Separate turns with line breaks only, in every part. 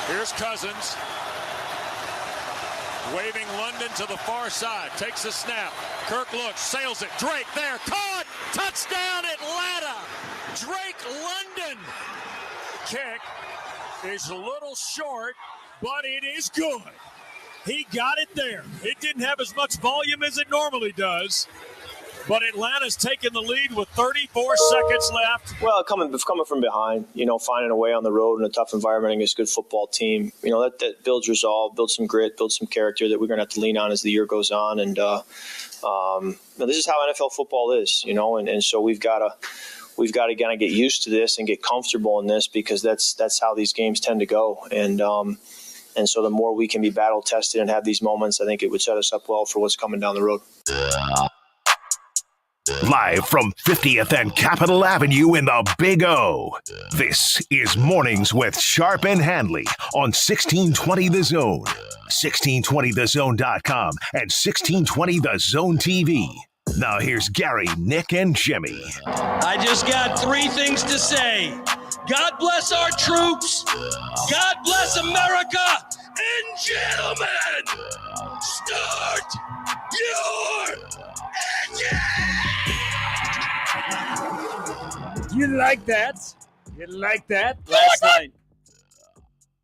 Here's Cousins. Waving London to the far side. Takes a snap. Kirk looks, sails it. Drake there. Caught! Touchdown Atlanta! Drake London. Kick is a little short, but it is good. He got it there. It didn't have as much volume as it normally does. But Atlanta's taken the lead with 34 seconds left.
Well, coming from behind, finding a way on the road in a tough environment against a good football team, that builds resolve, builds some grit, builds some character that we're going to have to lean on as the year goes on. And this is how NFL football is, and so we've got to kind of get used to this and get comfortable in this because that's how these games tend to go. And so the more we can be battle tested and have these moments, I think it would set us up well for what's coming down the road.
Live from 50th and Capitol Avenue in the Big O. This is Mornings with Sharp and Handley on 1620 The Zone, 1620thezone.com, and 1620 The Zone TV. Now here's Gary, Nick, and Jimmy.
I just got three things to say. God bless our troops. God bless America. And gentlemen, start your engine.
You like that? You like that? Last night.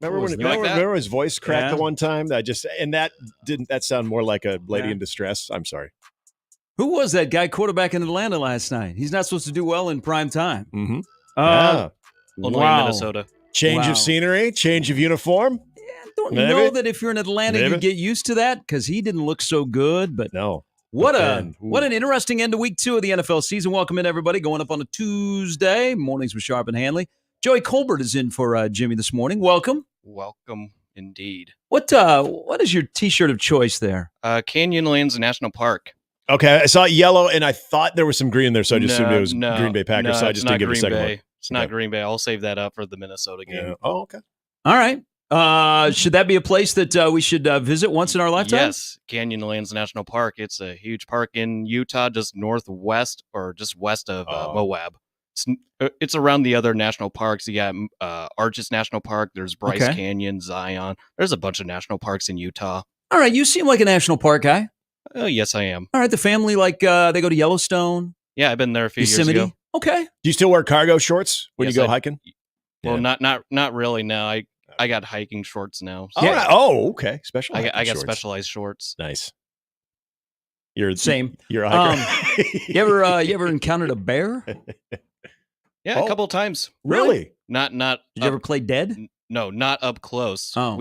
Remember his voice cracked the one time? That sound more like a lady in distress? I'm sorry.
Who was that guy quarterback in Atlanta last night? He's not supposed to do well in prime time.
Mm-hmm.
Only in Minnesota.
Change of scenery, change of uniform.
Yeah, don't know that if you're in Atlanta, you get used to that because he didn't look so good. But
no.
What an interesting end to week 2 of the NFL season. Welcome in, everybody. Going up on a Tuesday. Mornings with Sharp and Handley. Joey Colbert is in for Jimmy this morning. Welcome.
Welcome, indeed.
What is your T-shirt of choice there?
Canyonlands National Park.
Okay, I saw yellow, and I thought there was some green there, so I just assumed it was Green Bay Packers, so I just didn't give it a second one.
It's not Green Bay. I'll save that up for the Minnesota game.
Yeah. Oh, okay.
All right. Should that be a place that we should visit once in our lifetime?
Yes, Canyonlands National Park. It's a huge park in Utah, just northwest or just west of Moab. It's around the other national parks. You got Arches National Park. There's Bryce Canyon, Zion. There's a bunch of national parks in Utah.
All right. You seem like a national park guy.
Yes, I am.
All right. The family, they go to Yellowstone.
Yeah, I've been there a few
Yosemite.
years ago.
Okay.
Do you still wear cargo shorts when you go hiking?
Well, not really. No, I got hiking shorts now.
So. Yeah. Oh, okay. Special.
I got specialized shorts.
Nice. You're
same.
You're a hiker.
You ever encountered a bear?
Yeah, a couple of times.
Really?
Not.
Did you ever play dead?
No, not up close.
Oh.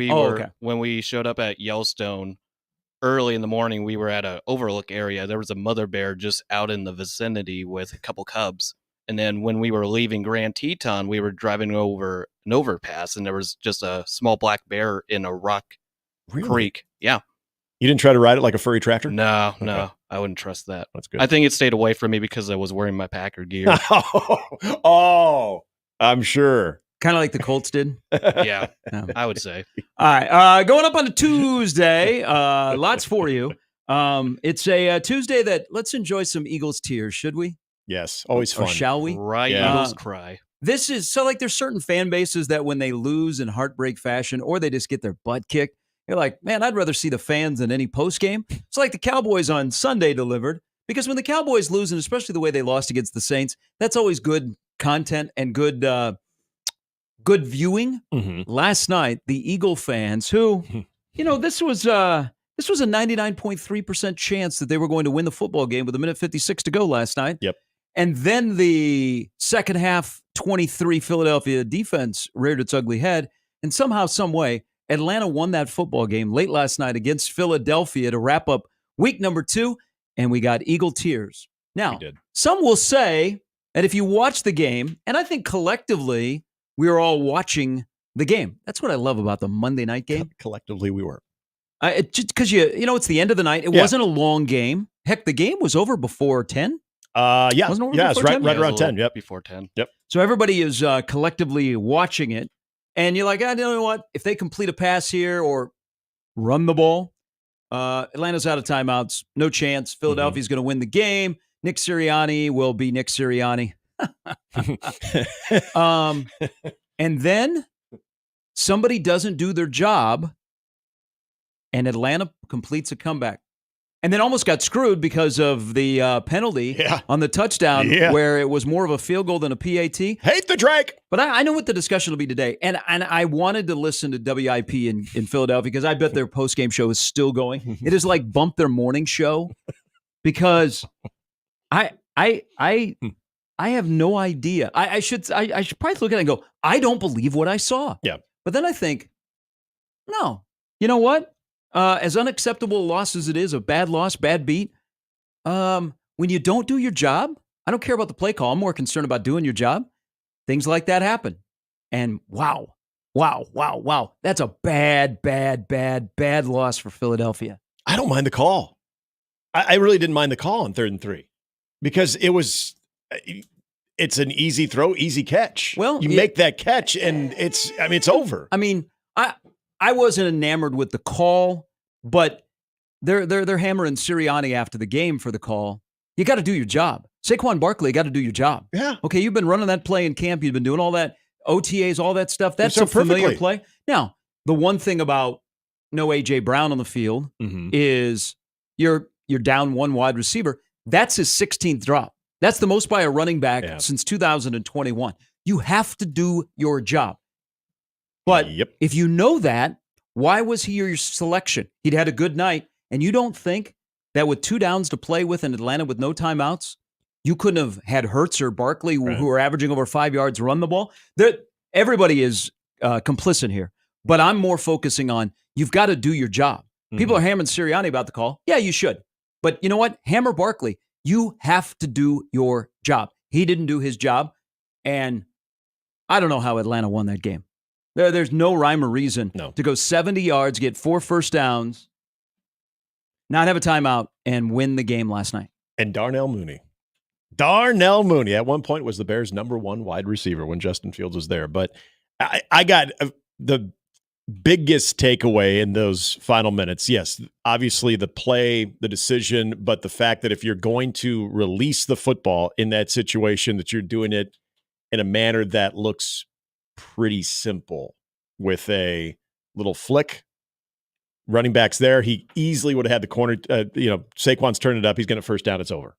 When we showed up at Yellowstone early in the morning. We were at an overlook area. There was a mother bear just out in the vicinity with a couple cubs. And then when we were leaving Grand Teton, we were driving over an overpass, and there was just a small black bear in a rock creek. Yeah.
You didn't try to ride it like a furry tractor?
No, I wouldn't trust that.
That's good.
I think it stayed away from me because I was wearing my Packer gear.
Oh, I'm sure.
Kind of like the Colts did.
Yeah, I would say.
All right. Going up on a Tuesday. Lots for you. It's a Tuesday that let's enjoy some Eagles tears, should we?
Yes. Always fun.
Or shall we?
Right. Yeah. Eagles cry.
This is there's certain fan bases that when they lose in heartbreak fashion or they just get their butt kicked, you're like, man, I'd rather see the fans than any postgame. It's like the Cowboys on Sunday delivered, because when the Cowboys lose, and especially the way they lost against the Saints, that's always good content and good viewing.
Mm-hmm.
Last night, the Eagle fans who, this was a 99.3% chance that they were going to win the football game with 1:56 to go last night.
Yep.
And then the second half 23 Philadelphia defense reared its ugly head. And somehow, some way, Atlanta won that football game late last night against Philadelphia to wrap up week number 2. And we got Eagle tears. Now, some will say that if you watch the game, and I think collectively we were all watching the game. That's what I love about the Monday night game.
Collectively we were.
Because it's the end of the night. It wasn't a long game. Heck, the game was over before 10.
Yeah.
Wasn't it over
yeah, it's
before
right
10?
around 10. Yep.
Before 10.
Yep.
So everybody is collectively watching it. And you're like, you know what? If they complete a pass here or run the ball, Atlanta's out of timeouts. No chance. Philadelphia's going to win the game. Nick Sirianni will be Nick Sirianni. And then somebody doesn't do their job, and Atlanta completes a comeback. And then almost got screwed because of the penalty on the touchdown where it was more of a field goal than a PAT.
Hate the Drake.
But I know what the discussion will be today. And I wanted to listen to WIP in Philadelphia because I bet their postgame show is still going. It is like bump their morning show because I have no idea. I should probably look at it and go, I don't believe what I saw.
Yeah.
But then I think, no, you know what? As unacceptable a loss as it is, a bad loss, bad beat, when you don't do your job, I don't care about the play call. I'm more concerned about doing your job. Things like that happen. And wow. That's a bad loss for Philadelphia.
I don't mind the call. I really didn't mind the call on 3rd and 3 because it's an easy throw, easy catch.
Well,
you make that catch and it's over.
I mean, I wasn't enamored with the call, but they're hammering Sirianni after the game for the call. You got to do your job. Saquon Barkley got to do your job.
Yeah.
Okay, you've been running that play in camp. You've been doing all that OTAs, all that stuff. That's a familiar play. Now, the one thing about no A.J. Brown on the field is you're down one wide receiver. That's his 16th drop. That's the most by a running back since 2021. You have to do your job. But if you know that, why was he your selection? He'd had a good night, and you don't think that with 2 downs to play with in Atlanta with no timeouts, you couldn't have had Hurts or Barkley, who are averaging over 5 yards, run the ball? Everybody is complicit here, but I'm more focusing on you've got to do your job. People are hammering Sirianni about the call. Yeah, you should. But you know what? Hammer Barkley, you have to do your job. He didn't do his job, and I don't know how Atlanta won that game. There's no rhyme or reason to go 70 yards, get 4 first downs, not have a timeout, and win the game last night.
And Darnell Mooney at one point was the Bears' #1 wide receiver when Justin Fields was there. But I got the biggest takeaway in those final minutes. Yes, obviously the play, the decision, but the fact that if you're going to release the football in that situation, that you're doing it in a manner that looks pretty simple with a little flick. Running back's there. He easily would have had the corner. Saquon's turning it up. He's going to first down. It's over.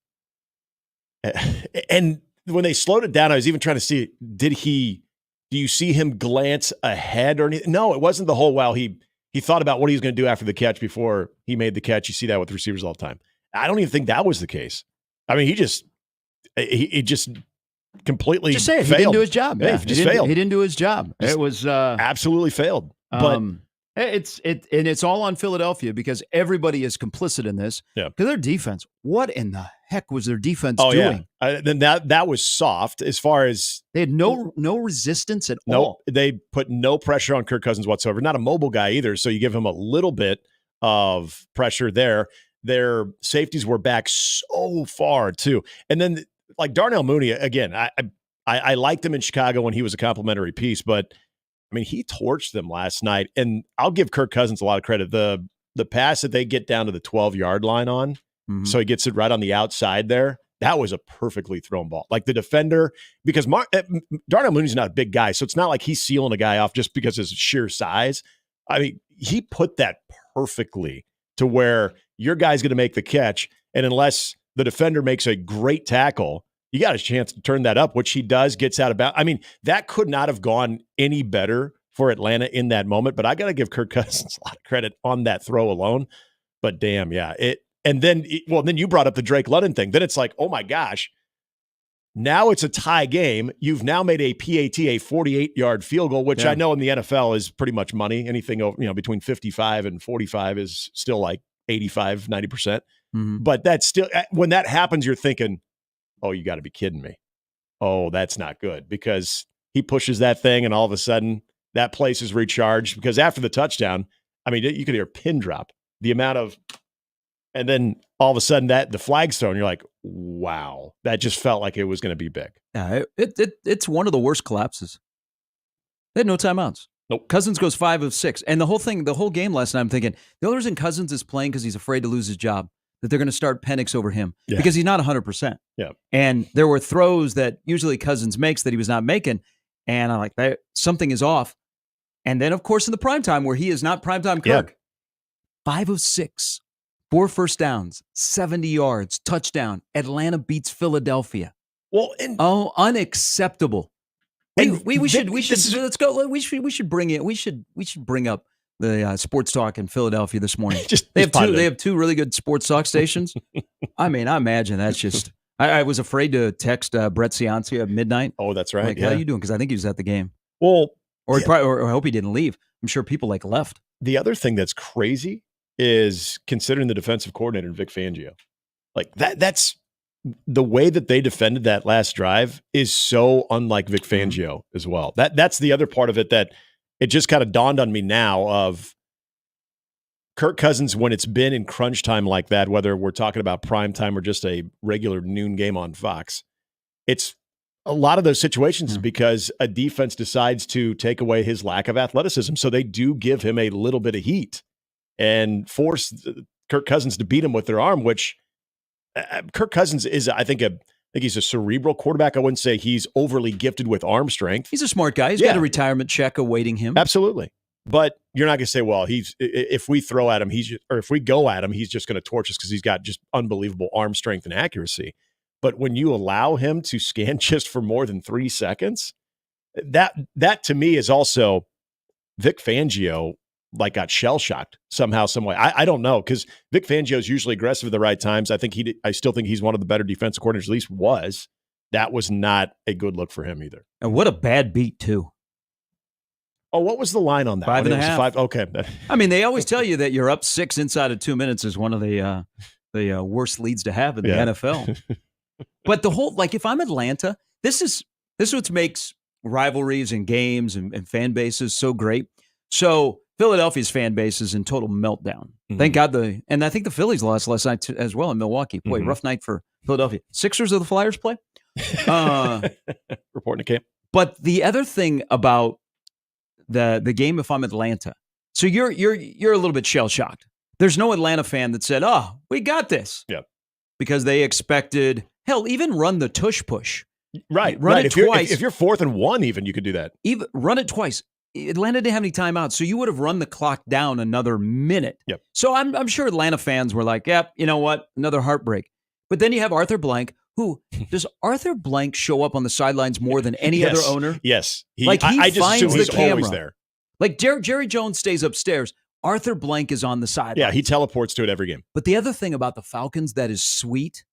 And when they slowed it down, I was even trying to see, do you see him glance ahead or anything? No, it wasn't the whole while he thought about what he was going to do after the catch before he made the catch. You see that with receivers all the time. I don't even think that was the case. I mean, he just completely
just say it.
Failed.
He didn't do his job.
Yeah, he failed.
He didn't do his job. It was
absolutely failed. But
it's all on Philadelphia because everybody is complicit in this.
Yeah.
Because their defense, what in the heck was their defense doing?
Yeah. Then that was soft as far as
they had no resistance at all.
No, they put no pressure on Kirk Cousins whatsoever. Not a mobile guy either, so you give him a little bit of pressure there. Their safeties were back so far too, and then like Darnell Mooney again. I liked him in Chicago when he was a complimentary piece, but I mean he torched them last night. And I'll give Kirk Cousins a lot of credit. The pass that they get down to the 12-yard line on, so he gets it right on the outside there. That was a perfectly thrown ball. Like the defender, because Darnell Mooney's not a big guy, so it's not like he's sealing a guy off just because of his sheer size. I mean, he put that perfectly to where your guy's going to make the catch, and unless the defender makes a great tackle, you got a chance to turn that up, which he does, gets out of bounds. I mean, that could not have gone any better for Atlanta in that moment, but I got to give Kirk Cousins a lot of credit on that throw alone. But damn, yeah, and then you brought up the Drake London thing. Then it's like, oh my gosh, now it's a tie game. You've now made a PAT, a 48-yard field goal, which I know in the NFL is pretty much money. Anything over, between 55 and 45 is still like 85, 90%. But that's still, when that happens, you're thinking, oh, you got to be kidding me. Oh, that's not good, because he pushes that thing and all of a sudden that place is recharged, because after the touchdown, I mean, you could hear a pin drop, the amount of, and then all of a sudden the flag's thrown. You're like, wow, that just felt like it was going to be big.
Yeah, it's one of the worst collapses. They had no timeouts.
Nope.
Cousins goes 5 of 6. And the whole game last night, I'm thinking, the only reason Cousins is playing because he's afraid to lose his job, that they're going to start Penix over him because he's not 100%.
Yeah.
And there were throws that usually Cousins makes that he was not making. And I'm like, something is off. And then, of course, in the primetime where he is not primetime Kirk, 5 of 6, 4 first downs, 70 yards, touchdown. Atlanta beats Philadelphia.
Well,
unacceptable. We should let's go. We should bring up the sports talk in Philadelphia this morning. They have two really good sports talk stations. I mean, I imagine that's just. I was afraid to text Brett Ciancia at midnight.
Oh, that's right.
Like, how are you doing? Because I think he was at the game.
Well,
or I hope he didn't leave. I'm sure people left.
The other thing that's crazy is considering the defensive coordinator Vic Fangio. Like that's the way that they defended that last drive is so unlike Vic Fangio as well. That's the other part of it that it just kind of dawned on me now of Kirk Cousins when it's been in crunch time like that, whether we're talking about prime time or just a regular noon game on Fox. It's a lot of those situations because a defense decides to take away his lack of athleticism. So they do give him a little bit of heat and force Kirk Cousins to beat him with their arm, which Kirk Cousins is, I think he's a cerebral quarterback. I wouldn't say he's overly gifted with arm strength.
He's a smart guy. He's got a retirement check awaiting him.
Absolutely. But you're not going to say, well, if we throw at him, if we go at him, he's just going to torch us because he's got just unbelievable arm strength and accuracy. But when you allow him to scan just for more than 3 seconds, that to me is also Vic Fangio got shell shocked somehow, some way. I don't know, because Vic Fangio is usually aggressive at the right times. I still think he's one of the better defensive coordinators, at least was. That was not a good look for him either.
And what a bad beat too.
Oh, what was the line on that?
5.5.
5. Okay.
I mean, they always tell you that you're up 6 inside of 2 minutes is one of the worst leads to have in the NFL. But the whole, if I'm Atlanta, this is what makes rivalries and games and fan bases so great. So Philadelphia's fan base is in total meltdown. Mm-hmm. Thank God and I think the Phillies lost last night as well in Milwaukee. Boy, rough night for Philadelphia. Sixers or the Flyers play?
Reporting to camp.
But the other thing about the game, if I'm Atlanta, so you're a little bit shell shocked. There's no Atlanta fan that said, "Oh, we got this."
Yeah,
because they expected even run the tush push.
Right,
run it twice.
If you're 4th and 1, even you could do that.
Even run it twice. Atlanta didn't have any timeouts, so you would have run the clock down another minute.
Yep.
So I'm sure Atlanta fans were like, "Yep, you know what? Another heartbreak." But then you have Arthur Blank. Who does Arthur Blank show up on the sidelines more than any other owner?
Yes,
I just
assume he's
camera.
Always there.
Like Jerry Jones stays upstairs. Arthur Blank is on the sideline.
Yeah, he teleports to it every game.
But the other thing about the Falcons that is sweet,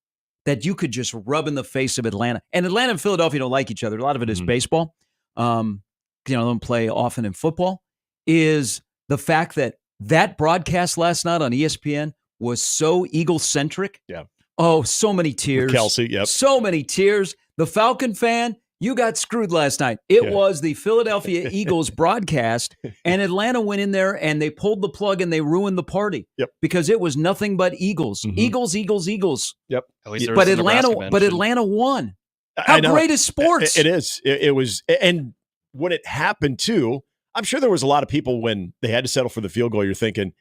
that you could just rub in the face of Atlanta. And Atlanta and Philadelphia don't like each other. A lot of it is baseball. They don't play often in football. Is the fact that broadcast last night on ESPN was so Eagle-centric.
Yeah.
Oh, so many tears.
With Kelsey, yep.
So many tears. The Falcon fan, you got screwed last night. It was the Philadelphia Eagles broadcast, and Atlanta went in there and they pulled the plug and they ruined the party.
Yep.
Because it was nothing but Eagles. Eagles, Eagles, Eagles.
Yep.
But Atlanta won. How great is sports?
It is. It was, and when it happened too, I'm sure there was a lot of people when they had to settle for the field goal. You're thinking,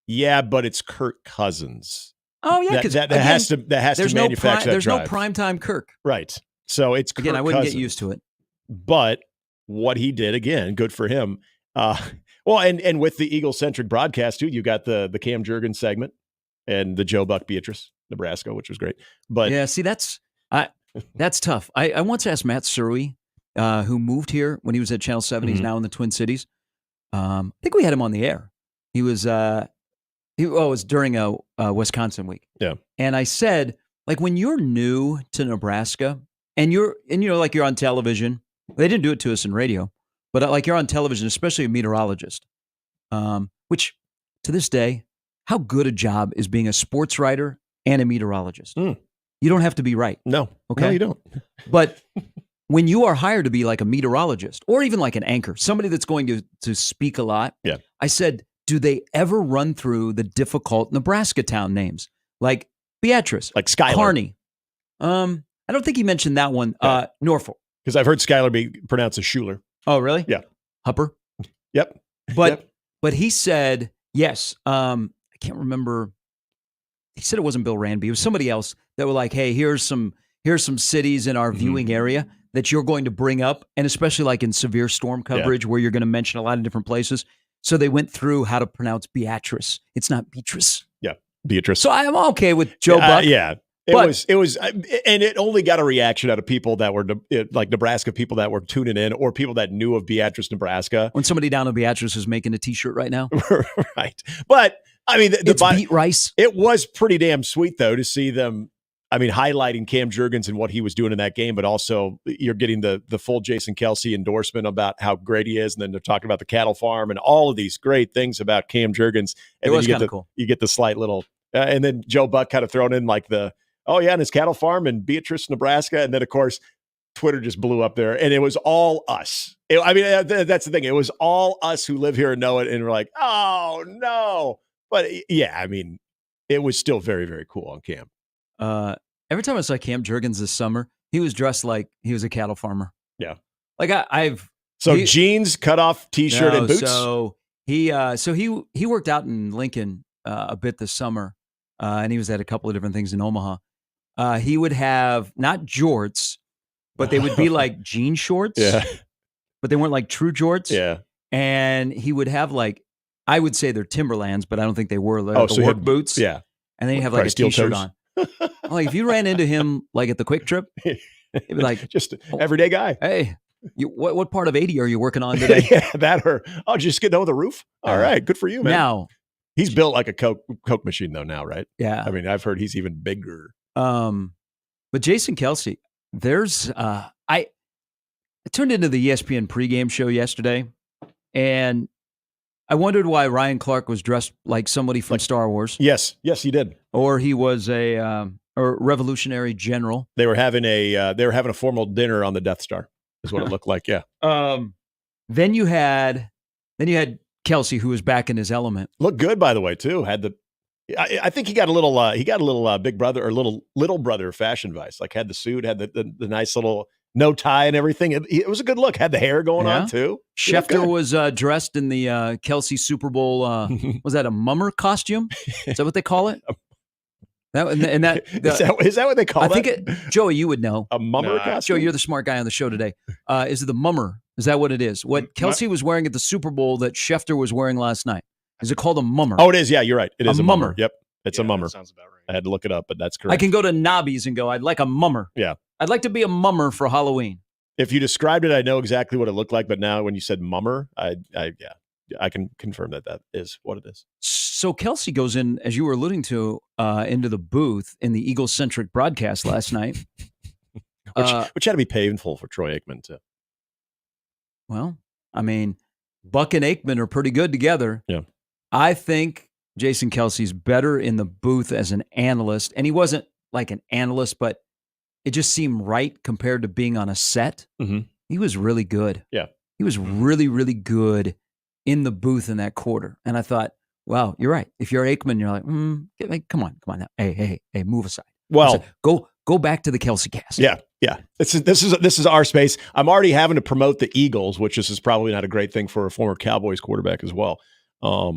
yeah, but it's Kirk Cousins.
Oh yeah, because
that has to manufacture that
There's
drive.
no primetime Kirk.
Right. So it's Kirk
I wouldn't
Cousins.
get used to it.
But what he did, again, good for him. And with the Eagle-centric broadcast too, you got the Cam Jurgens segment and the Joe Buck Beatrice, Nebraska, which was great. But
yeah, see, that's tough. I once asked Matt Surrey, who moved here when he was at Channel 7. He's now in the Twin Cities. I think we had him on the air. He was it was during a Wisconsin week.
Yeah.
And I said, when you're new to Nebraska and you're on television, they didn't do it to us in radio, but you're on television, especially a meteorologist, which to this day, how good a job is being a sports writer and a meteorologist. You don't have to be right.
No.
Okay.
No, you don't.
But when you are hired to be like a meteorologist or even like an anchor, somebody that's going to speak a lot, I said, do they ever run through the difficult Nebraska town names like Beatrice,
like Schuyler,
Kearney? I don't think he mentioned that one. Norfolk,
because I've heard Schuyler be pronounced as Schuler.
Oh, really?
Yeah.
Hupper.
Yep.
But he said yes. I can't remember. He said it wasn't Bill Ranby. It was somebody else that were like, "Hey, here's some cities in our viewing area that you're going to bring up, and especially like in severe storm coverage where you're going to mention a lot of different places. So they went through how to pronounce Beatrice. It's not Beatrice.
Yeah, Beatrice.
So I am okay with Joe Buck.
Yeah. It was, and it only got a reaction out of people that were like Nebraska people that were tuning in, or people that knew of Beatrice, Nebraska.
When somebody down in Beatrice is making a T-shirt right now,
right? But I mean,
it's beet rice.
It was pretty damn sweet though to see them. I mean, highlighting Cam Jurgens and what he was doing in that game, but also you're getting the full Jason Kelsey endorsement about how great he is, and then they're talking about the cattle farm and all of these great things about Cam Jurgens. And
it was kind of cool.
You get the slight little, and then Joe Buck kind of thrown in like and his cattle farm in Beatrice, Nebraska. And then, of course, Twitter just blew up there. And it was all us. That's the thing. It was all us who live here and know it. And we're like, oh, no. But, yeah, I mean, it was still very, very cool on Cam.
Every time I saw Cam Jurgens this summer, he was dressed like he was a cattle farmer.
Yeah.
Like
jeans, cut off T-shirt, and boots?
So he worked out in Lincoln a bit this summer. And he was at a couple of different things in Omaha. He would have not jorts, but they would be like jean shorts.
Yeah.
But they weren't like true jorts.
Yeah.
And he would have like, I would say they're Timberlands, but I don't think they were. Like
so
work boots.
Yeah.
And then you have like a T-shirt on. Like if you ran into him like at the Quick Trip, he'd be like,
just everyday guy.
Hey, what part of 80 are you working on today?
Yeah, that or just getting over the roof. All right, good for you, man.
Now
he's built like a Coke machine though now, right?
Yeah.
I mean, I've heard he's even bigger.
But Jason Kelsey, there's I turned into the ESPN pregame show yesterday, and I wondered why Ryan Clark was dressed like somebody from Star Wars.
Yes, he did.
Or he was a revolutionary general.
They were having a formal dinner on the Death Star. Is what it looked like. Yeah.
Then you had Kelsey, who was back in his element.
Looked good, by the way, too. I think he got a little big brother or little brother fashion vice. Like had the suit, had the nice little no tie and everything. It was a good look. Had the hair going on too.
Schefter was dressed in the Kelsey Super Bowl. Was that a mummer costume? Is that what they call it?
Is that what they call it?
I think Joey, you would know.
A mummer costume?
Joey, you're the smart guy on the show today. Is it the mummer? Is that what it is? What Kelsey was wearing at the Super Bowl that Schefter was wearing last night? Is it called a mummer?
Oh, it is. Yeah, you're right. It is a mummer. Yep. It's a mummer.
Sounds about right.
I had to look it up, but that's correct.
I can go to Nobby's and go, I'd like a mummer.
Yeah.
I'd like to be a mummer for Halloween.
If you described it, I know exactly what it looked like. But now when you said mummer, I can confirm that is what it is.
So Kelsey goes in, as you were alluding to, into the booth in the Eagle-centric broadcast last night.
which had to be painful for Troy Aikman, too.
Well, I mean, Buck and Aikman are pretty good together.
Yeah.
I think Jason Kelsey's better in the booth as an analyst. And he wasn't like an analyst, but it just seemed right compared to being on a set.
Mm-hmm.
He was really good.
Yeah.
He was really, really good in the booth in that quarter. And I thought, wow, you're right. If you're Aikman, you're like, come on now. Hey, move aside.
Well,
go back to the Kelsey cast.
Yeah. This is our space. I'm already having to promote the Eagles, which is probably not a great thing for a former Cowboys quarterback as well. I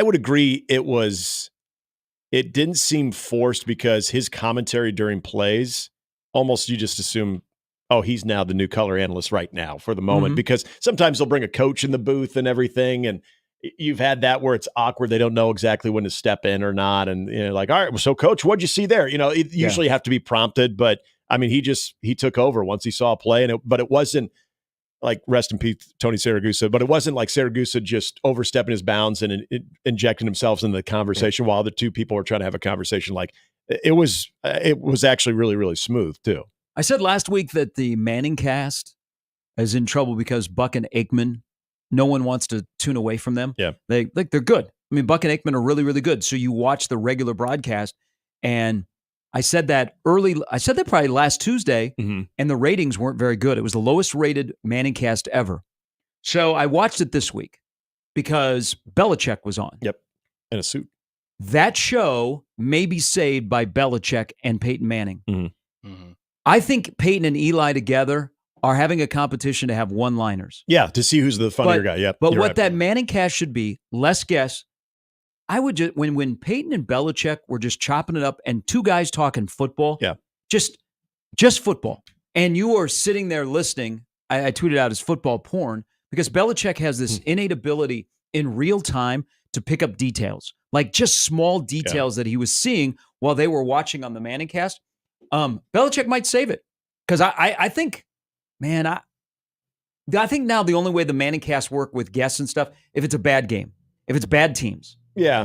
would agree. It didn't seem forced because his commentary during plays, almost you just assume, oh, he's now the new color analyst right now for the moment, because sometimes they'll bring a coach in the booth and everything. And you've had that where it's awkward. They don't know exactly when to step in or not. And like, all right, well, so coach, what'd you see there? It usually have to be prompted, but I mean, he took over once he saw a play, but it wasn't like, rest in peace, Tony Siragusa, but it wasn't like Siragusa just overstepping his bounds and injecting himself into the conversation while the two people were trying to have a conversation. Like it was actually really, really smooth too.
I said last week that the Manning cast is in trouble because Buck and Aikman, no one wants to tune away from them.
Yeah.
They're good. I mean, Buck and Aikman are really, really good. So you watch the regular broadcast, and I said that probably last Tuesday, and the ratings weren't very good. It was the lowest rated Manning cast ever. So I watched it this week because Belichick was on.
Yep. In a suit.
That show may be saved by Belichick and Peyton Manning. I think Peyton and Eli together are having a competition to have one-liners.
Yeah, to see who's the funnier guy. Yep.
But what that Manning cast should be, less guess. I would just when Peyton and Belichick were just chopping it up and two guys talking football.
Yeah.
Just just football, and you are sitting there listening. I tweeted out as football porn because Belichick has this innate ability in real time to pick up details, like just small details that he was seeing while they were watching on the Manning cast. Belichick might save it because I think, man, I think now the only way the Manning cast work with guests and stuff, if it's a bad game, if it's bad teams,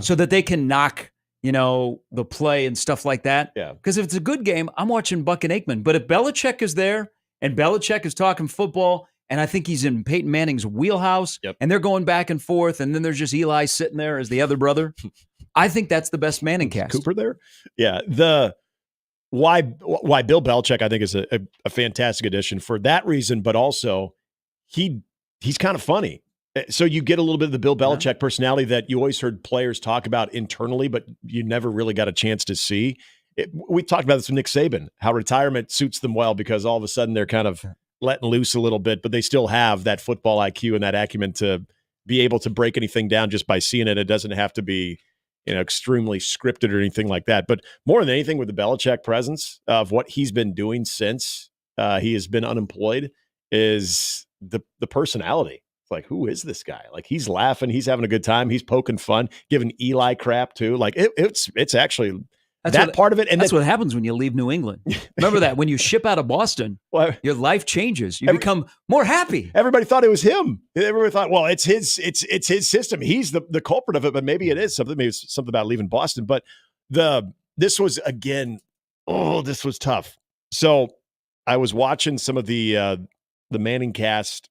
so that they can knock, the play and stuff like that.
Yeah.
Because if it's a good game, I'm watching Buck and Aikman. But if Belichick is there and Belichick is talking football, and I think he's in Peyton Manning's wheelhouse, and they're going back and forth, and then there's just Eli sitting there as the other brother, I think that's the best Manning cast.
Cooper there? Yeah. Why Bill Belichick, I think, is a fantastic addition for that reason, but also he's kind of funny. So you get a little bit of the Bill Belichick personality that you always heard players talk about internally, but you never really got a chance to see. We talked about this with Nick Saban, how retirement suits them well because all of a sudden they're kind of letting loose a little bit, but they still have that football IQ and that acumen to be able to break anything down just by seeing it. It doesn't have to be, extremely scripted or anything like that. But more than anything, with the Belichick presence of what he's been doing since he has been unemployed is the personality. Like, who is this guy? Like, he's laughing, he's having a good time, he's poking fun, giving Eli crap too. Like, it's actually part of it. And
that's what happens when you leave New England. Remember that when you ship out of Boston, your life changes. You become more happy.
Everybody thought it was him. Everybody thought, well, it's his system. He's the culprit of it, but maybe it is something. Maybe it's something about leaving Boston. But this was tough. So I was watching some of the Manning cast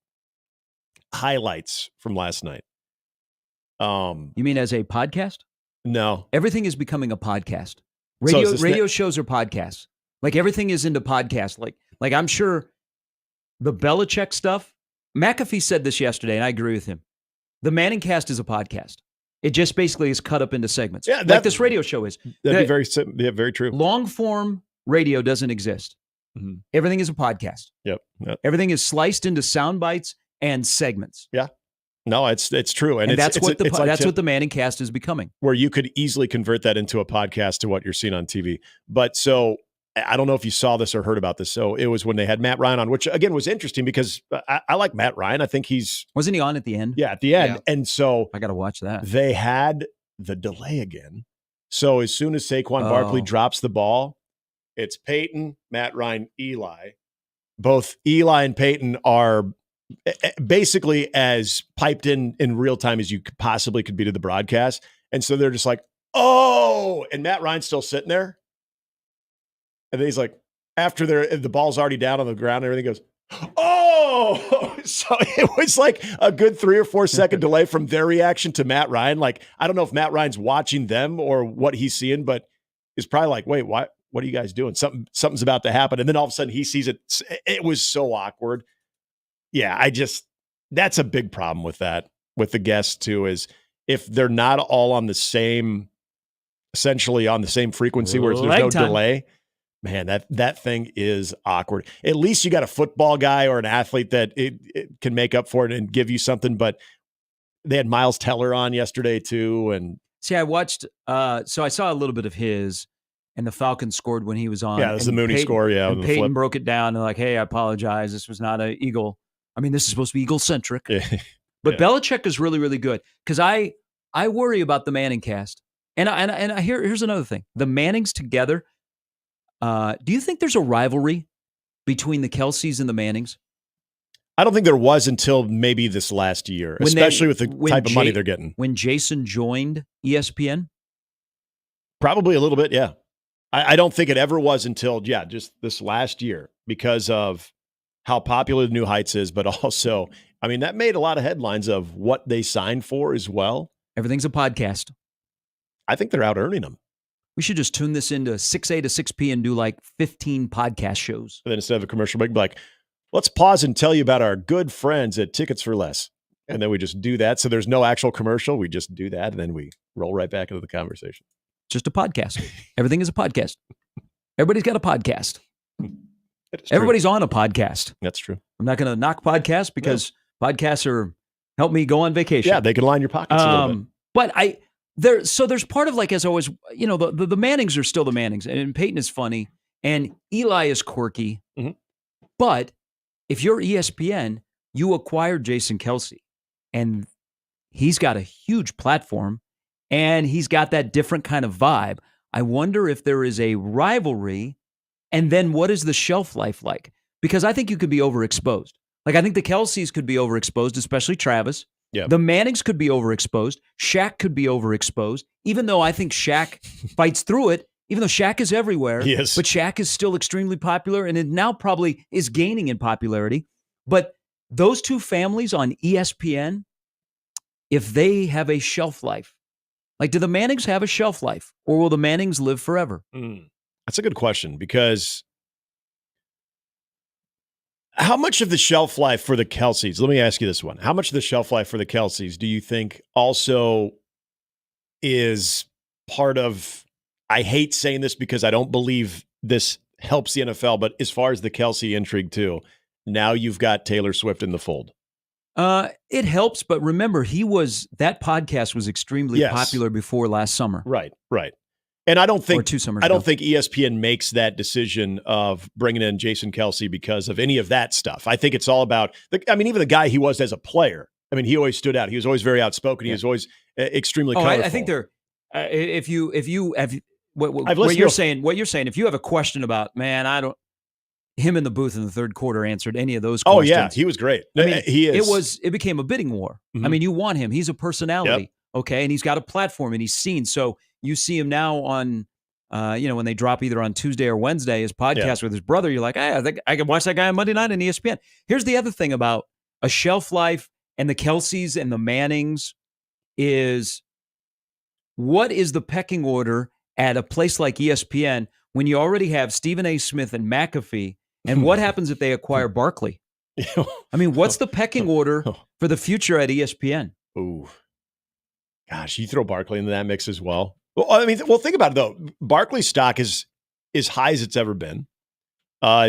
highlights from last night.
You mean as a podcast?
No.
Everything is becoming a podcast. Radio shows are podcasts. Like everything is into podcasts. Like I'm sure the Belichick stuff, McAfee said this yesterday, and I agree with him. The Manning cast is a podcast. It just basically is cut up into segments. Yeah, like this radio show is.
That'd be very true.
Long form radio doesn't exist. Mm-hmm. Everything is a podcast.
Yep.
Everything is sliced into sound bites and segments.
Yeah. No, it's true. And
that's what the Manning cast is becoming.
Where you could easily convert that into a podcast to what you're seeing on TV. But so I don't know if you saw this or heard about this. So it was when they had Matt Ryan on, which again was interesting because I like Matt Ryan. I think
wasn't he on at the end?
Yeah, at the end. Yeah. And so
I got to watch that.
They had the delay again. So as soon as Saquon Barkley drops the ball, it's Peyton, Matt Ryan, Eli. Both Eli and Peyton are basically as piped in real time as you possibly could be to the broadcast. And so they're just like, oh, and Matt Ryan's still sitting there. And then he's like, after the ball's already down on the ground and everything goes, oh, so it was like a good 3 or 4 second delay from their reaction to Matt Ryan. Like, I don't know if Matt Ryan's watching them or what he's seeing, but it's probably like, wait, what are you guys doing? Something's about to happen. And then all of a sudden he sees it. It was so awkward. Yeah, that's a big problem with that, with the guests too, is if they're not all on the same, essentially on the same frequency where there's no delay, man, that thing is awkward. At least you got a football guy or an athlete that it can make up for it and give you something. But they had Miles Teller on yesterday too. And
see, I watched, so I saw a little bit of his, and the Falcons scored when he was on.
Yeah, it was the Mooney score, yeah.
And Peyton broke it down and like, hey, I apologize. This was not an Eagle. I mean, this is supposed to be Eagle-centric. But Belichick is really, really good because I worry about the Manning cast. And here's another thing. The Mannings together, do you think there's a rivalry between the Kelseys and the Mannings?
I don't think there was until maybe this last year, especially with the type of money they're getting.
When Jason joined ESPN?
Probably a little bit, yeah. I don't think it ever was until, just this last year because of how popular the New Heights is, but also, I mean, that made a lot of headlines of what they signed for as well.
Everything's a podcast.
I think they're out earning them.
We should just tune this into 6A to 6P and do like 15 podcast shows.
And then instead of a commercial break, be like, let's pause and tell you about our good friends at Tickets for Less. And then we just do that. So there's no actual commercial. We just do that. And then we roll right back into the conversation.
Just a podcast. Everything is a podcast. Everybody's got a podcast. Everybody's on a podcast.
That's true.
I'm not going to knock podcasts because podcasts help me go on vacation.
Yeah, they can line your pockets a little bit.
But there's part of like, as always, the Mannings are still the Mannings, and Peyton is funny, And Eli is quirky.
Mhm.
But if you're ESPN, you acquired Jason Kelsey. And he's got a huge platform. And he's got that different kind of vibe. I wonder if there is a rivalry. And then what is the shelf life like? Because I think you could be overexposed. Like, I think the Kelseys could be overexposed, especially Travis.
Yeah.
The Mannings could be overexposed. Shaq could be overexposed, even though I think Shaq fights through it, even though Shaq is everywhere.
He is.
But Shaq is still extremely popular, and it now probably is gaining in popularity. But those two families on ESPN, if they have a shelf life, like, do the Mannings have a shelf life, or will the Mannings live forever?
That's a good question, because how much of the shelf life for the Kelseys, let me ask you this one. How much of the shelf life for the Kelseys do you think also is part of, I hate saying this because I don't believe this helps the NFL, but as far as the Kelsey intrigue too, now you've got Taylor Swift in the fold.
It helps, but remember, that podcast was extremely popular before last summer.
Right. And I don't think
2 summers
I don't
ago.
think ESPN makes that decision of bringing in Jason Kelsey because of any of that stuff. I think it's all about even the guy he was as a player. I mean, he always stood out. He was always very outspoken. He was always extremely colorful.
I think they're if you have
I've
what
listened
you're
to-
saying, if you have a question about, him in the booth in the third quarter answered any of those
Oh
questions.
yeah, he was great.
I mean,
he is.
it became a bidding war.
Mhm.
I mean, you want him. He's a personality, okay, and he's got a platform and he's seen. So you see him now on, when they drop either on Tuesday or Wednesday his podcast with his brother. You're like, I think I can watch that guy on Monday night on ESPN. Here's the other thing about a shelf life and the Kelseys and the Mannings is, what is the pecking order at a place like ESPN when you already have Stephen A. Smith and McAfee? And what happens if they acquire Barkley? I mean, what's the pecking order for the future at ESPN?
Ooh, gosh, you throw Barkley into that mix as well. Well, think about it though. Barkley's stock is as high as it's ever been.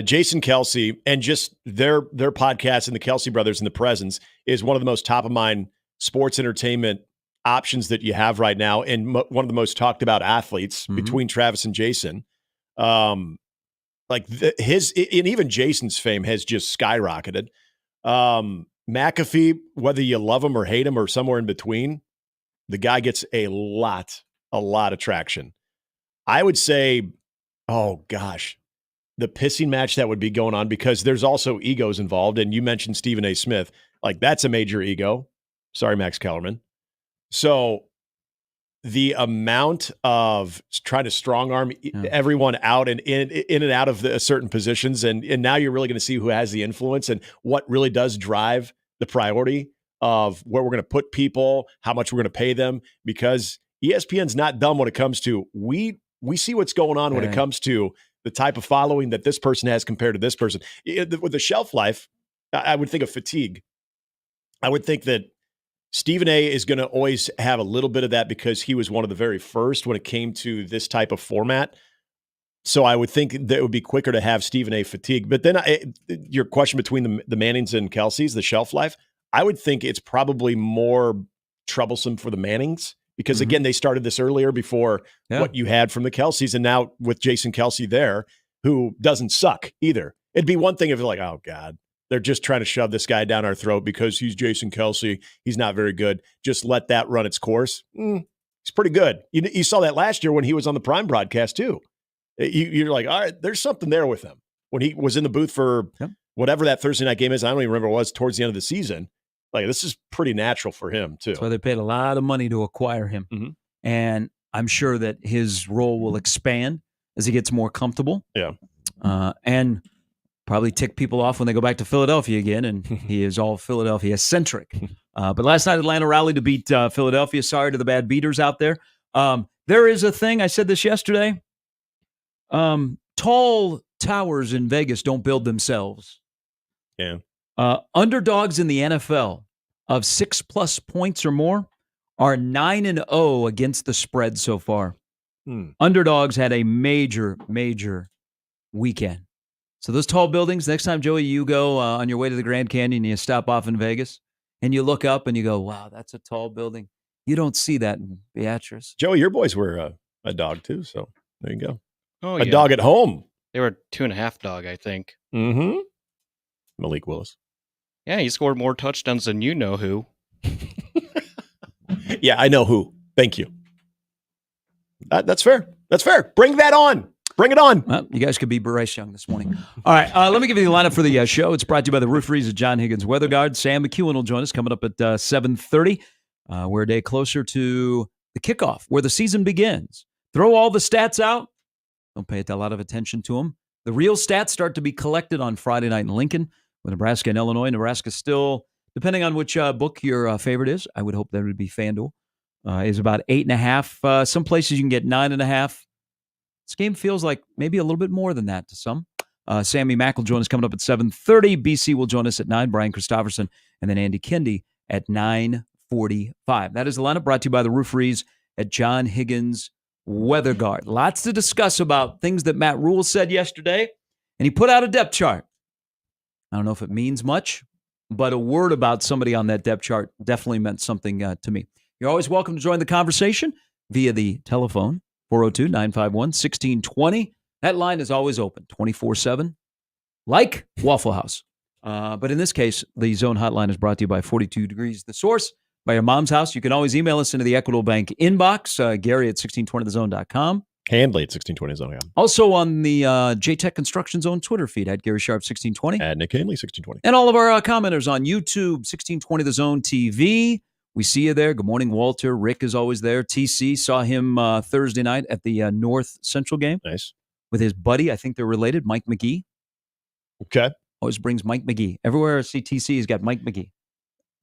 Jason Kelsey and just their podcast and the Kelsey brothers in the presence is one of the most top of mind sports entertainment options that you have right now, and one of the most talked about athletes between Travis and Jason. And even Jason's fame has just skyrocketed. McAfee, whether you love him or hate him or somewhere in between, the guy gets a lot of traction. I would say, oh gosh, the pissing match that would be going on, because there's also egos involved. And you mentioned Stephen A. Smith, like that's a major ego. Sorry, Max Kellerman. So the amount of trying to strong arm everyone out and in and out of certain positions. And now you're really going to see who has the influence and what really does drive the priority of where we're going to put people, how much we're going to pay them, because ESPN's not dumb when it comes to, we see what's going on when it comes to the type of following that this person has compared to this person. With the shelf life, I would think of fatigue. I would think that Stephen A. is going to always have a little bit of that because he was one of the very first when it came to this type of format. So I would think that it would be quicker to have Stephen A. fatigue. But then your question between the Mannings and Kelseys, the shelf life, I would think it's probably more troublesome for the Mannings because, again, they started this earlier before what you had from the Kelseys. And now with Jason Kelsey there, who doesn't suck either. It'd be one thing if you're like, oh, God, they're just trying to shove this guy down our throat because he's Jason Kelsey. He's not very good. Just let that run its course. He's pretty good. You saw that last year when he was on the Prime broadcast too. You're like, all right, there's something there with him. When he was in the booth for whatever that Thursday night game is, I don't even remember what it was, towards the end of the season. Like, this is pretty natural for him too.
That's why they paid a lot of money to acquire him. And I'm sure that his role will expand as he gets more comfortable.
Yeah.
And probably tick people off when they go back to Philadelphia again, and he is all Philadelphia-centric. But last night, Atlanta rallied to beat Philadelphia. Sorry to the bad beaters out there. There is a thing, I said this yesterday, tall towers in Vegas don't build themselves.
Yeah.
Underdogs in the NFL of 6+ points or more are 9-0 against the spread so far. Underdogs had a major weekend. So those tall buildings, next time, Joey, you go on your way to the Grand Canyon, you stop off in Vegas, and you look up and you go, wow, that's a tall building. You don't see that in Beatrice.
Joey, your boys were a dog too, so there you go.
Oh,
a dog at home.
They were 2.5 dog, I think.
Mm-hmm. Malik Willis.
Yeah, he scored more touchdowns than you know who.
Yeah, I know who. Thank you. That's fair. That's fair. Bring that on. Bring it on.
Well, you guys could be Bryce Young this morning. All right, let me give you the lineup for the show. It's brought to you by the Rooferys of John Higgins Weather Guard. Sam McEwen will join us coming up at 7:30. We're a day closer to the kickoff, where the season begins. Throw all the stats out. Don't pay a lot of attention to them. The real stats start to be collected on Friday night in Lincoln with Nebraska and Illinois. Nebraska still, depending on which book your favorite is, I would hope that would be FanDuel, is about 8.5. Some places you can get 9.5. This game feels like maybe a little bit more than that to some. Sammy Mack will join us coming up at 7:30. BC will join us at 9. Brian Christopherson and then Andy Kindy at 9:45. That is the lineup brought to you by the Rooferys at John Higgins Weather Guard. Lots to discuss about things that Matt Rule said yesterday, and he put out a depth chart. I don't know if it means much, but a word about somebody on that depth chart definitely meant something to me. You're always welcome to join the conversation via the telephone, 402-951-1620. That line is always open, 24/7, like Waffle House. But in this case, the Zone Hotline is brought to you by 42 Degrees The Source, by your mom's house. You can always email us into the Equitable Bank inbox, Gary at 1620thezone.com.
Handley at 1620zone.com.
Also on the JTech Construction Zone Twitter feed at Gary Sharp 1620.
At Nick Handley 1620.
And all of our commenters on YouTube, 1620 The Zone TV. We see you there. Good morning, Walter. Rick is always there. TC, saw him Thursday night at the North Central game.
Nice.
With his buddy. I think they're related, Mike McGee.
Okay.
Always brings Mike McGee. Everywhere I see TC, he's got Mike McGee.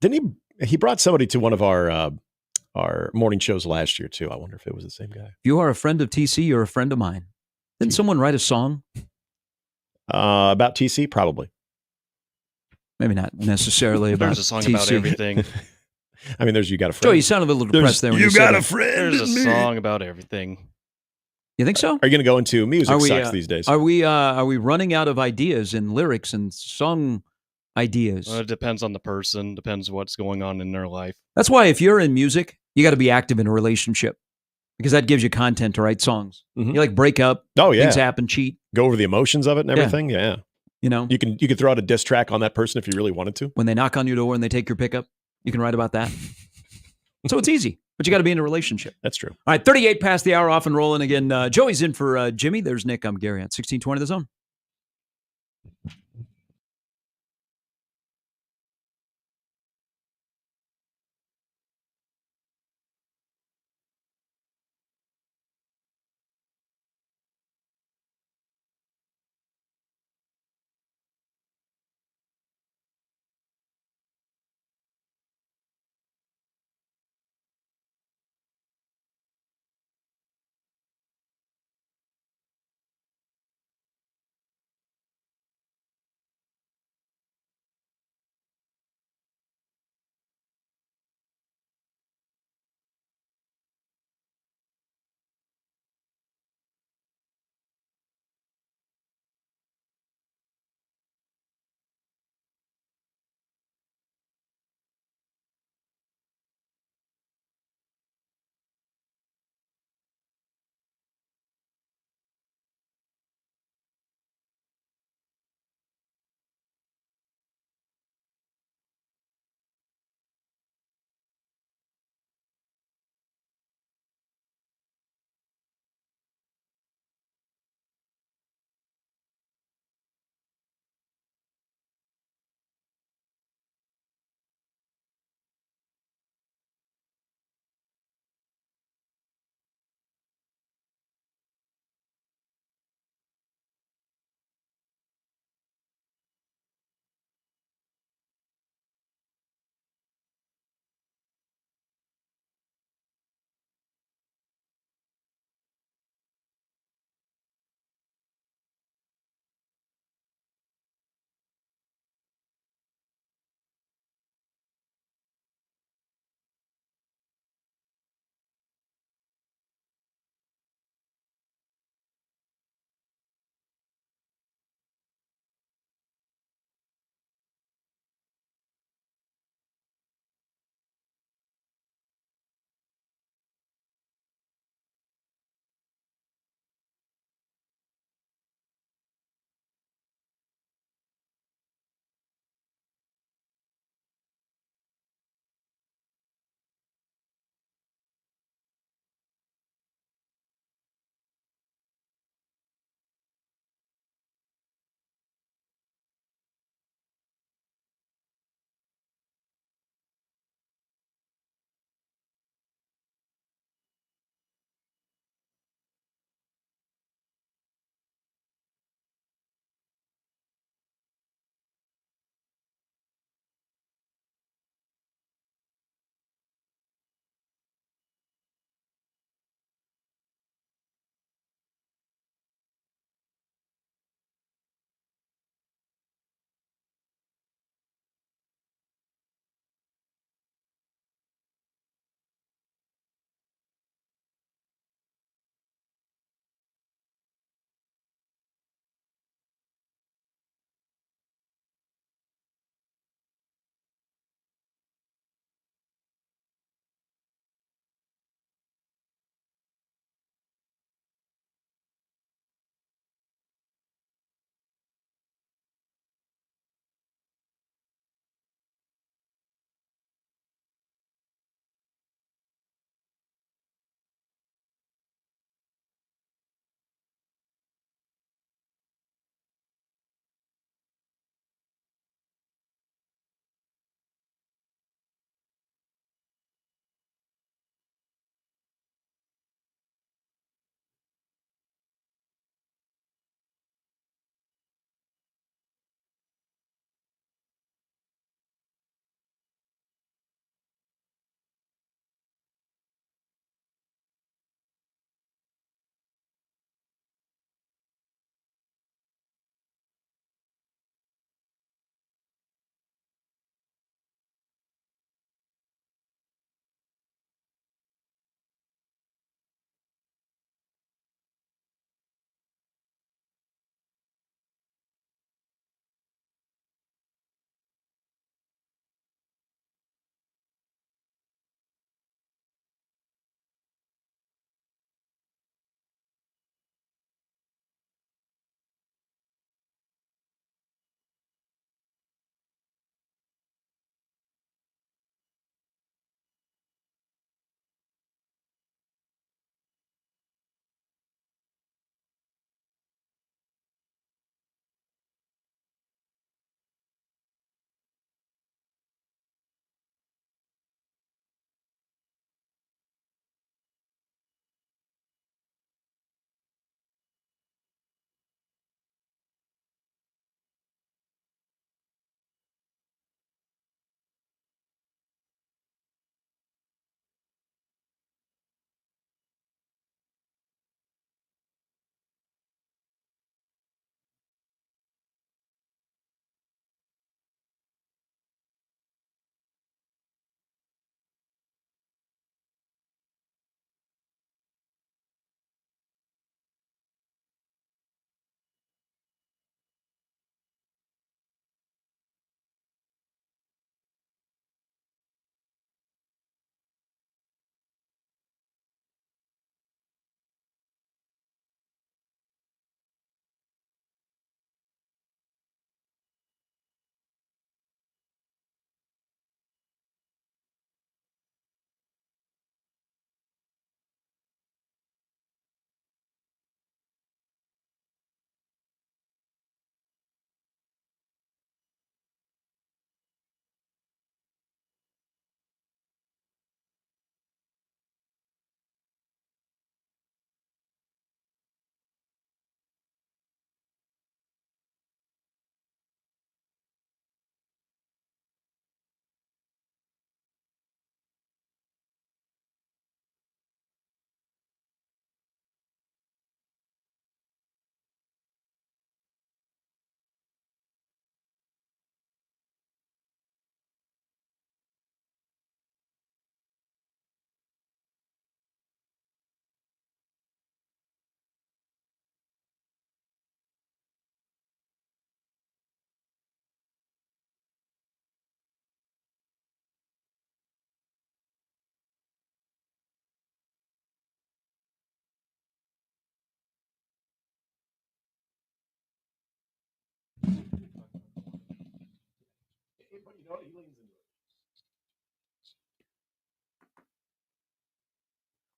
Didn't he brought somebody to one of our morning shows last year, too. I wonder if it was the same guy.
If you are a friend of TC, you're a friend of mine. Didn't someone write a song?
About TC? Probably.
Maybe not necessarily about
There's a song
TC.
about everything.
I mean, there's You Got a Friend.
Joe, you sounded a little depressed there when you
got
said
a
it.
friend.
There's a
in me.
song about everything.
You think so?
Are you going to go into music
Are we,
sucks these days?
Are we running out of ideas and lyrics and song ideas?
Well, it depends on the person. Depends what's going on in their life.
That's why if you're in music, you got to be active in a relationship because that gives you content to write songs.
Mhm.
You like break up,
Oh, yeah.
things happen, cheat.
Go over the emotions of it and everything? Yeah.
You know,
You can throw out a diss track on that person if you really wanted to.
when they knock on your door and they take your pickup, you can write about that. So it's easy, but you got to be in a relationship.
That's true.
All right, 38 past the hour, off and rolling again. Joey's in for Jimmy. There's Nick. I'm Gary at 1620 The Zone.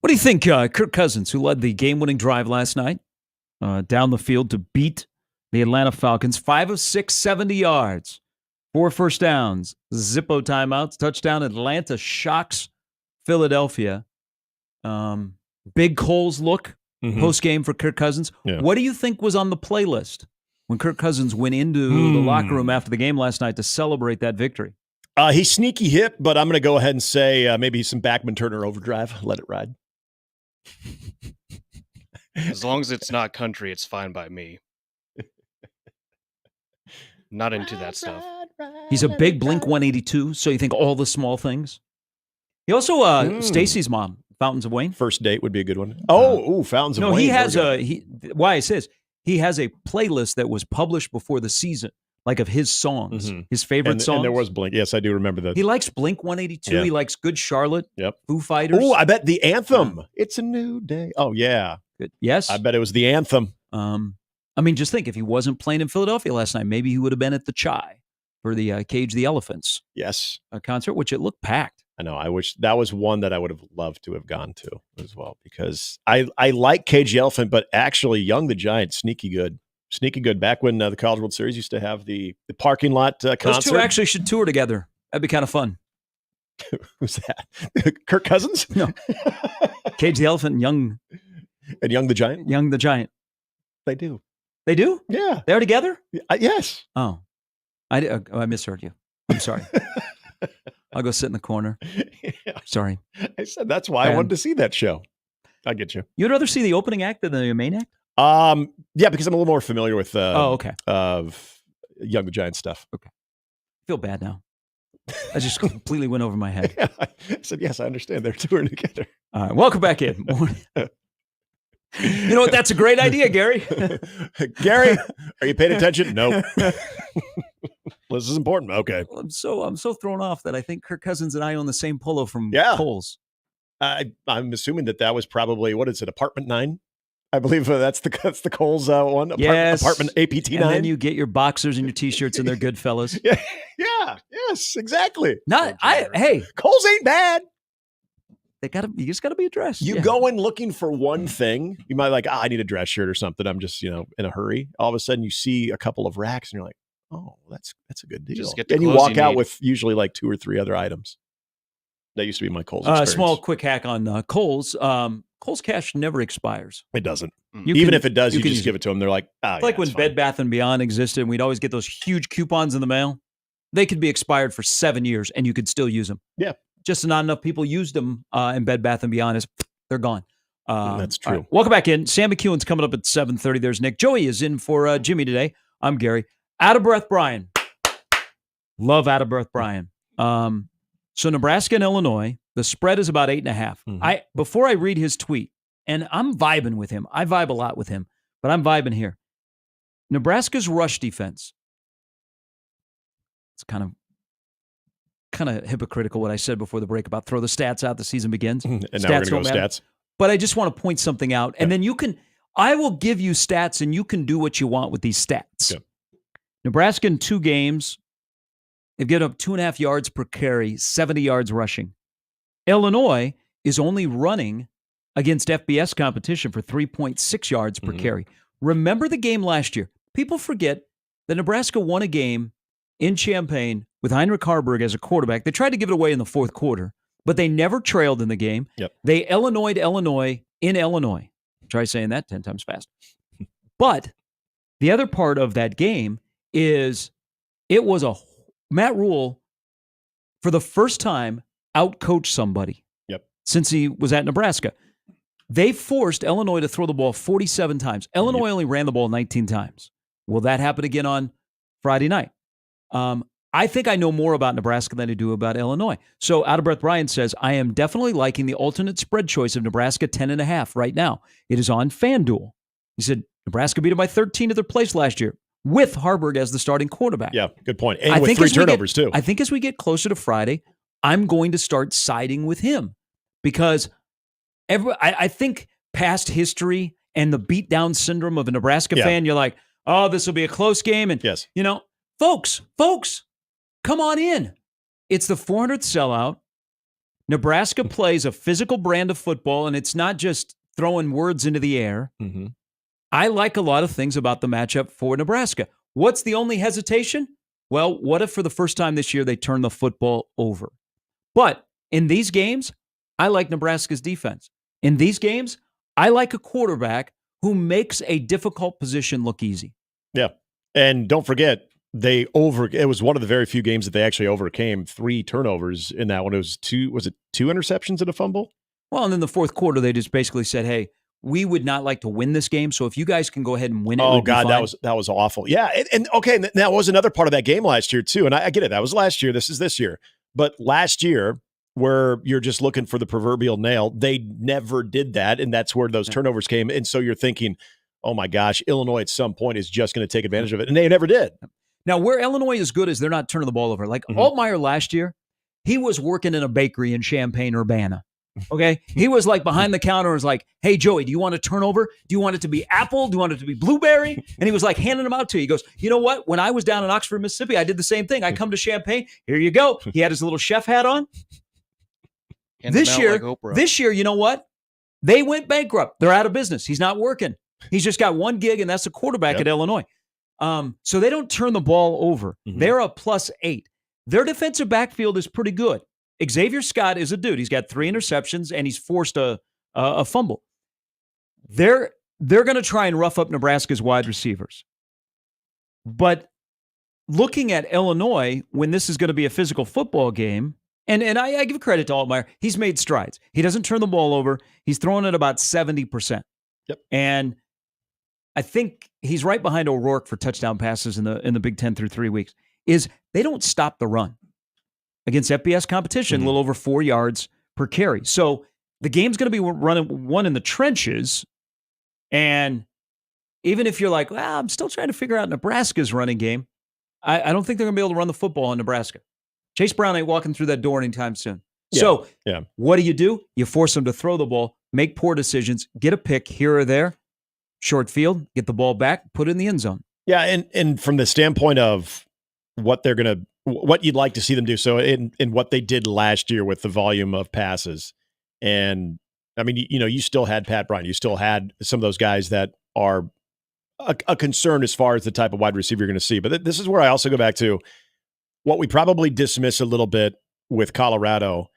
What do you think, Kirk Cousins, who led the game-winning drive last night, down the field to beat the Atlanta Falcons, 5 of 6, 70 yards, 4 first downs, Zippo timeouts, touchdown. Atlanta shocks Philadelphia. Big Coles look post-game for Kirk Cousins.
Yeah.
What do you think was on the playlist when Kirk Cousins went into the locker room after the game last night to celebrate that victory?
He's sneaky hip, but I'm going to go ahead and say maybe some Backman Turner overdrive. Let it ride.
As long as it's not country, it's fine by me. Not into that stuff.
He's a big Blink 182, so you think all the small things. He also, Stacy's mom, Fountains of Wayne.
First Date would be a good one. Fountains of Wayne.
No, he has why it says he has a playlist that was published before the season, like of his songs, his favorite songs.
And there was Blink. Yes, I do remember that.
He likes Blink 182.
Yeah.
He likes Good Charlotte.
Yep.
Foo Fighters.
Oh, I bet the anthem. It's a new day. Oh, yeah.
Good. Yes.
I bet it was the anthem.
I mean, just think, if he wasn't playing in Philadelphia last night, maybe he would have been at the Chai for the Cage the Elephants concert, which it looked packed.
I know. I wish that was one that I would have loved to have gone to as well, because I like Cage the Elephant, but actually Young the Giant, sneaky good. Sneaky good. Back when the College World Series used to have the parking lot concert.
Those two actually should tour together. That'd be kind of fun.
Who's that? Kirk Cousins?
No. Cage the Elephant and Young.
And Young the Giant?
Young the Giant.
They do.
They do?
Yeah.
They're together?
Yes.
Oh. I misheard you. I'm sorry. I'll go sit in the corner.
Yeah.
Sorry.
I said that's why I wanted to see that show. I get you.
You'd rather see the opening act than the main act?
Yeah, because I'm a little more familiar with
okay.
Of Young the Giant stuff.
Okay. I feel bad now. I just completely went over my head.
Yeah, I said, yes, I understand. They're touring together.
All right. Welcome back in. You know what? That's a great idea, Gary.
Gary, are you paying attention? No. This is important. Okay.
I'm so thrown off that I think Kirk Cousins and I own the same polo from Kohl's.
I'm assuming that was probably, what is it, Apartment 9? I believe that's the Kohl's one.
Yes.
Apartment APT 9.
And then you get your boxers and your T-shirts and they're good fellas.
Yeah. Yes, exactly.
Hey,
Kohl's ain't bad.
You just gotta be addressed.
You go in looking for one thing. You might I need a dress shirt or something. I'm just, in a hurry. All of a sudden you see a couple of racks and you're like, oh, that's a good deal.
Just get the
and you
clothes
walk
you
out
need.
with usually like 2 or 3 other items. That used to be my Kohl's experience.
Small quick hack on Kohl's. Kohl's cash never expires.
It doesn't.
You
Even
can-
if it does, you
can
just
use
give it to them. They're like,
It's like when
it's fine.
Bed Bath & Beyond existed and we'd always get those huge coupons in the mail. They could be expired for 7 years and you could still use them.
Yeah.
Just not enough people used them in Bed Bath & Beyond. They're gone.
That's true.
All right. Welcome back in. Sam McEwen's coming up at 7:30. There's Nick. Joey is in for Jimmy today. I'm Gary. Out of breath, Brian. Love out of breath, Brian. So Nebraska and Illinois, the spread is about 8.5. Before I read his tweet, and I'm vibing with him. I vibe a lot with him, but I'm vibing here. Nebraska's rush defense. It's kind of hypocritical what I said before the break about throw the stats out, the season begins.
And
stats
now we're going to
don't
go
matter.
stats.
But I just want to point something out. And then I will give you stats and you can do what you want with these stats.
Yeah.
Nebraska in 2 games, they've given up 2.5 yards per carry, 70 yards rushing. Illinois is only running against FBS competition for 3.6 yards per carry. Remember the game last year. People forget that Nebraska won a game in Champaign with Heinrich Harburg as a quarterback. They tried to give it away in the 4th quarter, but they never trailed in the game.
Yep.
They Illinois'd Illinois in Illinois. Try saying that 10 times fast. But the other part of that game is it was Matt Rule, for the first time, outcoached somebody.
Yep.
Since he was at Nebraska. They forced Illinois to throw the ball 47 times. Illinois only ran the ball 19 times. Will that happen again on Friday night? I think I know more about Nebraska than I do about Illinois. So Out of Breath Brian says, I am definitely liking the alternate spread choice of Nebraska 10.5 right now. It is on FanDuel. He said, Nebraska beat them by 13 to their place last year with Harburg as the starting quarterback.
Yeah, good point. And with 3 turnovers, too.
I think as we get closer to Friday, I'm going to start siding with him because I think past history and the beatdown syndrome of a Nebraska fan, you're like, oh, this will be a close game. And,
Yes.
folks, come on in. It's the 400th sellout. Nebraska plays a physical brand of football, and it's not just throwing words into the air.
Mm-hmm.
I like a lot of things about the matchup for Nebraska. What's the only hesitation? Well, what if for the first time this year they turn the football over? But in these games, I like Nebraska's defense. In these games, I like a quarterback who makes a difficult position look easy.
Yeah. And don't forget, it was one of the very few games that they actually overcame 3 turnovers in that one. It was 2 interceptions and a fumble?
Well, and then the fourth quarter, they just basically said, hey, we would not like to win this game, so if you guys can go ahead and win it,
oh God, that was awful. Yeah, and okay, and that was another part of that game last year too. And I get it, that was last year. This is this year, but last year, where you're just looking for the proverbial nail, they never did that, and that's where those turnovers came. And so you're thinking, oh my gosh, Illinois at some point is just going to take advantage of it, and they never did.
Now, where Illinois is good is they're not turning the ball over. Like Altmaier last year, he was working in a bakery in Champaign-Urbana. Okay. He was like behind the counter and was like, hey, Joey, do you want a turnover? Do you want it to be apple? Do you want it to be blueberry? And he was like handing them out to you. He goes, you know what? When I was down in Oxford, Mississippi, I did the same thing. I come to Champaign. Here you go. He had his little chef hat on. This year, you know what? They went bankrupt. They're out of business. He's not working. He's just got one gig, and that's the quarterback at Illinois. So they don't turn the ball over. They're a +8. Their defensive backfield is pretty good. Xavier Scott is a dude. He's got 3 interceptions, and he's forced a fumble. They're going to try and rough up Nebraska's wide receivers. But looking at Illinois, when this is going to be a physical football game, and I give credit to Altmaier, he's made strides. He doesn't turn the ball over. He's throwing it about 70%.
Yep.
And I think he's right behind O'Rourke for touchdown passes in the Big Ten through 3 weeks, is they don't stop the run. Against FBS competition, a little over 4 yards per carry. So the game's going to be won in the trenches. And even if you're like, well, I'm still trying to figure out Nebraska's running game, I don't think they're going to be able to run the football in Nebraska. Chase Brown ain't walking through that door anytime soon. So what do? You force them to throw the ball, make poor decisions, get a pick here or there, short field, get the ball back, put it in the end zone.
Yeah, and from the standpoint of what you'd like to see them do. So in what they did last year with the volume of passes, and I mean, you still had Pat Bryant, you still had some of those guys that are a concern as far as the type of wide receiver you're going to see. But this is where I also go back to what we probably dismiss a little bit with Colorado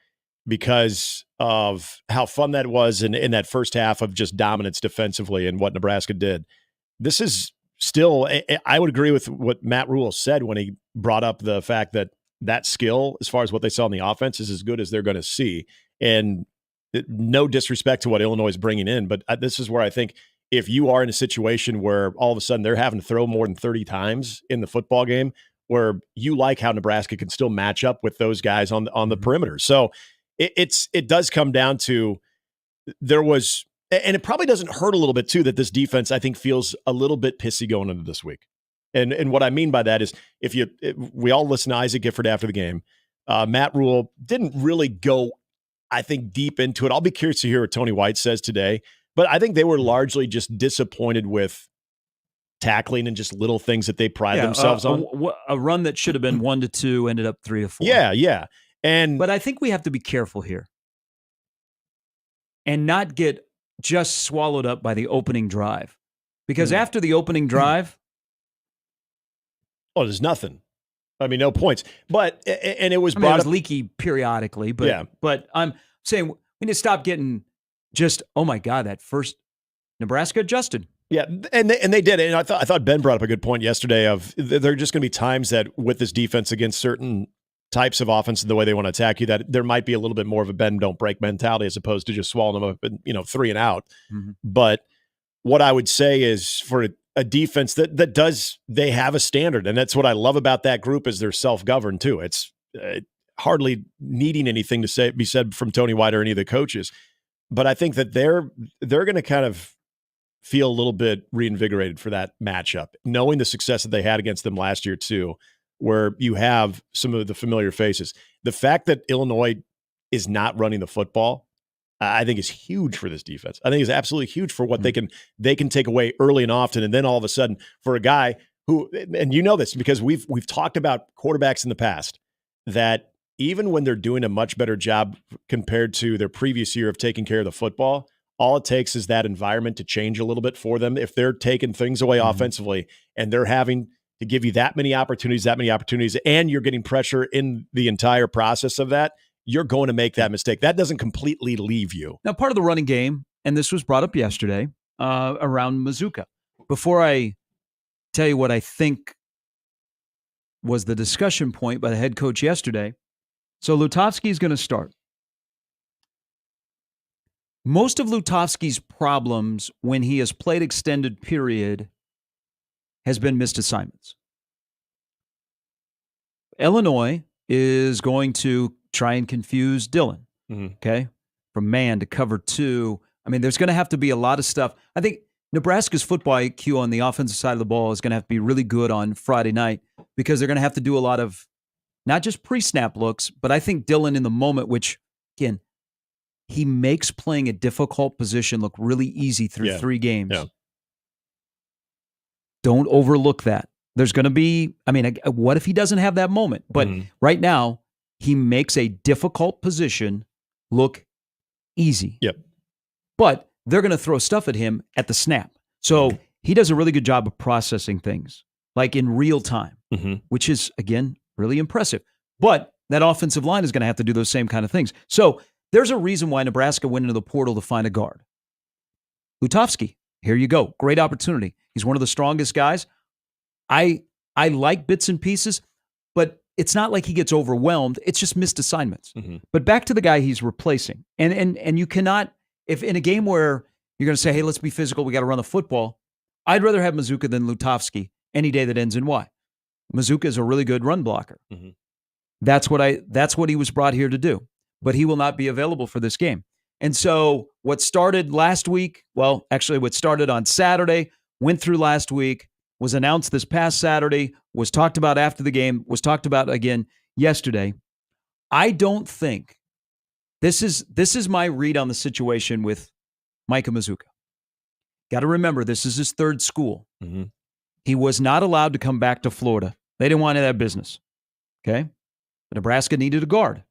because of how fun that was in that first half of just dominance defensively and what Nebraska did. This is still, I would agree with what Matt Rule said when he brought up the fact that skill, as far as what they saw in the offense, is as good as they're going to see. And no disrespect to what Illinois is bringing in, but this is where I think if you are in a situation where all of a sudden they're having to throw more than 30 times in the football game, where you like how Nebraska can still match up with those guys on the perimeter. So it does come down to there was, and it probably doesn't hurt a little bit too that this defense, I think, feels a little bit pissy going into this week. And what I mean by that is we all listen to Isaac Gifford after the game. Matt Rule didn't really go, I think, deep into it. I'll be curious to hear what Tony White says today, but I think they were largely just disappointed with tackling and just little things that they pride themselves on.
A run that should have been 1-2 ended up 3-4.
Yeah. But
I think we have to be careful here and not get just swallowed up by the opening drive. Because after the opening drive,
there's nothing. I mean, no points. But and it was
brought up leaky periodically, but I'm saying we need to stop getting just, oh my God, that first Nebraska adjusted.
Yeah, and they did it. And I thought Ben brought up a good point yesterday of there are just going to be times that with this defense against certain types of offense and the way they want to attack you, that there might be a little bit more of a bend don't break mentality as opposed to just swallowing them up and 3 and out. But what I would say is for a defense they have a standard, and that's what I love about that group is they're self-governed too. It's hardly needing anything to be said from Tony White or any of the coaches, but I think that they're going to kind of feel a little bit reinvigorated for that matchup, knowing the success that they had against them last year too, where you have some of the familiar faces. The fact that Illinois is not running the football I think is huge for this defense. I think is absolutely huge for what they can take away early and often, and then all of a sudden for a guy who, and you know this because we've talked about quarterbacks in the past, that even when they're doing a much better job compared to their previous year of taking care of the football, all it takes is that environment to change a little bit for them. If they're taking things away offensively and they're having to give you that many opportunities, and you're getting pressure in the entire process of that, you're going to make that mistake. That doesn't completely leave you.
Now, part of the running game, and this was brought up yesterday around Mazuka. Before I tell you what I think was the discussion point by the head coach yesterday, so Lutovsky is going to start. Most of Lutovsky's problems when he has played extended period has been missed assignments. Illinois is going to try and confuse Dylan, okay, from man to cover two. I mean, there's going to have to be a lot of stuff. I think Nebraska's football IQ on the offensive side of the ball is going to have to be really good on Friday night because they're going to have to do a lot of not just pre-snap looks, but I think Dylan in the moment, which, again, he makes playing a difficult position look really easy through 3 games.
Yeah.
Don't overlook that. There's going to be, I mean, what if he doesn't have that moment? But right now, he makes a difficult position look easy.
Yep.
But they're going to throw stuff at him at the snap. So he does a really good job of processing things, like in real time, which is, again, really impressive. But that offensive line is going to have to do those same kind of things. So there's a reason why Nebraska went into the portal to find a guard. Lutovsky, here you go. Great opportunity. He's one of the strongest guys. I like bits and pieces, but it's not like he gets overwhelmed. It's just missed assignments. But back to the guy he's replacing. And you cannot, if in a game where you're going to say, hey, let's be physical, we got to run the football, I'd rather have Mazuka than Lutovsky any day that ends in Y. Mazuka is a really good run blocker. That's what he was brought here to do. But he will not be available for this game. And so what started last week, well, actually what started on Saturday, went through last week, was announced this past Saturday, was talked about after the game, was talked about again yesterday. I don't think this is my read on the situation with Micah Mazuka. Got to remember, this is his 3rd school. He was not allowed to come back to Florida. They didn't want that business. Okay? But Nebraska needed a guard.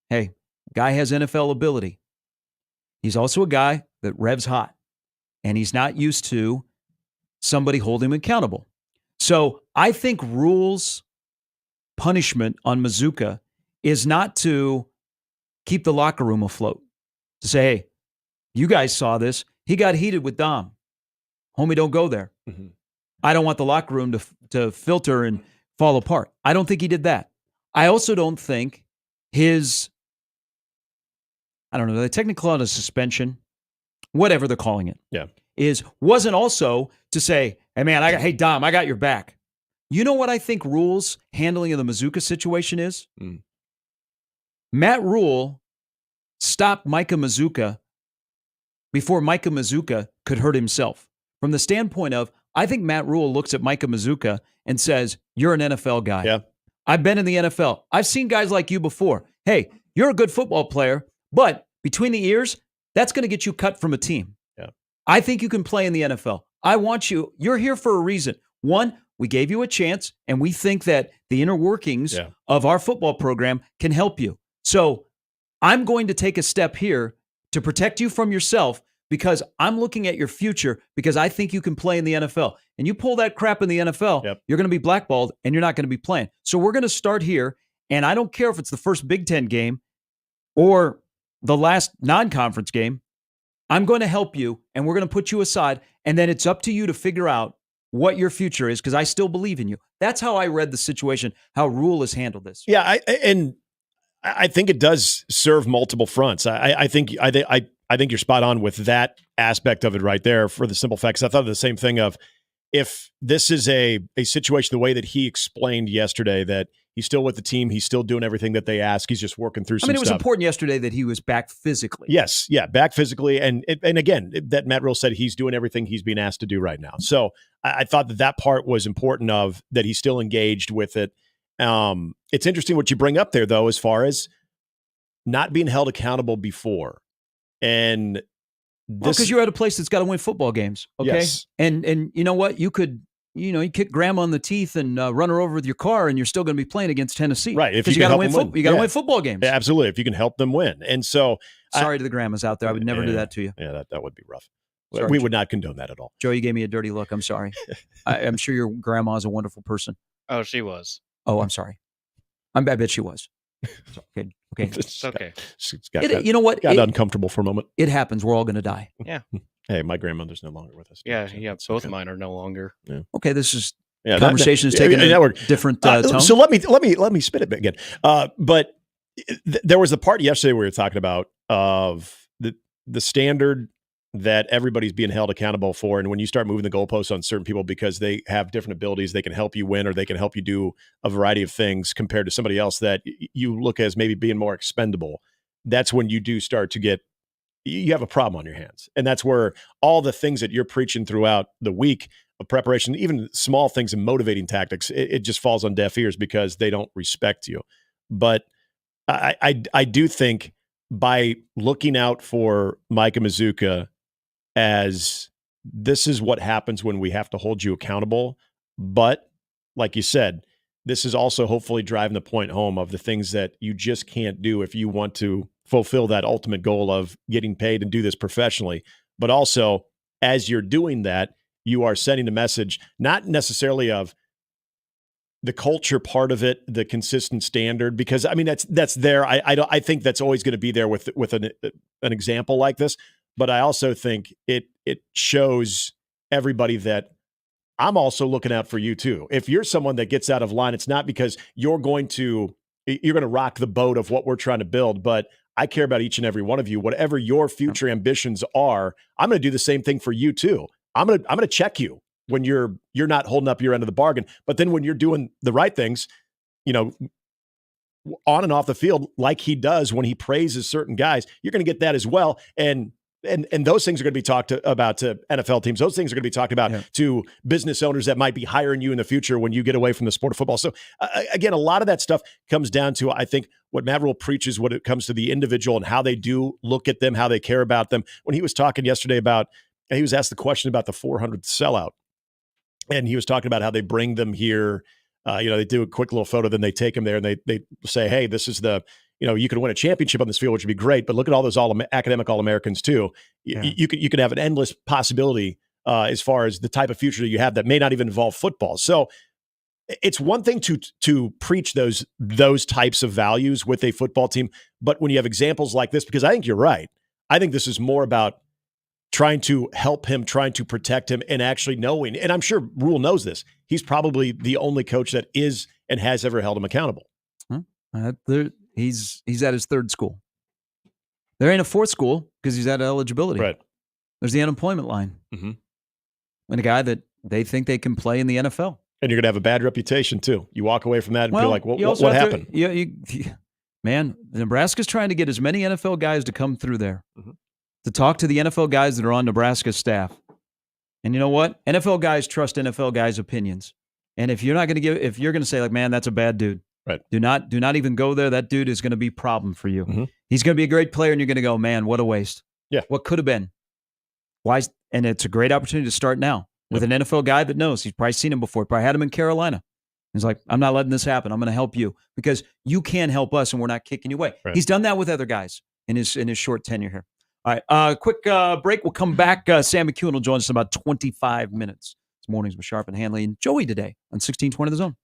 Hey, guy has NFL ability. He's also a guy that revs hot, and he's not used to somebody holding him accountable. So I think Rhule's punishment on Mazuka is not to keep the locker room afloat, to say, hey, you guys saw this. He got heated with Dom. Homie, don't go there. I don't want the locker room to filter and fall apart. I don't think he did that. I also don't think his, I don't know, they technically call it a suspension, whatever they're calling it, wasn't also to say, hey man, hey Dom, I got your back. You know what I think Rhule's handling of the Mazuka situation is? Matt Rhule stopped Micah Mazuka before Micah Mazuka could hurt himself. From the standpoint of, I think Matt Rhule looks at Micah Mazuka and says, you're an NFL guy.
Yeah.
I've been in the NFL. I've seen guys like you before. Hey, you're a good football player, but between the ears, that's going to get you cut from a team.
Yeah.
I think you can play in the NFL. I want you. You're here for a reason. One, we gave you a chance, and we think that the inner workings of our football program can help you. So I'm going to take a step here to protect you from yourself because I'm looking at your future because I think you can play in the NFL. And you pull that crap in the NFL, you're going to be blackballed and you're not going to be playing. So we're going to start here, and I don't care if it's the first Big Ten game or the last non-conference game. I'm going to help you, and we're going to put you aside, and then it's up to you to figure out what your future is because I still believe in you. That's how I read the situation, how Rhule has handled this.
Yeah, I think it does serve multiple fronts. I think you're spot on with that aspect of it right there for the simple fact. 'Cause I thought of the same thing of if this is a situation the way that he explained yesterday that he's still with the team, he's still doing everything that they ask, he's just working through some stuff.
It was important yesterday that he was back physically.
Yes, yeah, back physically, and again, that Matt Rhule said he's doing everything he's being asked to do right now. So I thought that part was important of that he's still engaged with it. It's interesting what you bring up there, though, as far as not being held accountable before. And
because you're at a place that's got to win football games, okay?
Yes.
And you know what? You could, you kick grandma in the teeth and run her over with your car, and you're still going to be playing against Tennessee,
right? If
because
you
got to
win,
you got to win football games.
Yeah, absolutely. If you can help them win, and so
sorry to the grandmas out there, I would never do that to you.
Yeah, that would be rough.
Sorry,
we would not condone that at all.
Joe, you gave me a dirty look. I'm sorry. I'm sure your grandma is a wonderful person.
Oh, she was.
Oh, I'm sorry. I bet she was. Okay.
It's okay.
You know what?
Got uncomfortable for a moment.
It happens. We're all going to die.
Yeah.
Hey, my grandmother's no longer with us.
Yeah. Both of mine are no longer.
Yeah.
Okay, this is conversation is taking a different tone.
So let me spin it again. But there was the part yesterday we were talking about of the standard that everybody's being held accountable for, and when you start moving the goalposts on certain people because they have different abilities, they can help you win or they can help you do a variety of things compared to somebody else that you look as maybe being more expendable. That's when you do start to get, you have a problem on your hands. And that's where all the things that you're preaching throughout the week of preparation, even small things and motivating tactics, it just falls on deaf ears because they don't respect you. But I do think by looking out for Micah Mazuka as this is what happens when we have to hold you accountable. But like you said, this is also hopefully driving the point home of the things that you just can't do if you want to fulfill that ultimate goal of getting paid and do this professionally. But also, as you're doing that, you are sending a message, not necessarily of the culture part of it, the consistent standard, because I mean, that's there. I think that's always going to be there with an example like this. But I also think it shows everybody that I'm also looking out for you too. If you're someone that gets out of line, it's not because you're going to rock the boat of what we're trying to build, but I care about each and every one of you. Whatever your future ambitions are, I'm going to do the same thing for you too. I'm going to check you when you're not holding up your end of the bargain. But then when you're doing the right things, on and off the field, like he does when he praises certain guys, you're going to get that as well. And those things are going to be talked about to NFL teams. Those things are going to be talked about to business owners that might be hiring you in the future when you get away from the sport of football. So again, a lot of that stuff comes down to, I think, what Matt Rule preaches when it comes to the individual and how they do look at them, how they care about them. When he was talking yesterday he was asked the question about the 400th sellout. And he was talking about how they bring them here. They do a quick little photo, then they take them there and they say, hey, this is you can win a championship on this field, which would be great, but look at all those academic All-Americans too. You could have an endless possibility as far as the type of future that you have that may not even involve football. So it's one thing to preach those types of values with a football team, but when you have examples like this, because I think you're right, I think this is more about trying to help him, trying to protect him, and actually knowing, and I'm sure Rule knows this, he's probably the only coach that is and has ever held him accountable.
He's at his third school. There ain't a fourth school because he's at eligibility.
Right.
There's the unemployment line.
Mm-hmm.
And a guy that they think they can play in the NFL.
And you're going to have a bad reputation too. You walk away from that and feel like, what happened?
Man, Nebraska's trying to get as many NFL guys to come through there to talk to the NFL guys that are on Nebraska's staff. And you know what? NFL guys trust NFL guys' opinions. And if you're going to say like, man, that's a bad dude.
Right.
Do not even go there. That dude is going to be a problem for you.
Mm-hmm.
He's going to be a great player, and you're going to go, man, what a waste.
Yeah.
What could have been? Why? And it's a great opportunity to start now with an NFL guy that knows. He's probably seen him before. Probably had him in Carolina. He's like, I'm not letting this happen. I'm going to help you because you can't help us, and we're not kicking you away.
Right.
He's done that with other guys in his short tenure here. All right, quick break. We'll come back. Sam McEwen will join us in about 25 minutes. It's Mornings with Sharp and Handley and Joey today on 1620 The Zone.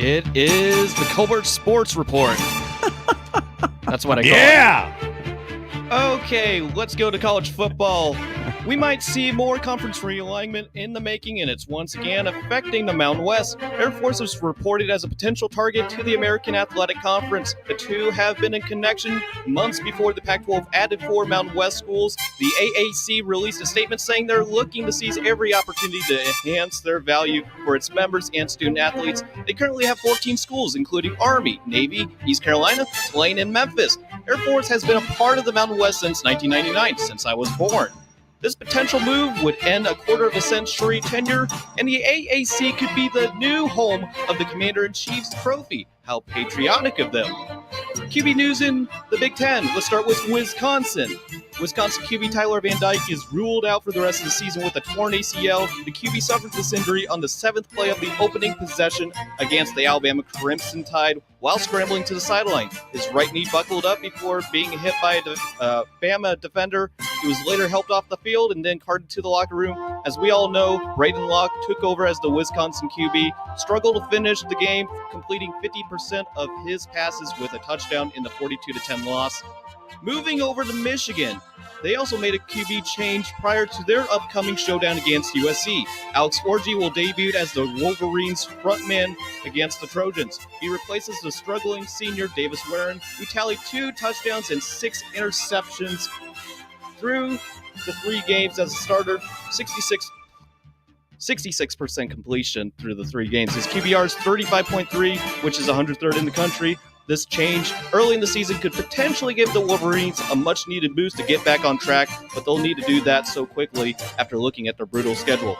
It is the Colbert Sports Report. That's what I call it.
Yeah.
Okay, let's go to college football. We might see more conference realignment in the making, and it's once again affecting the Mountain West. Air Force was reported as a potential target to the American Athletic Conference. The two have been in connection months before the Pac-12 added 4 Mountain West schools. The AAC released a statement saying they're looking to seize every opportunity to enhance their value for its members and student athletes. They currently have 14 schools, including Army, Navy, East Carolina, Tulane, and Memphis. Air Force has been a part of the Mountain West since 1999, since I was born. This potential move would end a quarter of a century tenure, and the AAC could be the new home of the Commander-in-Chief's trophy. How patriotic of them. QB news in the Big Ten. Let's start with Wisconsin. Wisconsin QB Tyler Van Dyke is ruled out for the rest of the season with a torn ACL. The QB suffered this injury on the 7th play of the opening possession against the Alabama Crimson Tide while scrambling to the sideline. His right knee buckled up before being hit by a Bama defender. He was later helped off the field and then carted to the locker room. As we all know, Braden Locke took over as the Wisconsin QB, struggled to finish the game, completing 50% of his passes with a touchdown in the 42-10 loss. Moving over to Michigan, they also made a QB change prior to their upcoming showdown against USC. Alex Orji will debut as the Wolverines' frontman against the Trojans. He replaces the struggling senior Davis Warren, who tallied 2 touchdowns and 6 interceptions through the 3 games as a starter. 66% completion through the 3 games. His QBR is 35.3, which is 103rd in the country. This change early in the season could potentially give the Wolverines a much-needed boost to get back on track, but they'll need to do that so quickly after looking at their brutal schedule.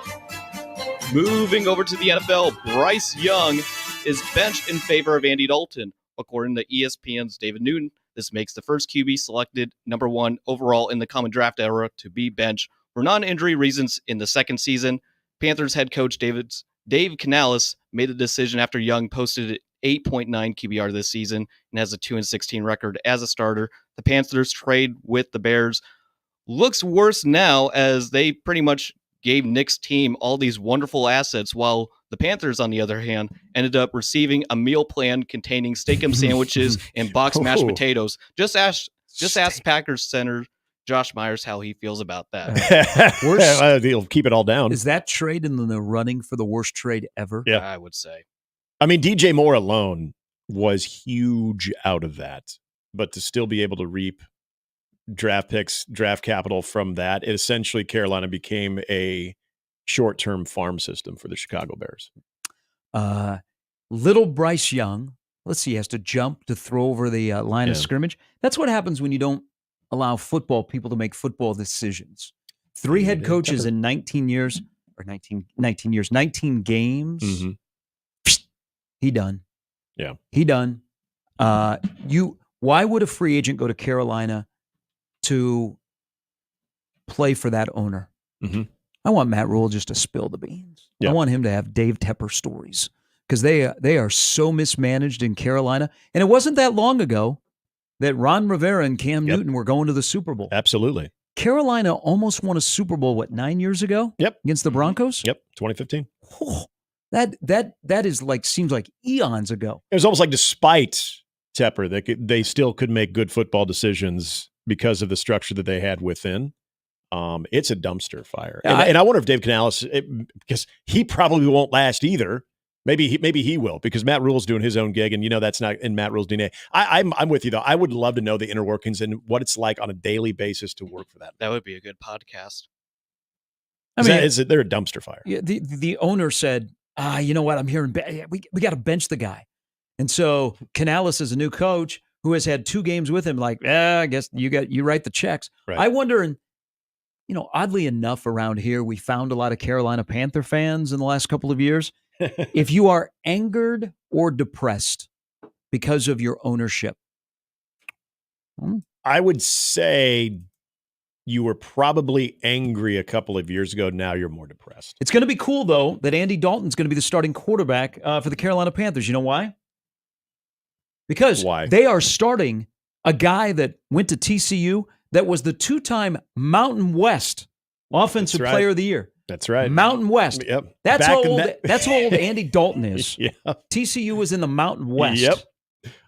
Moving over to the NFL, Bryce Young is benched in favor of Andy Dalton. According to ESPN's David Newton, this makes the first QB selected number 1 overall in the common draft era to be benched for non-injury reasons in the second season. Panthers head coach Dave Canales made the decision after Young posted 8.9 QBR this season and has a 2-16 record as a starter. The Panthers trade with the Bears looks worse now as they pretty much gave Nick's team all these wonderful assets, while the Panthers, on the other hand, ended up receiving a meal plan containing steak-umm sandwiches and boxed mashed potatoes. Just ask Packers center Josh Myers how he feels about that.
He'll keep it all down.
Is that trade in the running for the worst trade ever?
Yeah,
I would say.
I mean, DJ Moore alone was huge out of that, but to still be able to reap draft picks, draft capital from that, it essentially Carolina became a short-term farm system for the Chicago Bears.
Little Bryce Young, let's see, he has to jump to throw over the line of scrimmage. That's what happens when you don't allow football people to make football decisions. 3 head coaches in 19 years, or 19 games.
Mm-hmm.
He done.
Yeah.
He done. Why would a free agent go to Carolina to play for that owner?
Mm-hmm.
I want Matt Rule just to spill the beans.
Yeah.
I want him to have Dave Tepper stories because they are so mismanaged in Carolina. And it wasn't that long ago that Ron Rivera and Cam Newton were going to the Super Bowl.
Absolutely.
Carolina almost won a Super Bowl, 9 years ago?
Yep.
Against the Broncos?
Yep, 2015.
Oh, that is seems like eons ago.
It was almost like despite Tepper, they still could make good football decisions because of the structure that they had within. It's a dumpster fire. And I wonder if Dave Canales, because he probably won't last either. Maybe he will, because Matt Rule's doing his own gig, and that's not in Matt Rule's DNA. I'm with you though. I would love to know the inner workings and what it's like on a daily basis to work for that.
That would be a good podcast.
They're a dumpster fire.
Yeah, the owner said, you know what? I'm hearing we got to bench the guy, and so Canales is a new coach who has had 2 games with him. Like, I guess you write the checks.
Right.
I wonder, and oddly enough, around here we found a lot of Carolina Panther fans in the last couple of years. If you are angered or depressed because of your ownership,
I would say you were probably angry a couple of years ago. Now you're more depressed.
It's going to be cool, though, that Andy Dalton's going to be the starting quarterback for the Carolina Panthers. You know why? Because they are starting a guy that went to TCU that was the 2-time Mountain West Offensive Player of the Year.
That's right.
Mountain West.
Yep.
That's
Back
how
in
old.
that-
That's how old Andy Dalton is.
Yeah.
TCU was in the Mountain West.
Yep.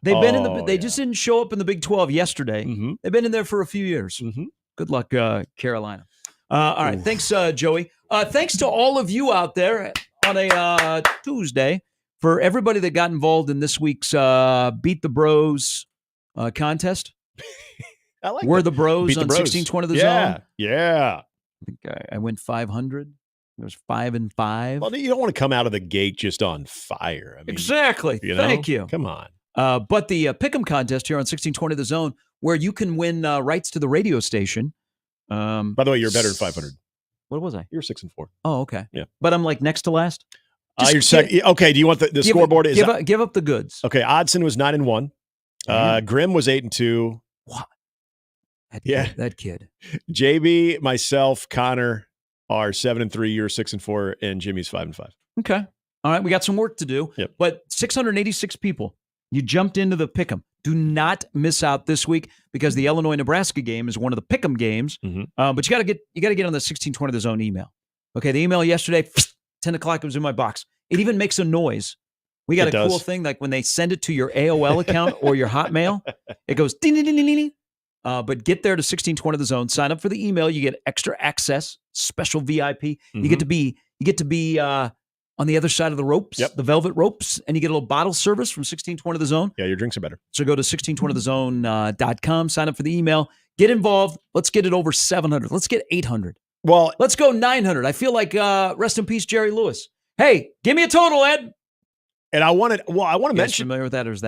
They've been in the.
Oh,
They
yeah.
just didn't show up in the Big 12 yesterday.
Mm-hmm.
They've been in there for a few years.
Mm-hmm.
Good luck, Carolina. All right. Thanks, Joey. Thanks to all of you out there on a Tuesday for everybody that got involved in this week's Beat the Bros contest.
I like
We're
that.
the Bros
Beat the
on
Bros.
1620 The
Yeah.
Zone.
Yeah.
I think I went 500. It was 5 and 5.
Well, you don't want to come out of the gate just on fire. I mean,
Exactly.
you know?
Thank you.
Come on.
But the Pick'em contest here on 1620 The Zone, where you can win rights to the radio station.
By the way, you're better than 500.
What was I?
You're 6-4.
Oh, okay.
Yeah.
But I'm like next to last.
You're second. Okay. Do you want the scoreboard?
Give up the goods.
Okay. Odson was 9-1. Grimm was 8-2.
What?
Yeah.
That kid.
JB, myself, Connor are 7-3. You're 6-4, and Jimmy's 5-5.
Okay. All right. We got some work to do.
Yep.
But 686 people. You jumped into the Pick'em. Do not miss out this week because the Illinois-Nebraska game is one of the Pick'em games.
Mm-hmm.
But you got to get on the 1620 The Zone email. Okay. The email yesterday, 10 o'clock, it was in my box. It even makes a noise. We got cool thing like when they send it to your AOL account or your Hotmail, it goes ding ding ding ding ding. But get there to 1620 The Zone. Sign up for the email. You get extra access, special VIP.
Mm-hmm.
You get to be on the other side of the ropes, the velvet ropes, and you get a little bottle service from 1620 The Zone.
Yeah, your drinks are better.
So go to 1620thezone.com, sign up for the email, get involved. Let's get it over 700. Let's get 800.
Well,
let's go 900. I feel like rest in peace, Jerry Lewis. Hey, give me a total, Ed.
And I want to mention.
Familiar with that, or is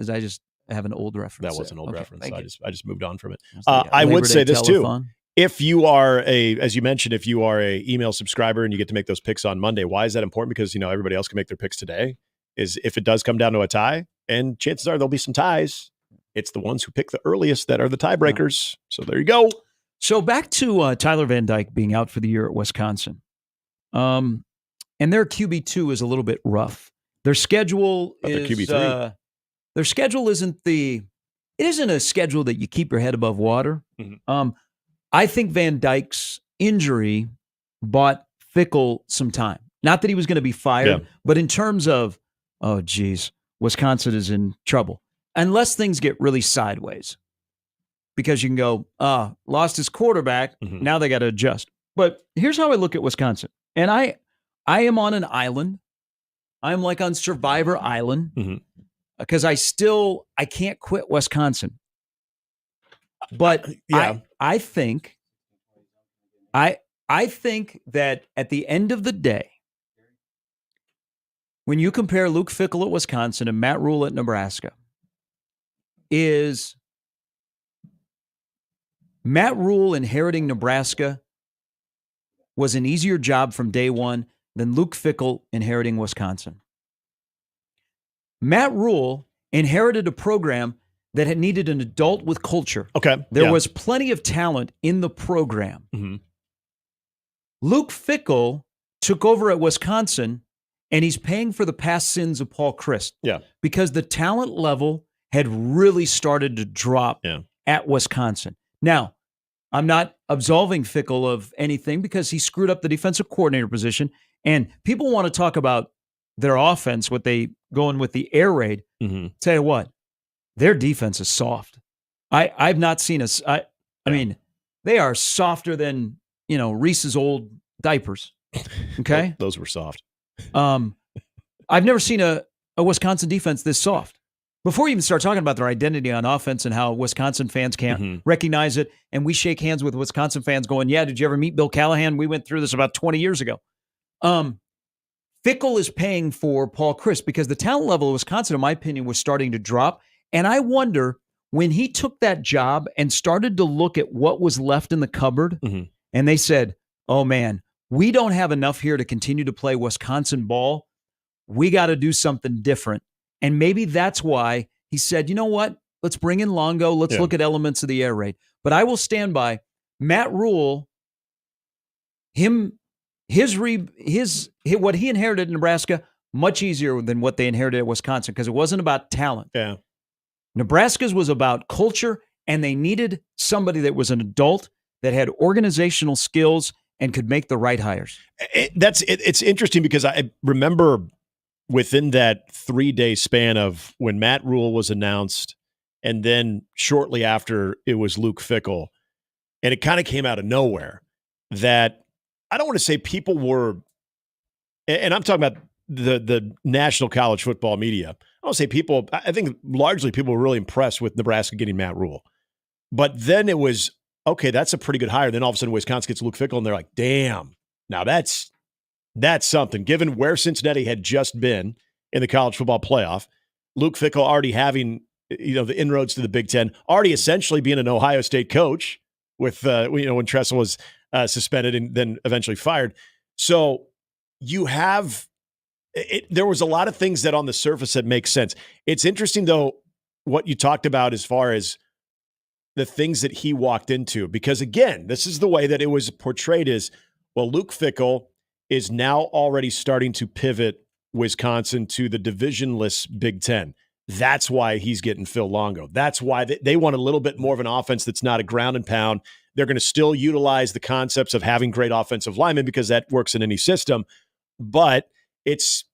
I just have an old reference?
That was an old reference. I just moved on from it.
Like
I would say this
telethon.
Too. If you are as you mentioned, if you are a email subscriber and you get to make those picks on Monday, why is that important? Because everybody else can make their picks today. Is if it does come down to a tie, and chances are there'll be some ties. It's the ones who pick the earliest that are the tiebreakers. So there you go.
So back to Tyler Van Dyke being out for the year at Wisconsin. And their QB2 is a little bit rough. Their schedule is
QB3.
Their schedule isn't a schedule that you keep your head above water.
Mm-hmm.
I think Van Dyke's injury bought Fickell some time. Not that he was going to be fired, but in terms of, oh, geez, Wisconsin is in trouble. Unless things get really sideways. Because you can go, lost his quarterback, now they got to adjust. But here's how I look at Wisconsin. And I am on an island. I'm like on Survivor Island. Because I can't quit Wisconsin. But I think that at the end of the day, when you compare Luke Fickell at Wisconsin and Matt Rule at Nebraska, is Matt Rule inheriting Nebraska was an easier job from day one than Luke Fickell inheriting Wisconsin. Matt Rule inherited a program that had needed an adult with culture.
Okay.
There was plenty of talent in the program. Luke Fickell took over at Wisconsin, and he's paying for the past sins of Paul Chryst.
Yeah.
Because the talent level had really started to drop at Wisconsin. Now, I'm not absolving Fickell of anything because he screwed up the defensive coordinator position, and people want to talk about their offense, what they going with the air raid. Tell you what, their defense is soft. I've not seen I mean, they are softer than, Reese's old diapers. Okay?
Those were soft.
I've never seen a Wisconsin defense this soft. Before you even start talking about their identity on offense and how Wisconsin fans can't recognize it, and we shake hands with Wisconsin fans going, yeah, did you ever meet Bill Callahan? We went through this about 20 years ago. Fickell is paying for Paul Chryst because the talent level of Wisconsin, in my opinion, was starting to drop. And I wonder, when he took that job and started to look at what was left in the cupboard, and they said, oh, man, we don't have enough here to continue to play Wisconsin ball. We got to do something different. And maybe that's why he said, you know what? Let's bring in Longo. Let's look at elements of the air raid. But I will stand by Matt Rule, what he inherited in Nebraska, much easier than what they inherited at Wisconsin because it wasn't about talent.
Yeah.
Nebraska's was about culture, and they needed somebody that was an adult that had organizational skills and could make the right hires.
It's interesting because I remember within that 3-day span of when Matt Rule was announced, and then shortly after it was Luke Fickell, and it kind of came out of nowhere that I don't want to say people were, and I'm talking about the national college football media. I don't say people, I think largely people were really impressed with Nebraska getting Matt Rule. But then it was, okay, that's a pretty good hire. Then all of a sudden Wisconsin gets Luke Fickell, and they're like, damn, now that's something. Given where Cincinnati had just been in the college football playoff, Luke Fickell already having, the inroads to the Big Ten, already essentially being an Ohio State coach with, when Tressel was suspended and then eventually fired. So you have, there was a lot of things that on the surface that make sense. It's interesting, though, what you talked about as far as the things that he walked into, because again, this is the way that it was portrayed as, well, Luke Fickell is now already starting to pivot Wisconsin to the divisionless Big Ten. That's why he's getting Phil Longo. That's why they want a little bit more of an offense that's not a ground and pound. They're going to still utilize the concepts of having great offensive linemen because that works in any system. But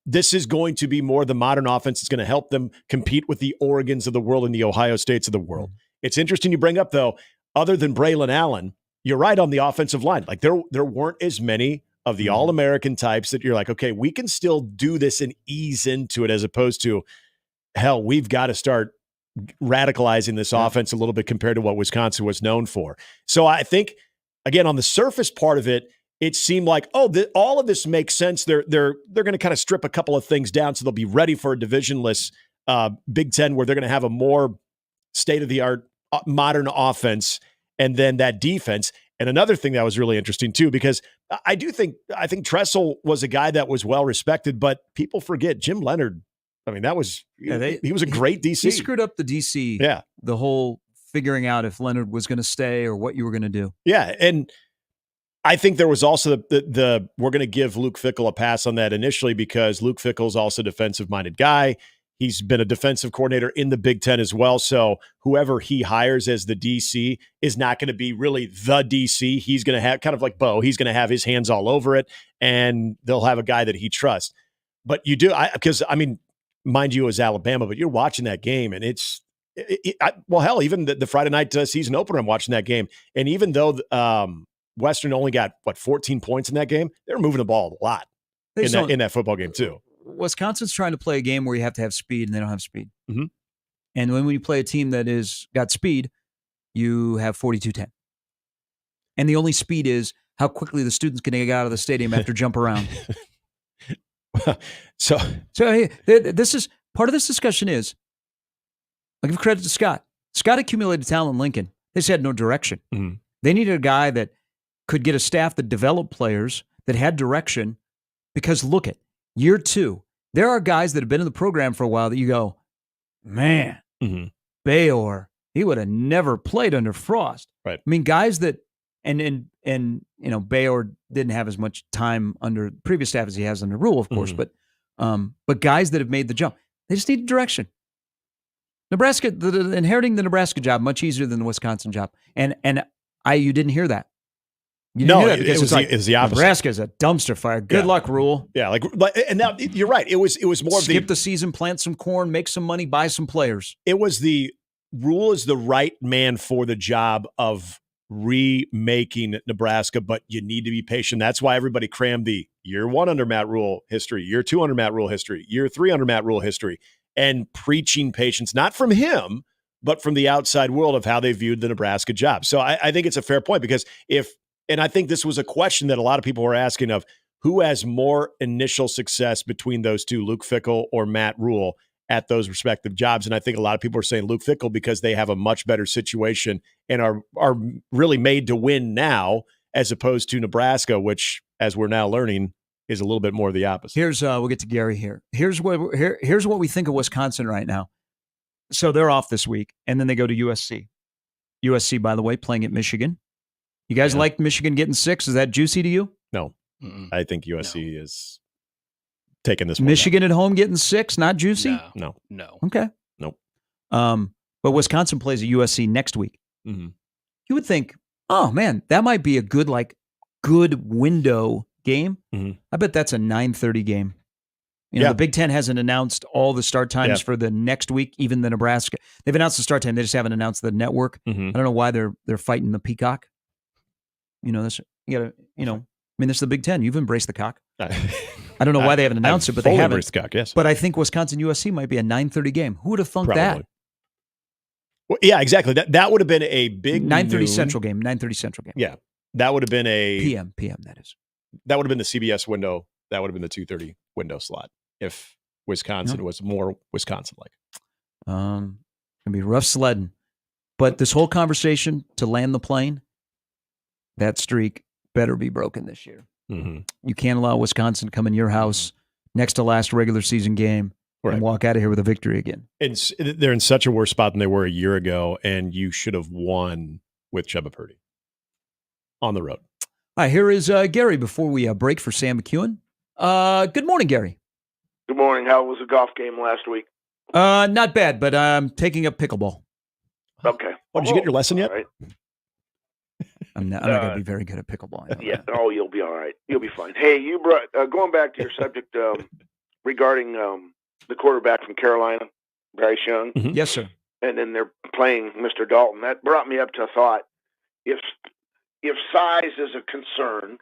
this is going to be more the modern offense. It's going to help them compete with the Oregons of the world and the Ohio States of the world. It's interesting you bring up, though, other than Braylon Allen, you're right on the offensive line. Like there weren't as many of the All-American types that you're like, okay, we can still do this and ease into it, as opposed to, hell, we've got to start radicalizing this offense a little bit compared to what Wisconsin was known for. So I think, again, on the surface part of it, it seemed like, all of this makes sense. They're going to kind of strip a couple of things down so they'll be ready for a divisionless Big Ten where they're going to have a more state-of-the-art modern offense, and then that defense. And another thing that was really interesting too, because I think Tressel was a guy that was well respected, but people forget Jim Leonard. I mean, he was a great DC.
He screwed up the DC.
Yeah.
The whole figuring out if Leonard was going to stay or what you were going to do.
Yeah. And I think there was also the we're going to give Luke Fickell a pass on that initially because Luke Fickell's also a defensive-minded guy. He's been a defensive coordinator in the Big Ten as well. So whoever he hires as the DC is not going to be really the DC. He's going to have, kind of like Bo, he's going to have his hands all over it, and they'll have a guy that he trusts. But you do, because mind you, it was Alabama, but you're watching that game, and hell, even the Friday night season opener, I'm watching that game. And even though Western only got, 14 points in that game, they were moving the ball a lot in that football game too.
Wisconsin's trying to play a game where you have to have speed, and they don't have speed.
Mm-hmm.
And when you play a team that is got speed, you have 42-10. And the only speed is how quickly the students can get out of the stadium after jump around.
So
hey, this is part of this discussion is, I give credit to Scott. Scott accumulated talent in Lincoln. They just had no direction.
Mm-hmm.
They needed a guy that could get a staff that developed players that had direction, because look at year 2. There are guys that have been in the program for a while that you go, man, Bayor, he would have never played under Frost.
Right.
I mean, guys that, and Bayor didn't have as much time under previous staff as he has under Rule, of course, but guys that have made the jump, they just need direction. Nebraska, inheriting the Nebraska job, much easier than the Wisconsin job. And you didn't hear that. You didn't hear that because
it was the opposite.
Nebraska is a dumpster fire. Good luck, Rule.
Yeah, and now you're right. It was more of
skip the season, plant some corn, make some money, buy some players.
It was the Rule is the right man for the job of remaking Nebraska, but you need to be patient. That's why everybody crammed the year 1 under Matt Rule history, year 2 under Matt Rule history, year 3 under Matt Rule history, and preaching patience, not from him, but from the outside world of how they viewed the Nebraska job. So I think it's a fair point, because and I think this was a question that a lot of people were asking of who has more initial success between those two, Luke Fickell or Matt Rule, at those respective jobs. And I think a lot of people are saying Luke Fickell because they have a much better situation and are really made to win now, as opposed to Nebraska, which, as we're now learning, is a little bit more the opposite.
We'll get to Gary here. Here's what we think of Wisconsin right now. So they're off this week, and then they go to USC. USC, by the way, playing at Michigan. You guys like Michigan getting 6? Is that juicy to you?
No. I think USC is taking this one.
Michigan at home getting 6, not juicy?
No.
Okay.
Nope.
But Wisconsin plays at USC next week.
Mm-hmm.
You would think, oh, man, that might be a good, good window game.
Mhm.
I bet that's a 9:30 game. You know,
Yeah.
the Big Ten hasn't announced all the start times for the next week, even the Nebraska. They've announced the start time. They just haven't announced the network.
Mhm.
I don't know why they're fighting the peacock. You know, this you gotta, you know, I mean, this is the Big Ten. You've embraced the cock. I don't know why they haven't announced it, but they
fully
haven't.
embraced the cock, yes.
But I think Wisconsin USC might be a 9:30 game. Who would have thunk
Probably.
that?
Well, yeah, exactly. That would have been a big
9:30
noon.
Central game. 9:30 Central game.
Yeah, that would have been a
PM. That is.
That would have been the CBS window. That would have been the 2:30 window slot if Wisconsin was more Wisconsin-like.
Gonna be rough sledding. But this whole conversation to land the plane, that streak better be broken this year.
Mm-hmm.
You can't allow Wisconsin to come in your house next to last regular season game and walk out of here with a victory again.
And they're in such a worse spot than they were a year ago, and you should have won with Chubba Purdy on the road.
All right, here is Gary before we break for Sam McEwen. Good morning, Gary.
Good morning. How was the golf game last week?
Not bad, but I'm taking up pickleball.
Okay.
Oh, did you get your lesson yet?
All right.
I'm not going to be very good at pickleball.
Yeah. Oh, you'll be all right. You'll be fine. Hey, you brought going back to your subject regarding the quarterback from Carolina, Bryce Young.
Mm-hmm.
Yes, sir.
And then they're playing Mr. Dalton. That brought me up to a thought. If size is a concern,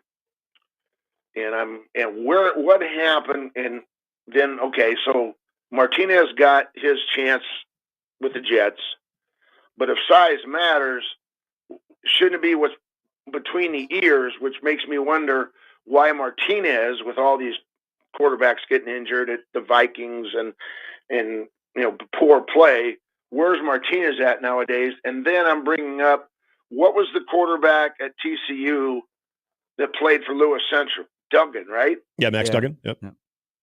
and what happened, and then okay, so Martinez got his chance with the Jets, but if size matters, shouldn't it be what's between the ears, which makes me wonder why Martinez, with all these quarterbacks getting injured at the Vikings and you know, poor play, where's Martinez at nowadays? And then I'm bringing up, what was the quarterback at TCU that played for Lewis Central? Duggan, right?
Yeah, Max Duggan. Yep.
Yeah.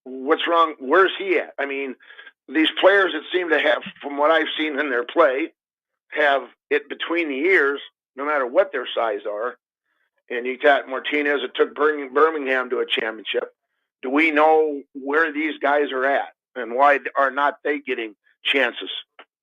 What's wrong? Where's he at? I mean, these players that seem to have, from what I've seen in their play, have it between the ears, no matter what their size are. And you got Martinez that took Birmingham to a championship. Do we know where these guys are at, and why are not they getting chances?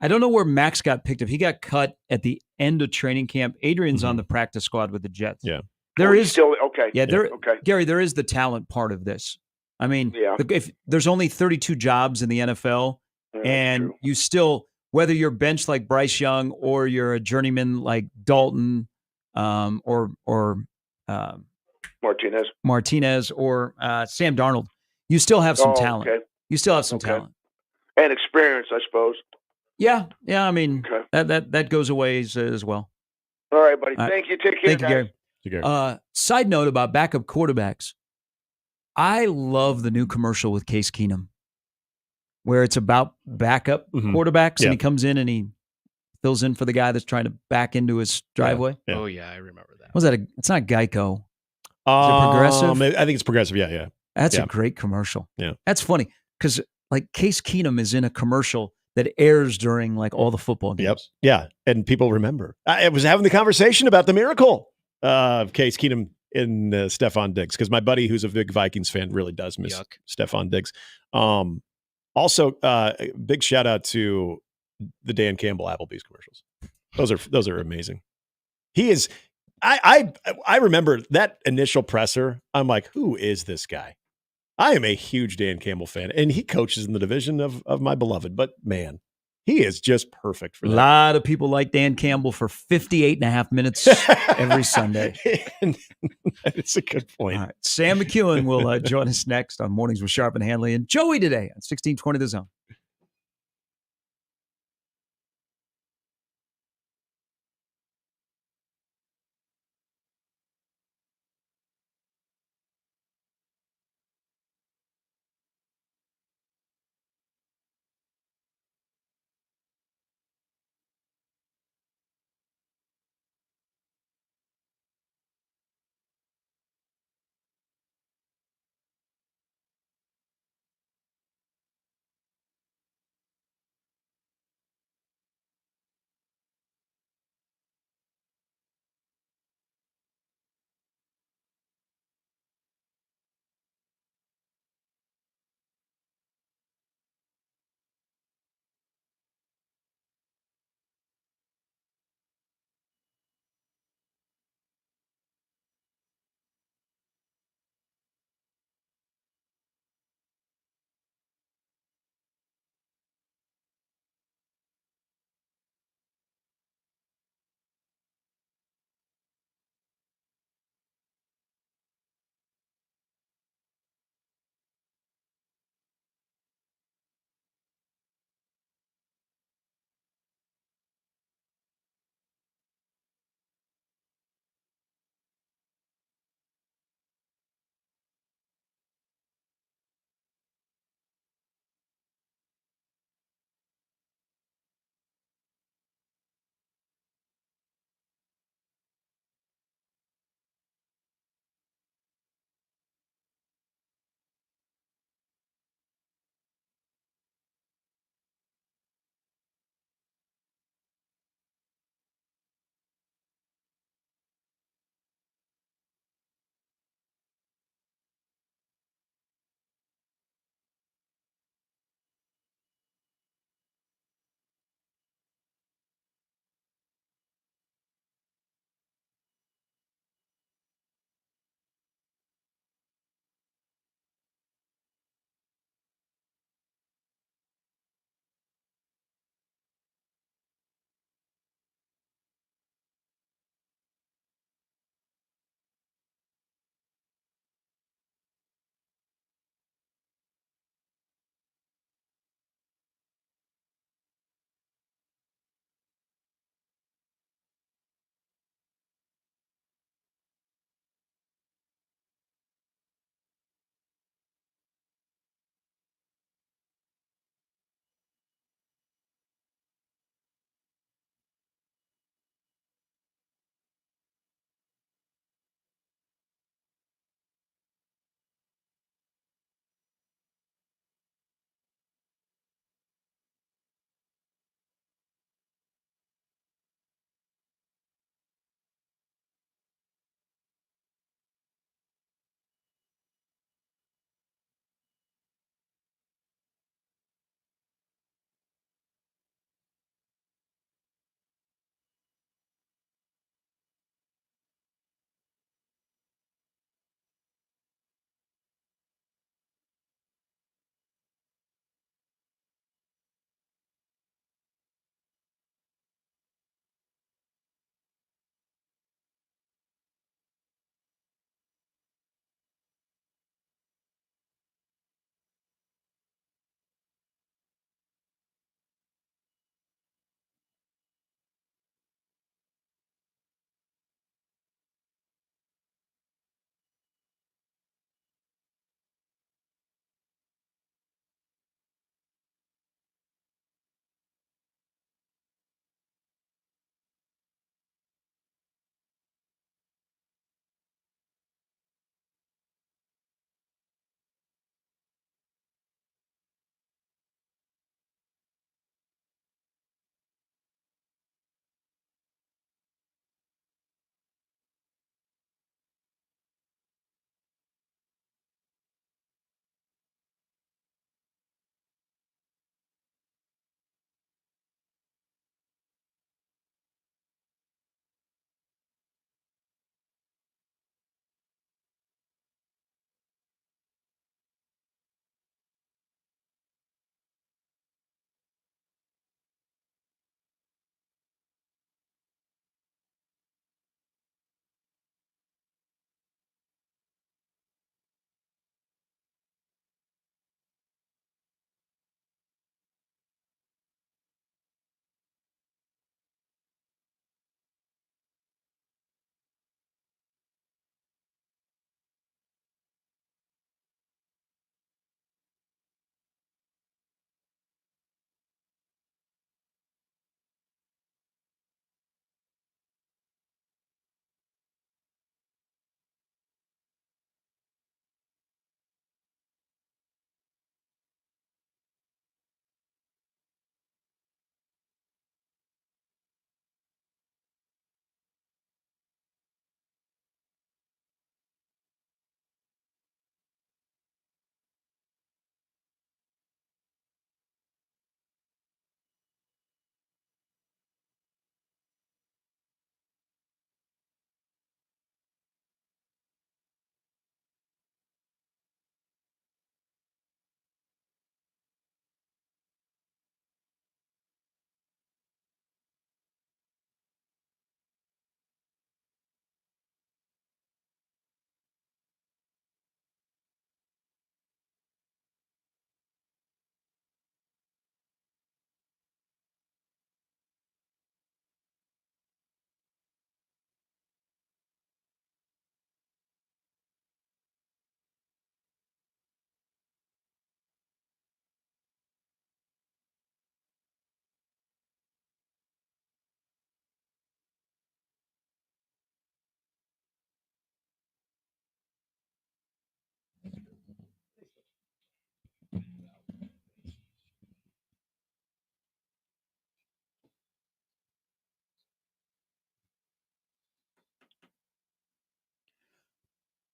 I don't know where Max got picked up. He got cut at the end of training camp. Adrian's on the practice squad with the Jets.
Yeah.
There is
still okay.
Yeah,
okay.
Gary, there is the talent part of this. I mean,
Yeah.
if there's only 32 jobs in the NFL, and
true.
you still, whether you're benched like Bryce Young or you're a journeyman like Dalton, or
Martinez
or Sam Darnold, you still have some talent.
Okay.
You still have some talent.
And experience, I suppose.
Yeah. I mean,
Okay.
that goes away as well.
All right, buddy.
All right.
Thank you. Take care,
Thank you,
guys.
Gary. Side note about backup quarterbacks. I love the new commercial with Case Keenum, where it's about backup quarterbacks, and he comes in and he fills in for the guy that's trying to back into his driveway.
Yeah.
Oh yeah, I remember that.
Was that it's not Geico? Is it Progressive?
I think it's Progressive. Yeah.
That's a great commercial.
Yeah.
That's funny because like Case Keenum is in a commercial that airs during like all the football games.
Yep. Yeah. And people remember. I was having the conversation about the miracle of Case Keenum in Stephon Diggs, because my buddy who's a big Vikings fan really does miss Stephon Diggs. Also, big shout out to the Dan Campbell Applebee's commercials. Those are amazing. He is. I remember that initial presser. I'm like, who is this guy? I am a huge Dan Campbell fan, and he coaches in the division of my beloved. But man, he is just perfect for that.
A lot of people like Dan Campbell for 58 and a half minutes every Sunday.
It's a good point.
All right. Sam McEwen will join us next on Mornings with Sharp and Handley and Joey today on 1620 The Zone.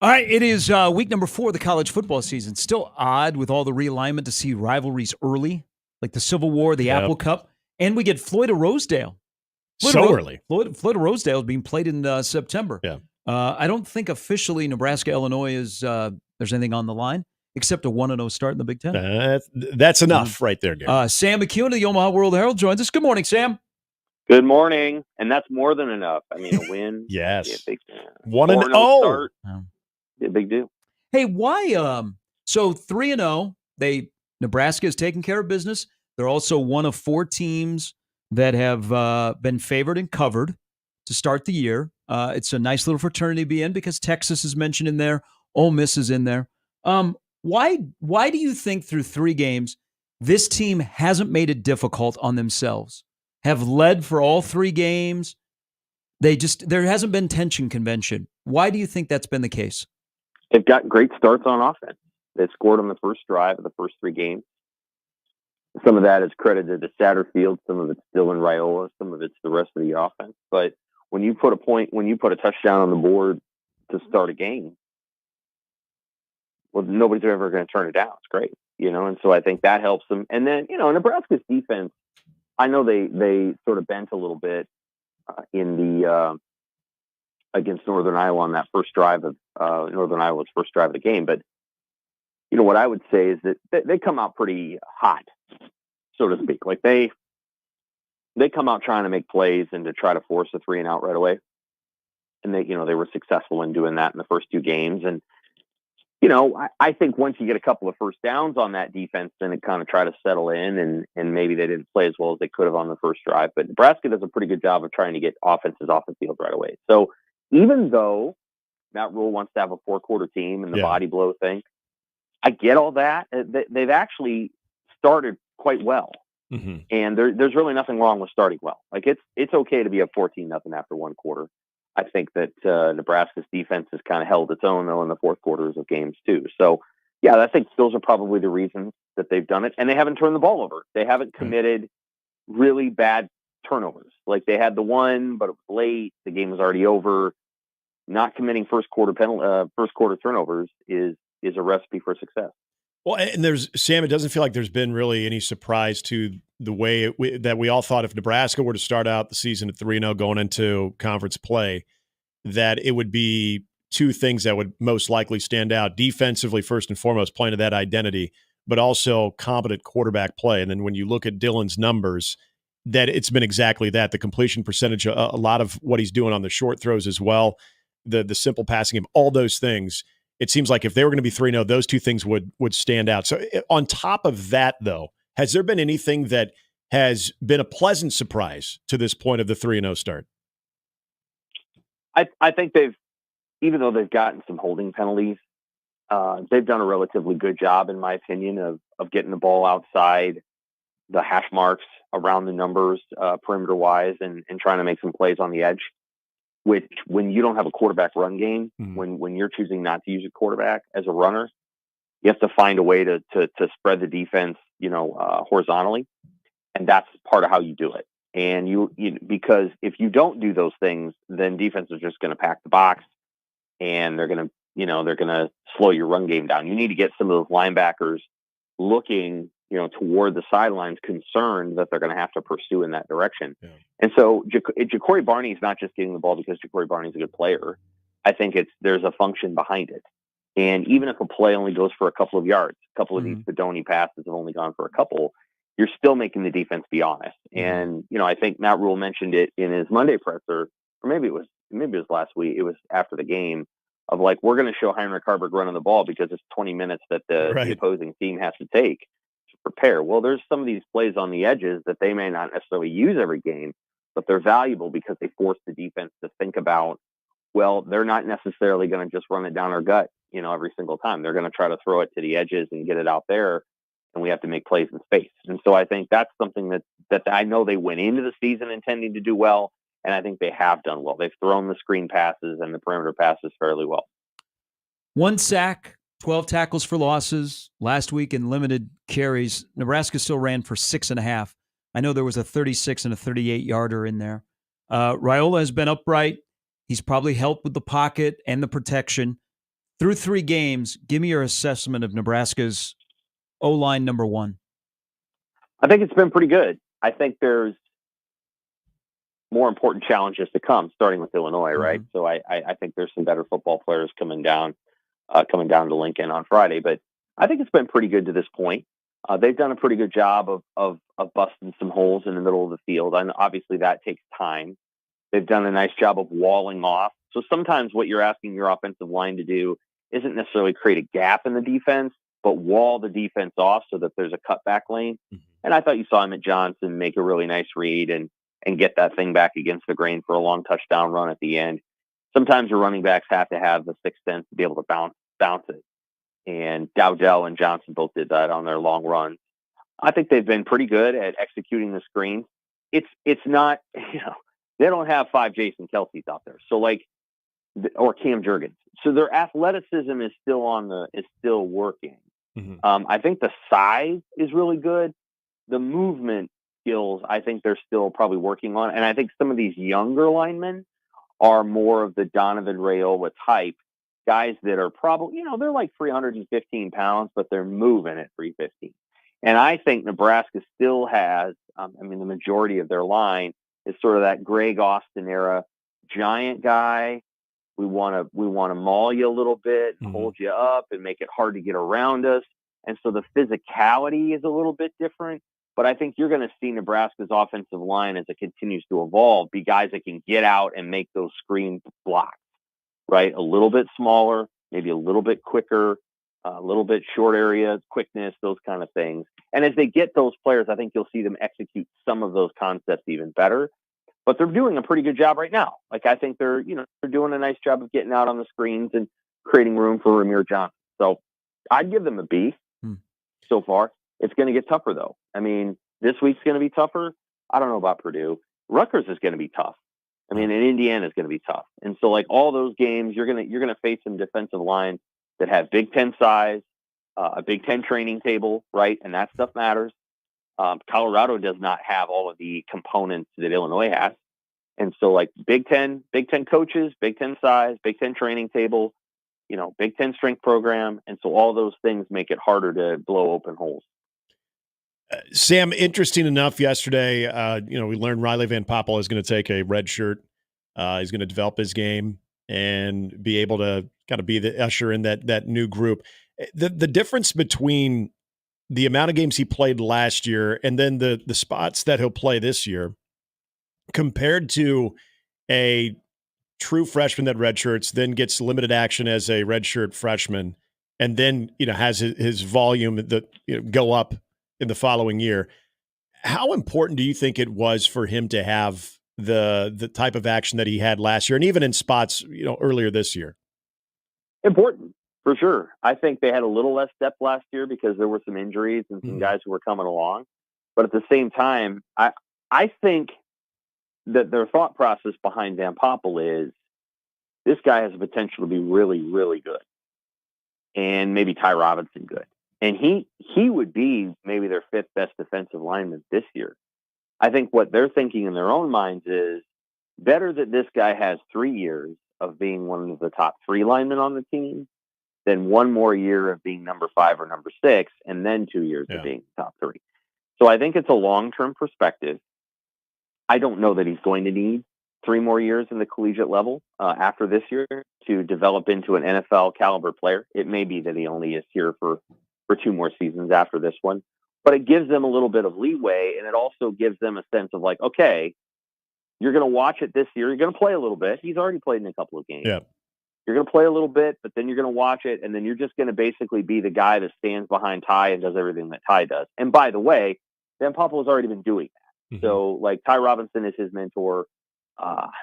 All right, it is week number 4 of the college football season. Still odd with all the realignment to see rivalries early, like the Civil War, the Apple Cup, and we get Florida Rosedale.
Early.
Florida Rosedale is being played in September.
Yeah.
I don't think officially Nebraska, Illinois is there's anything on the line except a 1-0 start in the Big Ten.
That's enough right there, Gary.
Sam McEwen of the Omaha World Herald joins us. Good morning, Sam.
Good morning, and that's more than enough. I mean, a win.
Yes.
1-0 start.
Wow.
A big deal.
Hey, why? So 3-0. Nebraska is taking care of business. They're also one of 4 teams that have been favored and covered to start the year. It's a nice little fraternity to be in because Texas is mentioned in there. Ole Miss is in there. Why do you think through 3 games this team hasn't made it difficult on themselves? Have led for all 3 games. There hasn't been tension convention. Why do you think that's been the case?
They've got great starts on offense. They scored on the first drive of the first 3 games. Some of that is credited to Satterfield. Some of it's Dylan Raiola. Some of it's the rest of the offense. But when you put a touchdown on the board to start a game, well, nobody's ever going to turn it down. It's great, and so I think that helps them. And then, Nebraska's defense, I know they sort of bent a little bit in the against Northern Iowa on that first drive of Northern Iowa's first drive of the game. But what I would say is that they come out pretty hot, so to speak. Like they come out trying to make plays and to try to force a 3-and-out right away. And they were successful in doing that in the first 2 games. And I think once you get a couple of first downs on that defense, then it kind of try to settle in, and maybe they didn't play as well as they could have on the first drive. But Nebraska does a pretty good job of trying to get offenses off the field right away. So even though Matt Rule wants to have a 4-quarter team and the body blow thing, I get all that. They've actually started quite well.
Mm-hmm.
And there's really nothing wrong with starting well. Like it's okay to be up 14-0 after 1 quarter. I think that Nebraska's defense has kind of held its own, though, in the 4th quarters of games, too. So, yeah, I think those are probably the reasons that they've done it. And they haven't turned the ball over. They haven't committed really bad turnovers. Like they had the one, but it was late. The game was already over. Not committing first quarter turnovers is a recipe for success.
Well, and Sam, it doesn't feel like there's been really any surprise to the way that we all thought if Nebraska were to start out the season at 3-0 going into conference play, that it would be 2 things that would most likely stand out. Defensively, first and foremost, playing to that identity, but also competent quarterback play. And then when you look at Dylan's numbers, that it's been exactly that. The completion percentage, a lot of what he's doing on the short throws as well, the simple passing game, all those things. It seems like if they were going to be 3-0, those 2 things would stand out. So on top of that, though, has there been anything that has been a pleasant surprise to this point of the 3-0 start?
I think even though they've gotten some holding penalties, they've done a relatively good job, in my opinion, of getting the ball outside the hash marks around the numbers, perimeter-wise, and trying to make some plays on the edge. Which, when you don't have a quarterback run game, when you're choosing not to use a quarterback as a runner, you have to find a way to spread the defense, horizontally, and that's part of how you do it. And you because if you don't do those things, then defense is just going to pack the box, and they're going to slow your run game down. You need to get some of those linebackers looking, toward the sidelines, concerned that they're going to have to pursue in that direction. Yeah. And so Ja'Cory Barney is not just getting the ball because Ja'Cory Barney is a good player. I think there's a function behind it. And even if a play only goes for a couple of yards, a couple of these Bedoni passes have only gone for a couple, you're still making the defense be honest. And, I think Matt Rule mentioned it in his Monday presser, or maybe it was last week. It was after the game of like, we're going to show Heinrich Harburg running the ball because it's 20 minutes that the opposing team has to take to prepare. Well, there's some of these plays on the edges that they may not necessarily use every game, but they're valuable because they force the defense to think about, well, they're not necessarily going to just run it down our gut, every single time. They're going to try to throw it to the edges and get it out there, and we have to make plays in space. And so I think that's something that I know they went into the season intending to do well, and I think they have done well. They've thrown the screen passes and the perimeter passes fairly well.
1 sack, 12 tackles for losses last week in limited carries. Nebraska still ran for 6.5. I know there was a 36 and a 38-yarder in there. Raiola has been upright. He's probably helped with the pocket and the protection. Through 3 games, give me your assessment of Nebraska's O-line number 1.
I think it's been pretty good. I think there's more important challenges to come, starting with Illinois, right? So I think there's some better football players coming down to Lincoln on Friday. But I think it's been pretty good to this point. They've done a pretty good job of busting some holes in the middle of the field, and obviously that takes time. They've done a nice job of walling off. So sometimes what you're asking your offensive line to do isn't necessarily create a gap in the defense, but wall the defense off so that there's a cutback lane. And I thought you saw Emmett Johnson make a really nice read and get that thing back against the grain for a long touchdown run at the end. Sometimes your running backs have to have the sixth sense to be able to bounce it. And Dowdell and Johnson both did that on their long runs. I think they've been pretty good at executing the screen. It's not, they don't have 5 Jason Kelce's out there. So or Cam Jurgens. So their athleticism is still working. I think the size is really good. The movement skills, I think they're still probably working on. And I think some of these younger linemen are more of the Donovan Raiola type guys that are probably, they're like 315 pounds, but they're moving at 315. And I think Nebraska still has, the majority of their line is sort of that Greg Austin era giant guy. We want to maul you a little bit and hold you up and make it hard to get around us. And so the physicality is a little bit different. But I think you're going to see Nebraska's offensive line, as it continues to evolve, be guys that can get out and make those screen blocks, right? A little bit smaller, maybe a little bit quicker, a little bit short area, quickness, those kind of things. And as they get those players, I think you'll see them execute some of those concepts even better. But they're doing a pretty good job right now. I think they're doing a nice job of getting out on the screens and creating room for Ramir Johnson. So I'd give them a B so far. It's going to get tougher, though. This week's going to be tougher. I don't know about Purdue. Rutgers is going to be tough. And Indiana is going to be tough. And so, all those games, you're going to face some defensive lines that have Big Ten size, a Big Ten training table, right? And that stuff matters. Colorado does not have all of the components that Illinois has. And so, Big Ten coaches, Big Ten size, Big Ten training table, Big Ten strength program. And so all those things make it harder to blow open holes.
Sam, interesting enough, yesterday, we learned Riley Van Poppel is going to take a red shirt. He's going to develop his game and be able to kind of be the usher in that new group. The difference between the amount of games he played last year and then the spots that he'll play this year compared to a true freshman that redshirts, then gets limited action as a redshirt freshman, and then has his volume that go up in the following year. How important do you think it was for him to have the type of action that he had last year, and even in spots earlier this year?
Important, for sure. I think they had a little less depth last year because there were some injuries and some guys who were coming along. But at the same time, I think that their thought process behind Van Poppel is this guy has the potential to be really, really good, and maybe Ty Robinson good. And he would be maybe their 5th best defensive lineman this year. I think what they're thinking in their own minds is better that this guy has 3 years of being one of the top 3 linemen on the team than 1 more year of being number 5 or number 6, and then 2 years of being top 3. So I think it's a long-term perspective. I don't know that he's going to need 3 more years in the collegiate level after this year to develop into an NFL caliber player. It may be that he only is here for 2 more seasons after this one, but it gives them a little bit of leeway, and it also gives them a sense of okay, you're going to watch it this year. You're going to play a little bit. He's already played in a couple of games. Yeah. You're going to play a little bit, but then you're going to watch it, and then you're just going to basically be the guy that stands behind Ty and does everything that Ty does. And by the way, Van Poppel has already been doing that. So Ty Robinson is his mentor.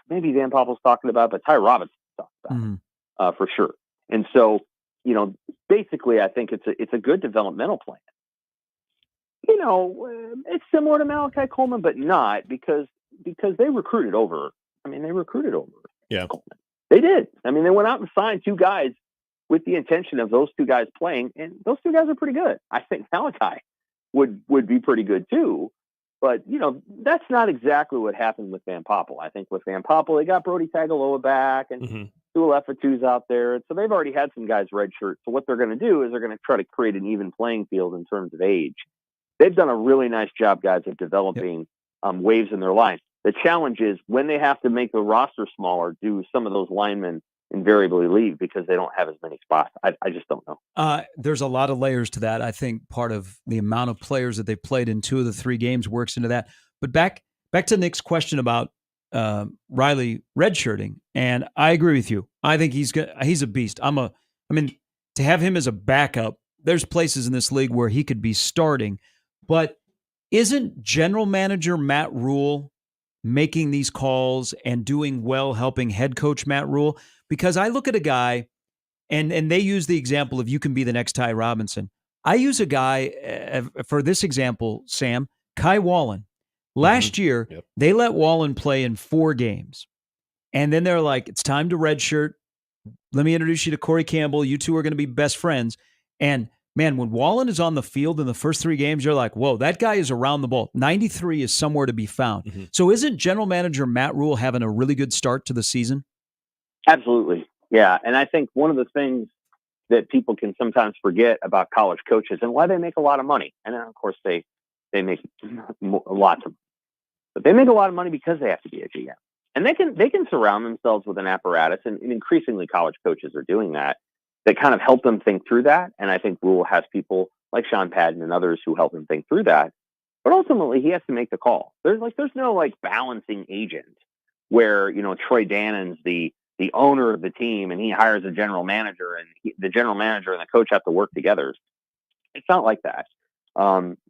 Maybe Van Poppel's talking about, but Ty Robinson talks about it, for sure. And so, basically, I think it's a good developmental plan. It's similar to Malachi Coleman, but not because they recruited over. They recruited over Coleman. They did. They went out and signed 2 guys with the intention of those 2 guys playing, and those 2 guys are pretty good. I think Malachi would be pretty good too. But, that's not exactly what happened with Van Poppel. I think with Van Poppel, they got Brody Tagaloa back, and Lefatu's out there. So they've already had some guys redshirt. So what they're going to do is they're going to try to create an even playing field in terms of age. They've done a really nice job, guys, of developing waves in their line. The challenge is when they have to make the roster smaller, do some of those linemen invariably leave because they don't have as many spots? I just don't know.
There's a lot of layers to that. I think part of the amount of players that they've played in 2 of the 3 games works into that. But back to Nick's question about Riley redshirting, and I agree with you. I think he's a beast. To have him as a backup, there's places in this league where he could be starting, but isn't general manager Matt Rule making these calls and doing well helping head coach Matt Rule? Because I look at a guy, and they use the example of you can be the next Ty Robinson. I use a guy for this example, Sam, Kai Wallen. Last year, they let Wallen play in 4 games. And then they're like, it's time to redshirt. Let me introduce you to Corey Campbell. You two are going to be best friends. And man, when Wallen is on the field in the first 3 games, you're like, whoa, that guy is around the ball. 93 is somewhere to be found. So isn't general manager Matt Rule having a really good start to the season?
Absolutely. Yeah. And I think one of the things that people can sometimes forget about college coaches and why they make a lot of money. And of course they make lots of money. But they make a lot of money because they have to be a GM. And they can surround themselves with an apparatus, and increasingly college coaches are doing that kind of help them think through that. And I think Rule has people like Sean Padden and others who help him think through that. But ultimately, he has to make the call. There's no balancing agent where, Troy Dannon's the owner of the team and he hires a general manager and the general manager and the coach have to work together. It's not like that.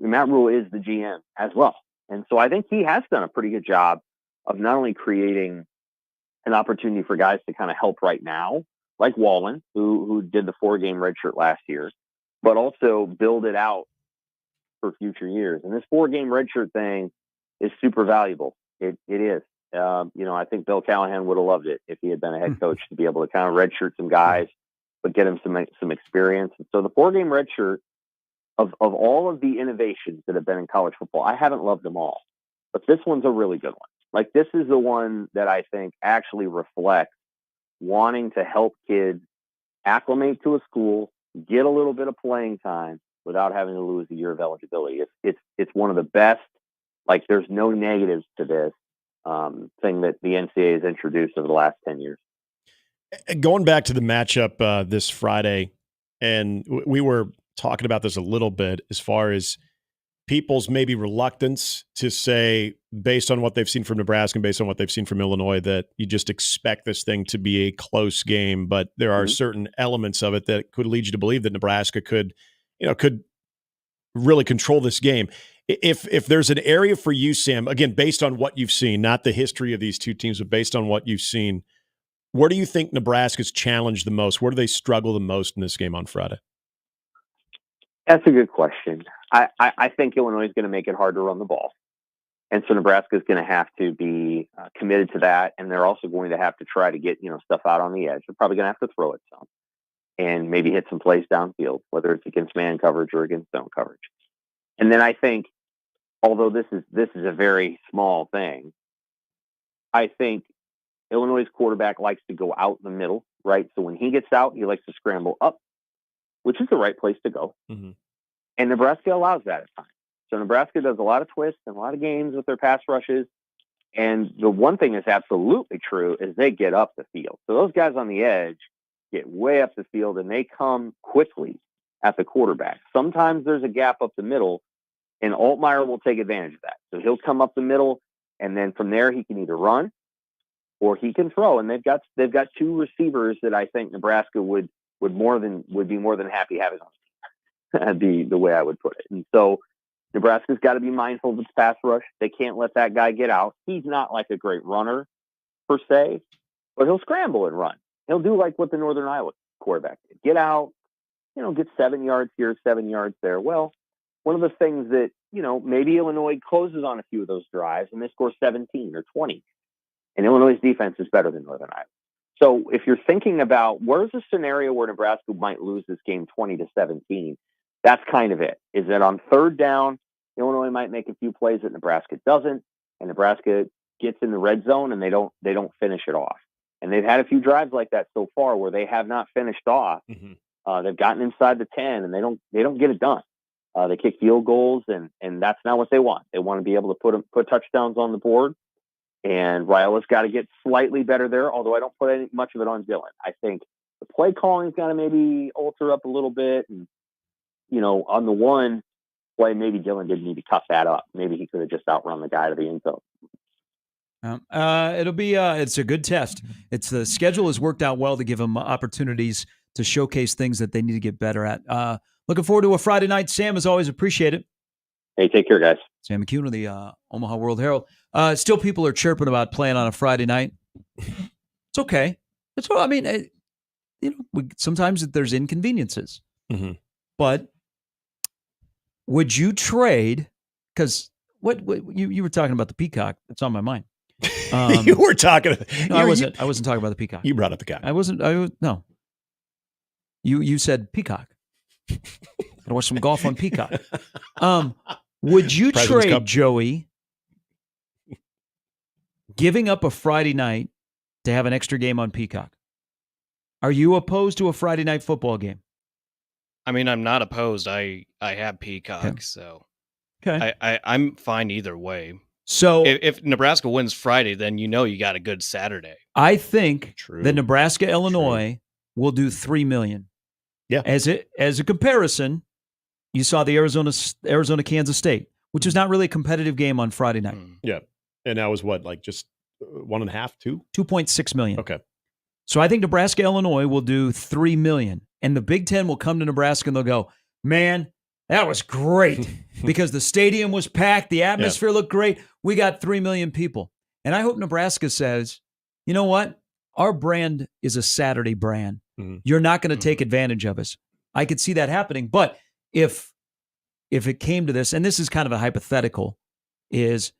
Matt Rule is the GM as well. And so I think he has done a pretty good job of not only creating an opportunity for guys to kind of help right now, like Wallen, who did the 4-game redshirt last year, but also build it out for future years. And this 4-game redshirt thing is super valuable. It is. I think Bill Callahan would have loved it if he had been a head coach to be able to kind of redshirt some guys, but get him some experience. And so the 4-game redshirt, of all of the innovations that have been in college football, I haven't loved them all, but this one's a really good one. This is the one that I think actually reflects wanting to help kids acclimate to a school, get a little bit of playing time without having to lose a year of eligibility. It's one of the best. There's no negatives to this thing that the NCAA has introduced over the last 10 years.
Going back to the matchup this Friday, and we were talking about this a little bit as far as people's maybe reluctance to say, based on what they've seen from Nebraska and based on what they've seen from Illinois, that you just expect this thing to be a close game. But there are certain elements of it that could lead you to believe that Nebraska could really control this game. If there's an area for you, Sam, again, based on what you've seen, not the history of these two teams, but based on what you've seen, where do you think Nebraska's challenged the most? Where do they struggle the most in this game on Friday?
That's a good question. I think Illinois is going to make it hard to run the ball. And so Nebraska is going to have to be committed to that. And they're also going to have to try to get, stuff out on the edge. They're probably going to have to throw it some and maybe hit some plays downfield, whether it's against man coverage or against zone coverage. And then I think, although this is a very small thing, I think Illinois' quarterback likes to go out the middle, right? So when he gets out, he likes to scramble up, which is the right place to go. Mm-hmm. And Nebraska allows that at times. So Nebraska does a lot of twists and a lot of games with their pass rushes. And the one thing that's absolutely true is they get up the field. So those guys on the edge get way up the field and they come quickly at the quarterback. Sometimes there's a gap up the middle, and Altmaier will take advantage of that. So he'll come up the middle, and then from there he can either run or he can throw. And they've got 2 receivers that I think Nebraska would be more than happy having on the team. That'd be the way I would put it. And so Nebraska's got to be mindful of its pass rush. They can't let that guy get out. He's not like a great runner per se, but he'll scramble and run. He'll do like what the Northern Iowa quarterback did. Get out, get 7 yards here, 7 yards there. Well, one of the things that, maybe Illinois closes on a few of those drives and they score 17 or 20. And Illinois' defense is better than Northern Iowa. So if you're thinking about where's a scenario where Nebraska might lose this game 20-17, that's kind of it. Is that on 3rd down, Illinois might make a few plays that Nebraska doesn't, and Nebraska gets in the red zone and they don't finish it off. And they've had a few drives like that so far where they have not finished off. They've gotten inside the 10 and they don't get it done. They kick field goals and that's not what they want. They want to be able to put touchdowns on the board. And Raiola's got to get slightly better there, although I don't put much of it on Dylan. I think the play calling's got to maybe alter up a little bit. And, on the one play, maybe Dylan didn't need to cut that up. Maybe he could have just outrun the guy to the end zone.
It'll be it's a good test. It's the schedule has worked out well to give them opportunities to showcase things that they need to get better at. Looking forward to a Friday night. Sam, as always, appreciate it.
Hey, take care, guys.
Sam McCune of the Omaha World Herald. Still, people are chirping about playing on a Friday night. It's okay. It's I mean, sometimes there's inconveniences. But would you trade? Because what you were talking about the Peacock. It's on my mind.
You were talking.
No, I wasn't. I wasn't talking about the Peacock.
You brought up the guy.
I wasn't. No. You said Peacock. Gotta watch some golf on Peacock. Would you
President's
trade
Cup.
Joey giving up a Friday night to have an extra game on Peacock? Are you opposed to a Friday night football game?
I mean, I'm not opposed. I have Peacock,
Okay.
so
Okay.
I'm fine either way.
So
If Nebraska wins Friday, then you got a good Saturday.
I think
True.
that Nebraska, Illinois will do $3 million.
Yeah.
As a comparison, you saw the Arizona Kansas State, which is not really a competitive game on Friday night.
Yeah. And that was what, like just 1.5, 2?
$2.6 million.
Okay.
So I think Nebraska, Illinois will do $3 million. And the Big Ten will come to Nebraska and they'll go, man, that was great because the stadium was packed. The atmosphere looked great. We got 3 million people. And I hope Nebraska says, you know what? Our brand is a Saturday brand. You're not going to take advantage of us. I could see that happening. But if it came to this, and this is kind of a hypothetical, is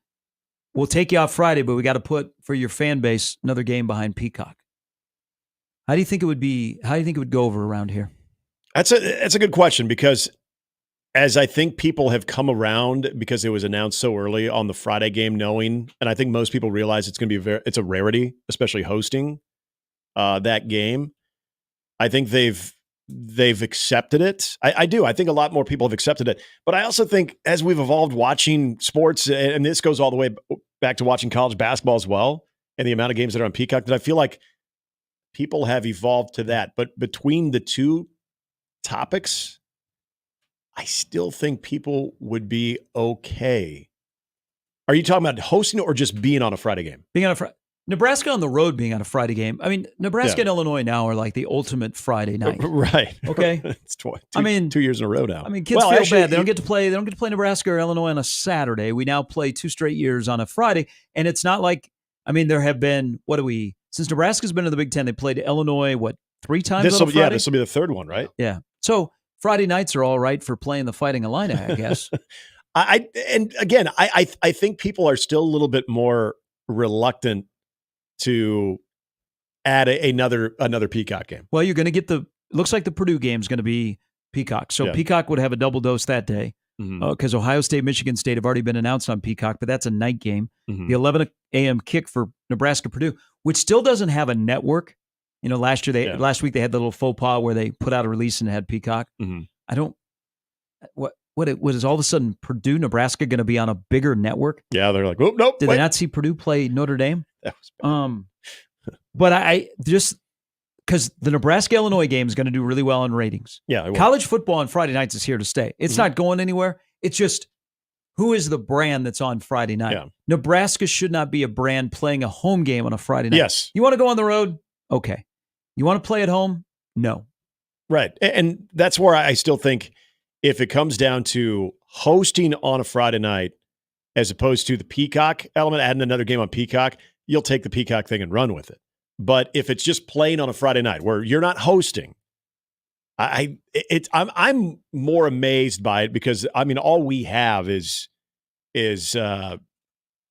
we'll take you off Friday, but we got to put for your fan base another game behind Peacock. How do you think it would be? How do you think it would go over around here?
That's a good question because as I think people have come around because it was announced so early on the Friday game, knowing, and I think most people realize it's going to be it's a rarity, especially hosting that game. I think they've accepted it. I do. I think a lot more people have accepted it. But I also think as we've evolved watching sports, and this goes all the way back to watching college basketball as well, and the amount of games that are on Peacock, that I feel like people have evolved to that. But between the two topics, I still think people would be okay. Are you talking about hosting or just being on a Friday game?
Being on a Nebraska on the road being on a Friday game. I mean, Nebraska and Illinois now are like the ultimate Friday night.
Right.
Okay.
It's 2
2
years in a row now.
I mean, kids feel bad. They don't get to play Nebraska or Illinois on a Saturday. We now play 2 straight years on a Friday. And it's not like, I mean, there have been, since Nebraska's been in the Big Ten, they played Illinois, 3 times on a Friday?
Yeah, this will be the third one, right?
Yeah. So Friday nights are all right for playing the Fighting Illini, I guess.
I think people are still a little bit more reluctant to add another Peacock game.
Well, you're going to get looks like the Purdue game is going to be Peacock. So Peacock would have a double dose that day because Ohio State, Michigan State have already been announced on Peacock, but that's a night game. The 11 a.m. kick for Nebraska Purdue, which still doesn't have a network. You know, last week they had the little faux pas where they put out a release and had Peacock. What is all of a sudden Purdue, Nebraska going to be on a bigger network?
Yeah, they're like, oh, nope.
Did they not see Purdue play Notre Dame?
That was bad.
But I just because the Nebraska Illinois game is going to do really well in ratings.
Yeah,
college football on Friday nights is here to stay. It's not going anywhere. It's just who is the brand that's on Friday night?
Yeah.
Nebraska should not be a brand playing a home game on a Friday night.
Yes.
You want to go on the road? Okay. You want to play at home? No.
Right. And that's where I still think if it comes down to hosting on a Friday night as opposed to the Peacock element, adding another game on Peacock, you'll take the Peacock thing and run with it. But if it's just playing on a Friday night where you're not hosting, I'm more amazed by it because I mean all we have is internet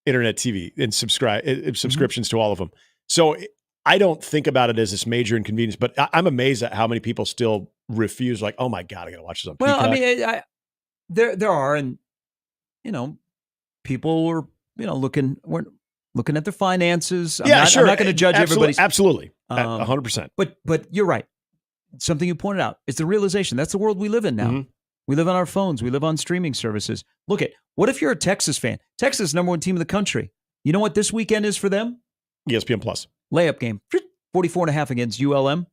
TV and subscriptions to all of them. So I don't think about it as this major inconvenience, but I'm amazed at how many people still refuse. Like, oh my God, I got to watch this on Peacock.
Well, I mean, there are, and people were looking looking at their finances.
Yeah, sure.
I'm not going to judge everybody's.
Absolutely.
Um,
100%.
But you're right. Something you pointed out is the realization. That's the world we live in now.
Mhm.
We live on our phones. We live on streaming services. Look at, what if you're a Texas fan? Texas, number one team in the country. You know what this weekend is for them?
ESPN Plus.
Layup game. 44.5 against ULM.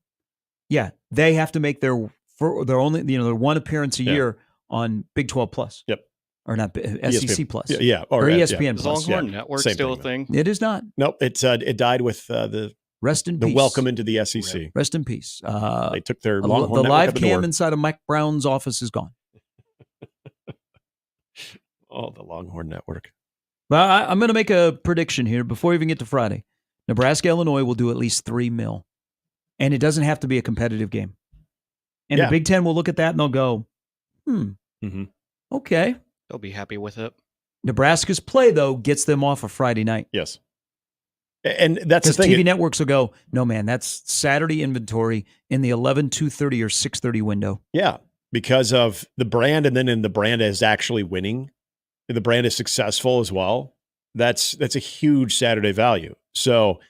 Yeah, they have to make their only, their one appearance a year on Big 12 Plus.
Yep.
Or not, SEC Plus.
Yeah.
Or ESPN
Is
Plus.
Longhorn Network
Same
still
thing,
a thing?
It is not.
Nope. It died with
Rest in
the
peace.
welcome into the SEC.
Rest in peace.
They took their
the
Longhorn Network
live
up in the
cam
word.
inside of Mike Brown's office is gone.
Oh, the Longhorn Network.
But I'm going to make a prediction here before we even get to Friday. Nebraska, Illinois will do at least $3 million. And it doesn't have to be a competitive game. And
Yeah.
the Big Ten will look at that and they'll go,
Mhm.
okay.
They'll be happy with it.
Nebraska's play, though, gets them off a Friday night.
Yes. And that's the
Because
thing.
TV networks will go, no, man, that's Saturday inventory in the 11, 2:30 or 6:30 window.
Yeah, because of the brand, and then in the brand is actually winning, the brand is successful as well. That's a huge Saturday value. So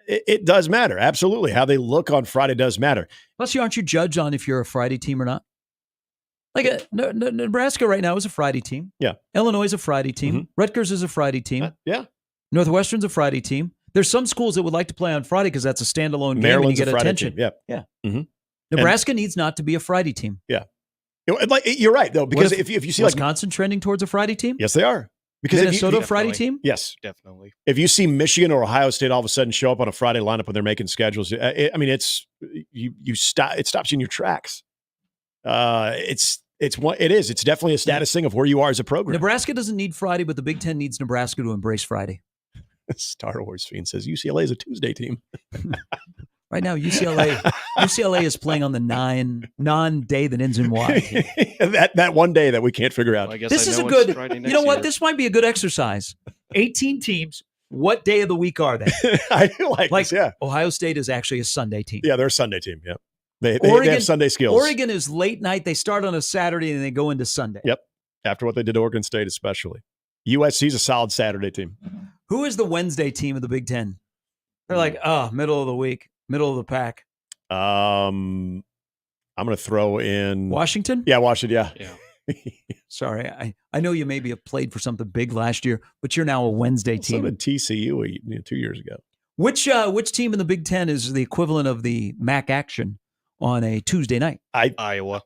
it does matter. Absolutely. How they look on Friday does matter.
Plus, aren't you judged on if you're a Friday team or not? Like Nebraska right now is a Friday team.
Yeah.
Illinois is a Friday team.
Mhm.
Rutgers is a Friday team.
Yeah.
Northwestern's a Friday team. There's some schools that would like to play on Friday because that's a standalone game and you
Maryland's
get
a Friday
attention.
team. Yeah.
Yeah.
Mhm.
Nebraska needs not to be a Friday team.
Yeah. Like, you're right, though, because
What
if you see like,
Wisconsin trending towards a Friday team?
yes, they are. Because
Minnesota
if
a Friday
Definitely.
team?
yes,
Definitely.
if you see Michigan or Ohio State all of a sudden show up on a Friday lineup when they're making schedules, I mean, it's you stop. It stops you in your tracks. It's definitely a status thing of where you are as a program.
Nebraska doesn't need Friday, but the Big Ten needs Nebraska to embrace Friday.
Star Wars fiend says UCLA is a Tuesday team.
Right now, UCLA is playing on the non-day that ends in Y.
that one day that we can't figure out.
Well, I guess
This
I
is
know
a
it's
good,
Friday
you
next
know what?
year.
This might be a good exercise. 18 teams. What day of the week are they?
I like this, yeah.
Ohio State is actually a Sunday team.
Yeah, they're a Sunday team. Yeah, they
Oregon-
have Sunday skills.
Oregon is late night. They start on a Saturday and they go into Sunday.
Yep. After what they did to Oregon State, especially. USC's a solid Saturday team.
Who is the Wednesday team of the Big Ten? They're like, middle of the week, middle of the pack.
I'm going to throw in
Washington?
Yeah, Washington. Yeah.
Sorry, I know you maybe have played for something big last year, but you're now a Wednesday
So
team.
did TCU 2 years ago.
Which team in the Big Ten is the equivalent of the MAC action on a Tuesday night?
Iowa.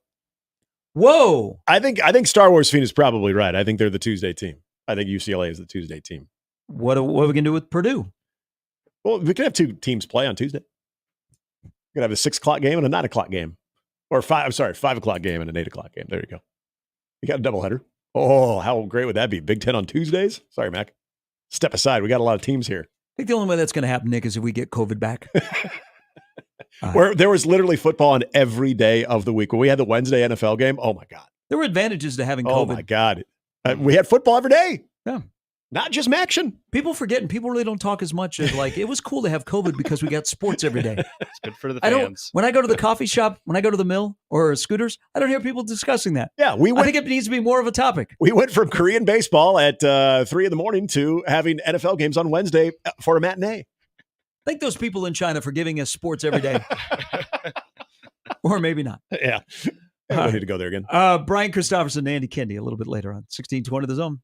Whoa!
I think Star Wars fiend is probably right. I think they're the Tuesday team. I think UCLA is the Tuesday team.
What are we going to do with Purdue?
Well, we could have two teams play on Tuesday. We could have a 6 o'clock game and a 9 o'clock game. Or 5 o'clock game and an 8 o'clock game. There you go. You got a doubleheader. Oh, how great would that be? Big Ten on Tuesdays? Sorry, Mac. Step aside. We got a lot of teams here.
I think the only way that's going to happen, Nick, is if we get COVID back.
Where there was literally football on every day of the week. When we had the Wednesday NFL game, oh my God.
There were advantages to having
Oh
COVID.
my God. We had football every day.
Yeah.
Not just action.
People forget, and people really don't talk as much as like, it was cool to have COVID because we got sports every day.
It's good for the
I don't,
fans.
when I go to the coffee shop, when I go to the mill or Scooters, I don't hear people discussing that.
Yeah,
I think it needs to be more of a topic.
We went from Korean baseball at 3 a.m. to having NFL games on Wednesday for a matinee.
Thank those people in China for giving us sports every day. Or maybe not.
Yeah. I don't need to go there again.
Brian Christopherson and Andy Kendi a little bit later on 1620 The Zone.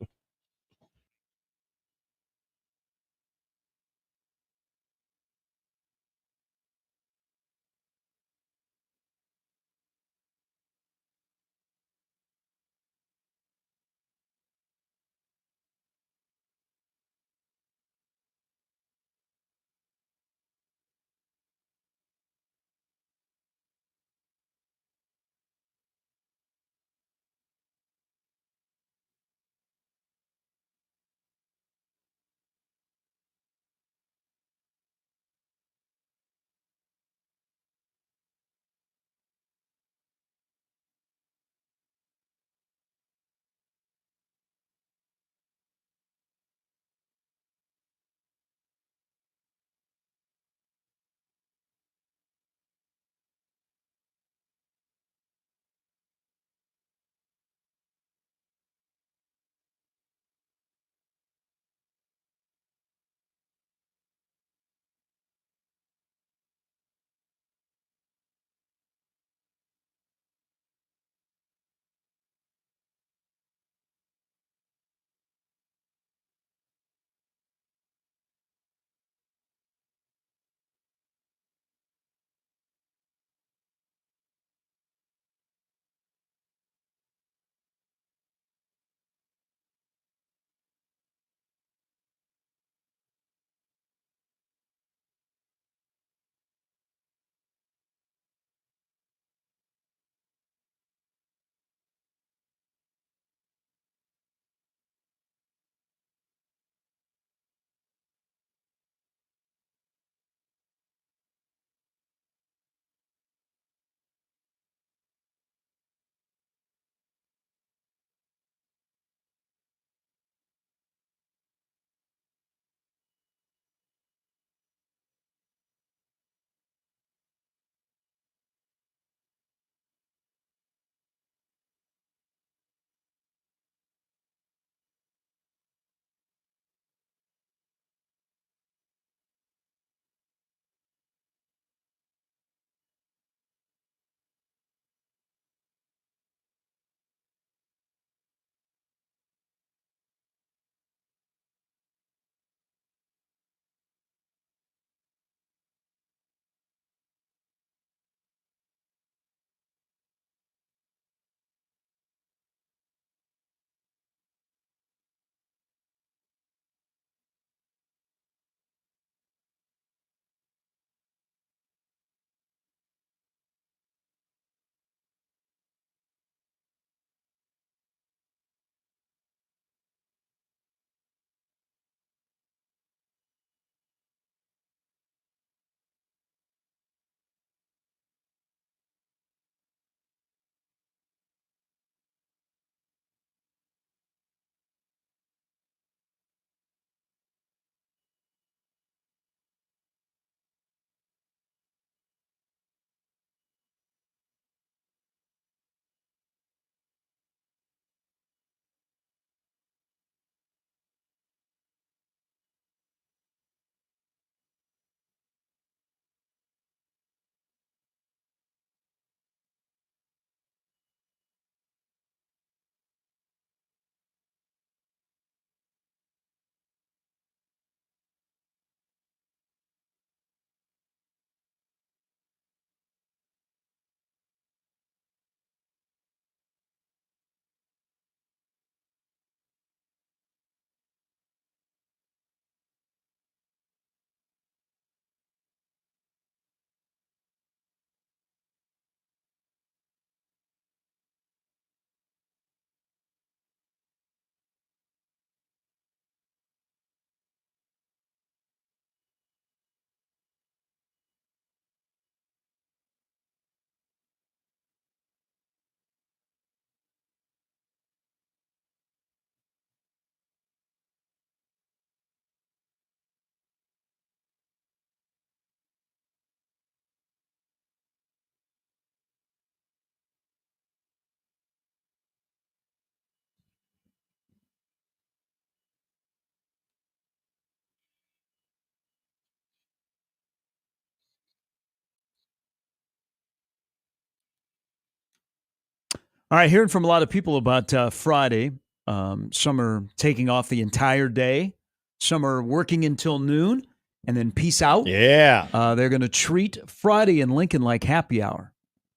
All right, hearing from a lot of people about Friday. Some are taking off the entire day. Some are working until noon and then peace out.
Yeah.
They're going to treat Friday in Lincoln like happy hour.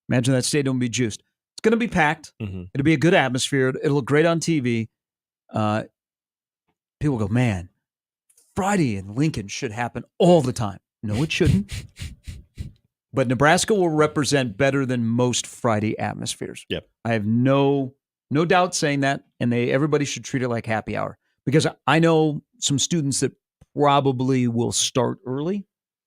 Imagine that stadium will be juiced. It's going to be packed.
Mm-hmm.
It'll be a good atmosphere. It'll look great on TV. People go, man, Friday in Lincoln should happen all the time. No, it shouldn't. But Nebraska will represent better than most Friday atmospheres.
Yep.
I have no doubt saying that, and everybody should treat it like happy hour because I know some students that probably will start early.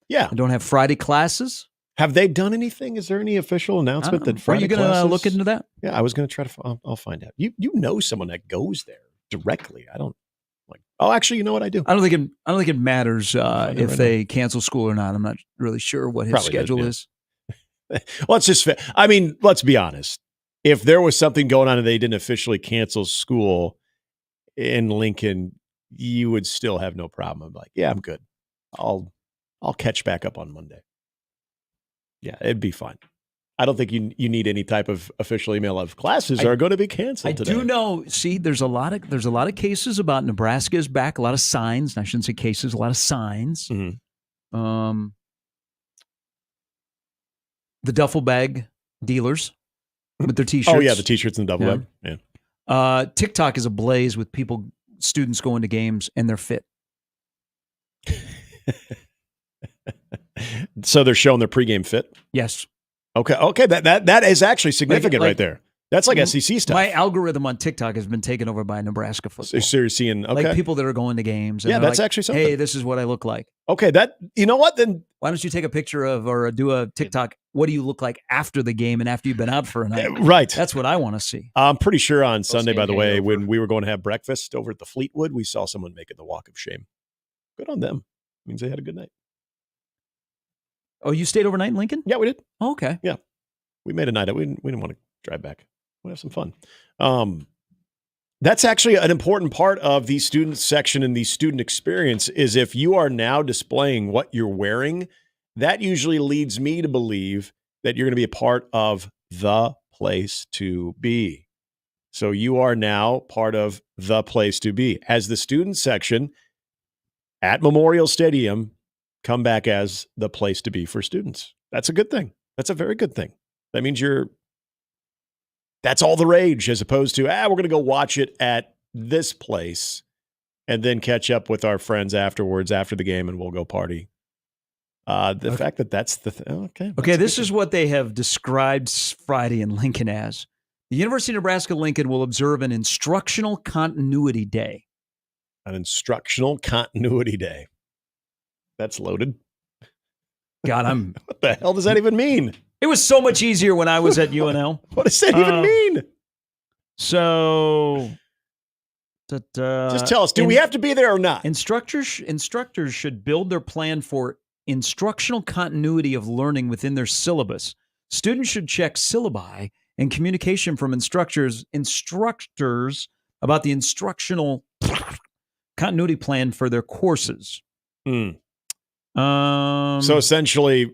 Yeah.
And don't have Friday classes.
Have they done anything? Is there any official announcement that Friday
Are you going to
classes?
look into that?
Yeah, I was going to try to. I'll find out. You know someone that goes there directly. I don't like. Oh, actually, you know what I do?
I don't think it matters if
right
they cancel school or not. I'm not really sure what his
Probably
schedule
does, yeah.
is.
Let's be honest. If there was something going on and they didn't officially cancel school in Lincoln, you would still have no problem. I'm like, yeah, I'm good. I'll catch back up on Monday. Yeah, it'd be fine. I don't think you need any type of official email of classes are going to be canceled today.
I do know. See, there's a lot of cases about Nebraska is back. A lot of signs. I shouldn't say cases. A lot of signs.
Mm-hmm.
The duffel bag dealers with their T-shirts.
Oh yeah, the T-shirts and the duffel bag. Yeah.
TikTok is ablaze with students going to games and they're fit.
So they're showing their pregame fit.
Yes.
Okay. That is actually significant right there. That's like SEC stuff.
My algorithm on TikTok has been taken over by Nebraska football.
So you're seeing
like people that are going to games. And
yeah, that's
like,
actually something.
Hey, this is what I look like.
Okay, you know what? Then
why don't you take a picture of or do a TikTok? What do you look like after the game and after you've been out for a night?
Right.
That's what I want to see.
I'm pretty sure on Sunday, by the way, when we were going to have breakfast over at the Fleetwood, we saw someone making the walk of shame. Good on them. Means they had a good night.
Oh, you stayed overnight in Lincoln?
Yeah, we did.
Oh, okay.
Yeah. We made a night. We didn't want to drive back. We'll have some fun. That's actually an important part of the student section and the student experience is if you are now displaying what you're wearing, that usually leads me to believe that you're going to be a part of the place to be. So you are now part of the place to be. As the student section at Memorial Stadium, come back as the place to be for students. That's a good thing. That's a very good thing. That means that's all the rage as opposed to, we're going to go watch it at this place and then catch up with our friends afterwards after the game and we'll go party. The fact that that's the thing. Okay,
this is what they have described Friday in Lincoln as. The University of Nebraska-Lincoln will observe an instructional continuity day.
An instructional continuity day. That's loaded.
God,
what the hell does that even mean?
It was so much easier when I was at UNL.
What does that even mean?
So,
just tell us, do we have to be there or not?
Instructors should build their plan for instructional continuity of learning within their syllabus. Students should check syllabi and communication from instructors about the instructional continuity plan for their courses.
So essentially,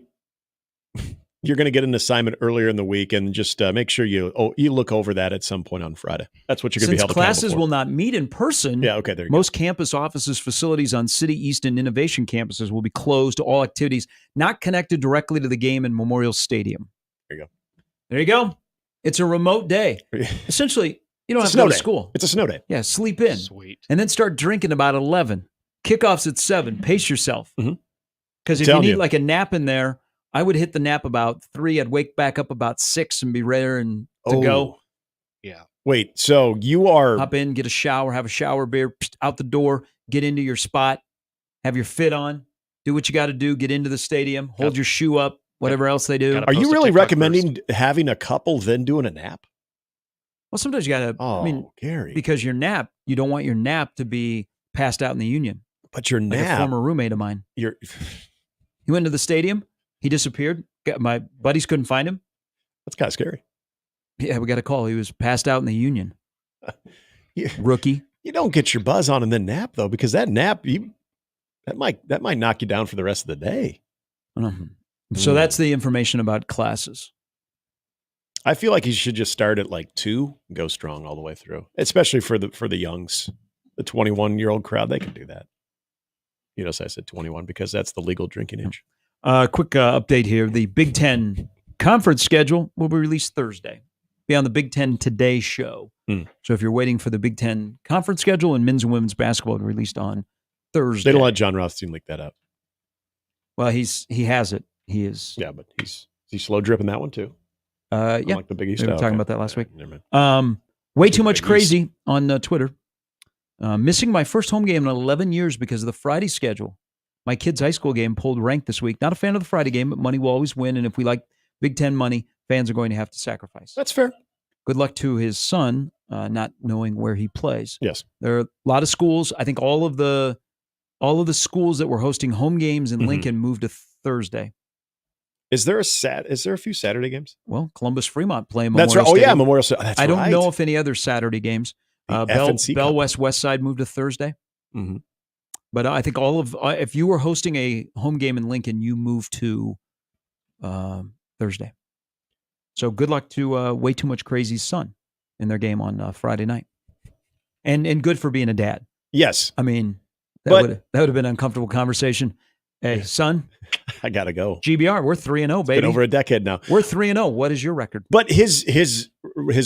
you're going to get an assignment earlier in the week and just make sure you look over that at some point on Friday. That's what you're going to be held accountable for.
Classes will not meet in person.
Yeah, okay, there you
Most campus offices, facilities on City East and Innovation campuses will be closed to all activities not connected directly to the game in Memorial Stadium. There you go. It's a remote day. Essentially, you don't have to go to school.
It's a snow day.
Yeah, sleep in.
Sweet.
And then start drinking about 11. Kickoff's at 7. Pace yourself. Because if
Telling
you need
you.
like a nap in there, I would hit the nap about 3. I'd wake back up about 6 and be ready to go.
Yeah.
Wait, so you are...
Hop in, get a shower, have a shower beer, out the door, get into your spot, have your fit on, do what you got to do, get into the stadium, hold your shoe up, whatever else they do.
Are you really recommending having a couple then doing a nap?
Well, sometimes you got to,
Gary.
because you don't want your nap to be passed out in the Union.
But your
like
nap...
a former roommate of mine. He went to the stadium. He disappeared. My buddies couldn't find him.
That's kind of scary.
Yeah, we got a call. He was passed out in the Union. Rookie.
You don't get your buzz on and then nap though, because that nap that might knock you down for the rest of the day.
So that's the information about classes.
I feel like he should just start at like 2 and go strong all the way through, especially for the youngs, the 21-year-old crowd. They can do that. You notice I said 21 because that's the legal drinking age.
Quick update here. The Big Ten conference schedule will be released Thursday. Be on the Big Ten Today show. So if you're waiting for the Big Ten conference schedule and men's and women's basketball to be released on Thursday.
They don't let John Rothstein leak that up.
Well, he has it. He is.
Yeah, but he's slow dripping that one too.
Yeah,
like the Big East.
we were talking about that last week.
Never mind.
Way too much crazy on Twitter. Missing my first home game in 11 years because of the Friday schedule. My kid's high school game pulled rank this week. Not a fan of the Friday game, but money will always win. And if we like Big Ten money, fans are going to have to sacrifice.
That's fair.
Good luck to his son, not knowing where he plays.
Yes.
There are a lot of schools. I think all of the schools that were hosting home games in Lincoln moved to Thursday.
Is there a few Saturday games?
Well, Columbus Fremont play
That's right.
Memorial Stadium.
Oh yeah, Memorial Stadium. That's
I don't
right.
know if any other Saturday games. Bell West Side moved to Thursday.
Mm-hmm.
But I think all of if you were hosting a home game in Lincoln, you moved to Thursday. So good luck to Way Too Much Crazy's son in their game on Friday night, and good for being a dad.
Yes,
I mean that would have been an uncomfortable conversation. Hey, son,
I gotta go.
GBR, we're 3-0, baby.
Been over a decade now.
We're 3-0. What is your record?
But his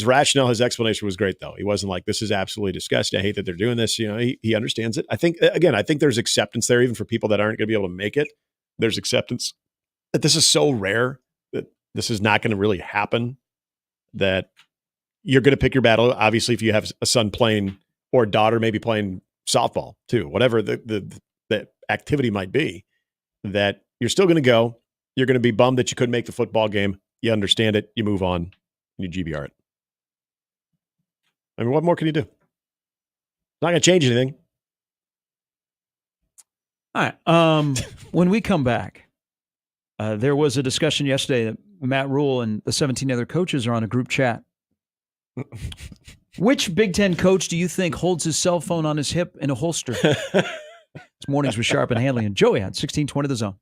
rationale, his explanation was great, though. He wasn't like, "This is absolutely disgusting. I hate that they're doing this." You know, he understands it. I think there's acceptance there, even for people that aren't going to be able to make it. There's acceptance that this is so rare that this is not going to really happen. That you're going to pick your battle. Obviously, if you have a son playing or a daughter maybe playing softball too, whatever the activity might be, that you're still going to go. You're going to be bummed that you couldn't make the football game. You understand it. You move on. You GBR it. I mean, what more can you do? Not going to change anything.
All right. When we come back, there was a discussion yesterday that Matt Rule and the 17 other coaches are on a group chat. Which Big Ten coach do you think holds his cell phone on his hip in a holster? It's Mornings with Sharp and Handley and Joey on 1620 The Zone.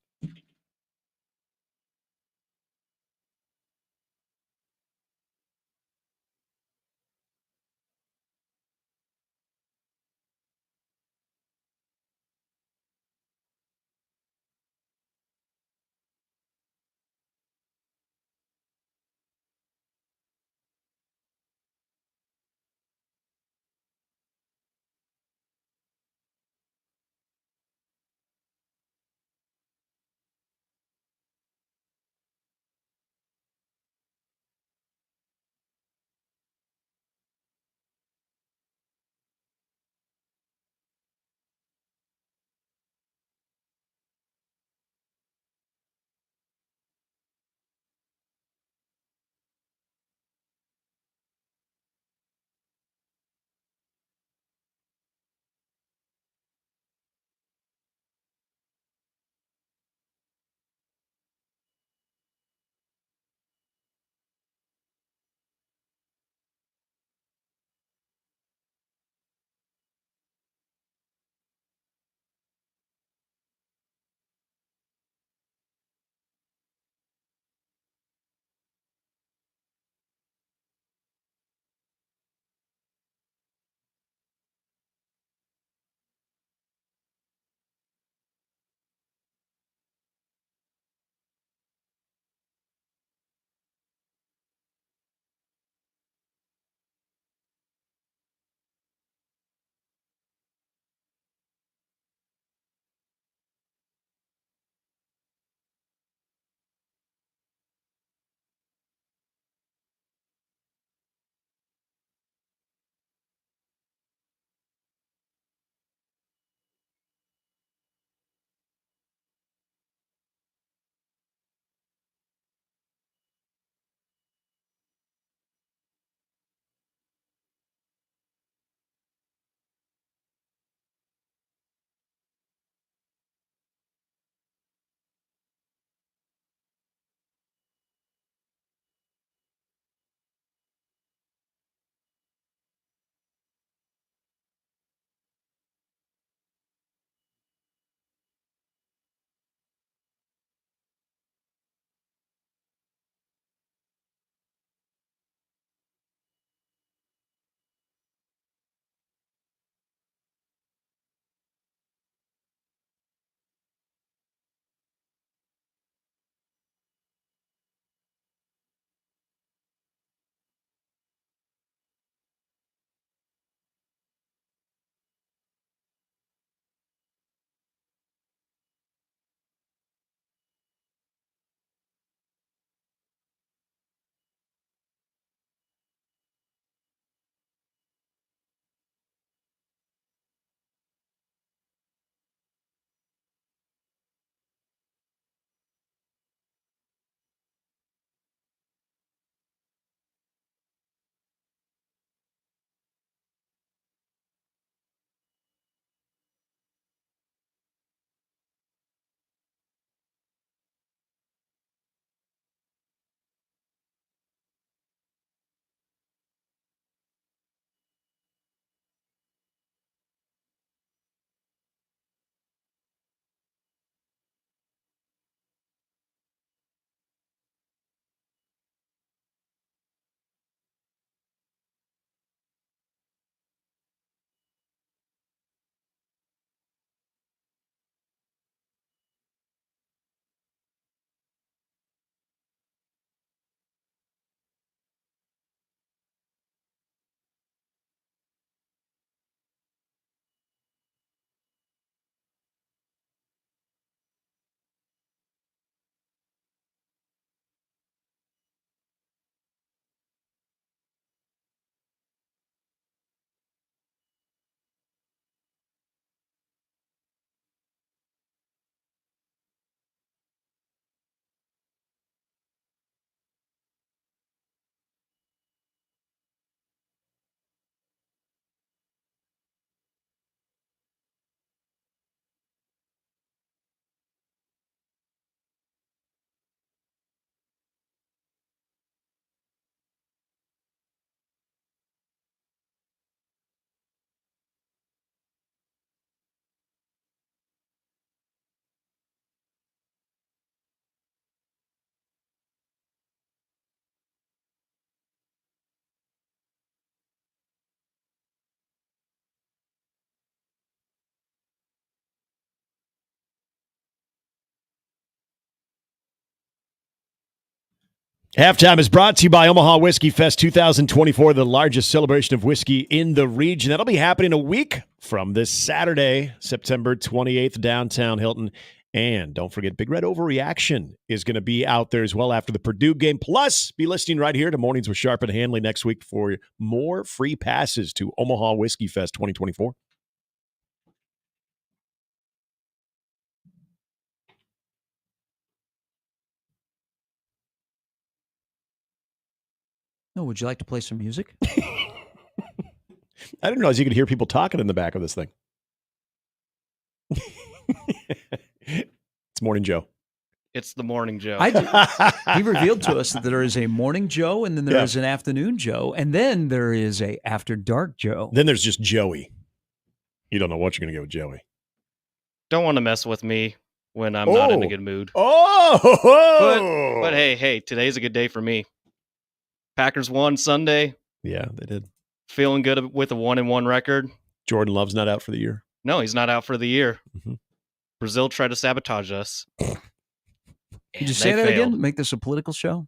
Halftime is brought to you by Omaha Whiskey Fest 2024, the largest celebration of whiskey in the region. That'll be happening a week from this Saturday, September 28th, downtown Hilton. And don't forget, Big Red Overreaction is going to be out there as well after the Purdue game. Plus, be listening right here to Mornings with Sharp and Handley next week for more free passes to Omaha Whiskey Fest 2024.
No, would you like to play some music?
I didn't realize you could hear people talking in the back of this thing. It's Morning Joe.
It's the Morning Joe.
He revealed to us that there is a Morning Joe, and then there is an Afternoon Joe, and then there is a After Dark Joe.
Then there's just Joey. You don't know what you're going to get with Joey.
Don't want to mess with me when I'm not in a good mood.
But
hey, today's a good day for me. Packers won Sunday.
Yeah, they did.
Feeling good with a 1-1 record.
Jordan Love's not out for the year.
No, he's not out for the year.
Mm-hmm.
Brazil tried to sabotage us.
Did you say that again? Make this a political show?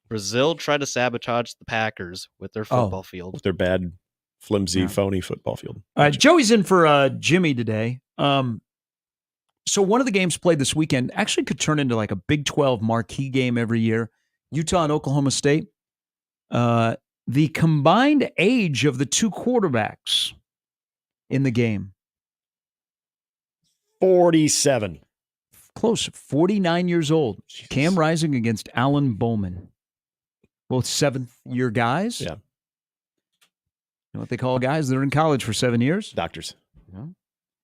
Brazil tried to sabotage the Packers with their football field.
With their bad, flimsy, phony football field.
All right, Joey's in for Jimmy today. So one of the games played this weekend actually could turn into like a Big 12 marquee game every year. Utah and Oklahoma State. The combined age of the two quarterbacks in the game.
47.
Close. 49 years old.
Jesus.
Cam Rising against Alan Bowman. Both seventh-year guys.
Yeah.
You know what they call guys that are in college for 7 years?
Doctors.
Yeah.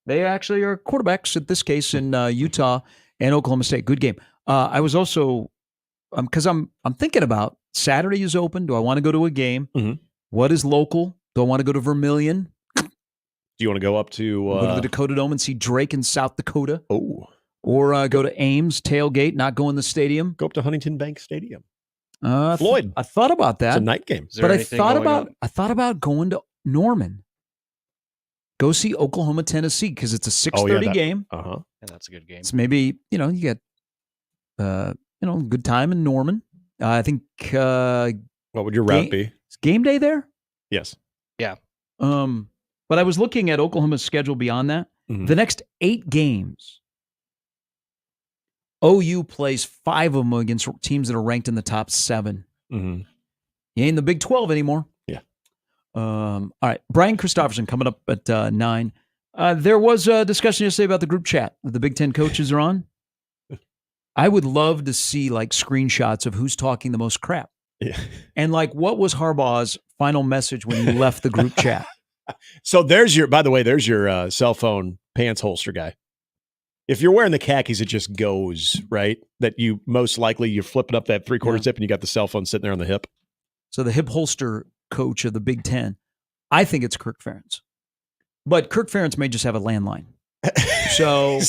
They actually are quarterbacks at this case in Utah and Oklahoma State. Good game. I was also, because I'm thinking about Saturday is open. Do I want to go to a game?
Mm-hmm.
What is local? Do I want to go to Vermilion?
Do you want to go up to
go to the Dakota Dome and see Drake in South Dakota?
Oh.
Or go to Ames, tailgate, not go in the stadium?
Go up to Huntington Bank Stadium.
Floyd. I thought about that.
It's a night game.
But I thought about going to Norman. Go see Oklahoma, Tennessee, because it's a 6:30 game.
Uh-huh.
Yeah, that's a good game.
It's maybe, you get good time in Norman. I think
what would your route be?
Is game day there?
Yes.
Yeah.
But I was looking at Oklahoma's schedule beyond that.
Mm-hmm.
The next 8 games, OU plays 5 of them against teams that are ranked in the top 7.
Mm-hmm.
You ain't in the Big 12 anymore.
Yeah.
All right. Brian Christopherson coming up at 9. There was a discussion yesterday about the group chat that the Big Ten coaches are on. I would love to see like screenshots of who's talking the most crap.
Yeah.
And like, what was Harbaugh's final message when he left the group chat?
So there's your cell phone pants holster guy. If you're wearing the khakis, it just goes, right? That you most likely you're flipping up that 3/4 zip and you got the cell phone sitting there on the hip.
So the hip holster coach of the Big Ten, I think it's Kirk Ferentz. But Kirk Ferentz may just have a landline. So,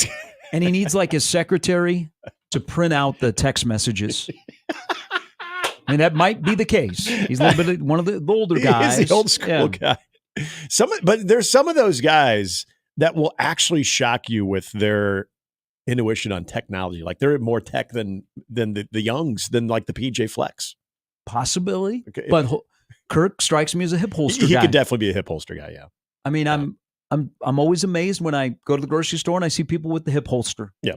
and he needs like his secretary to print out the text messages. I mean, that might be the case. He's a little bit one of the older guys.
He's the old school guy. But there's some of those guys that will actually shock you with their intuition on technology. Like they're more tech than the youngs, than like the PJ Flex.
Possibility. Okay. But Kirk strikes me as a hip holster guy.
He could definitely be a hip holster guy, yeah.
I mean, I'm always amazed when I go to the grocery store and I see people with the hip holster.
Yeah.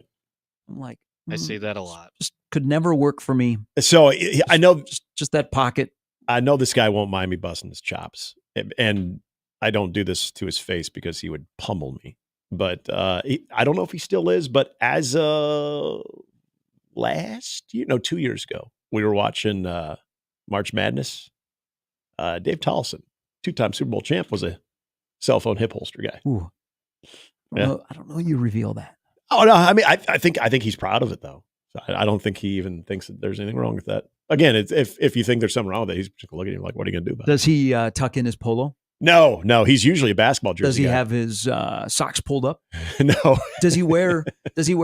I'm like,
I see that a lot.
Just could never work for me.
So I know
just that pocket.
I know this guy won't mind me busting his chops, and I don't do this to his face because he would pummel me. But I don't know if he still is. But as last year, 2 years ago, we were watching March Madness. Dave Tollefson, 2-time Super Bowl champ, was a cell phone hip holster guy.
Ooh. I don't know you reveal that.
Oh no, I mean I think he's proud of it though. So I don't think he even thinks that there's anything wrong with that. Again, it's, if you think there's something wrong with it, he's just looking at you like, what are you gonna do about it?
Does he tuck in his polo?
No, he's usually a basketball jersey.
Does he
guy.
have his socks pulled up?
No.
Does he wear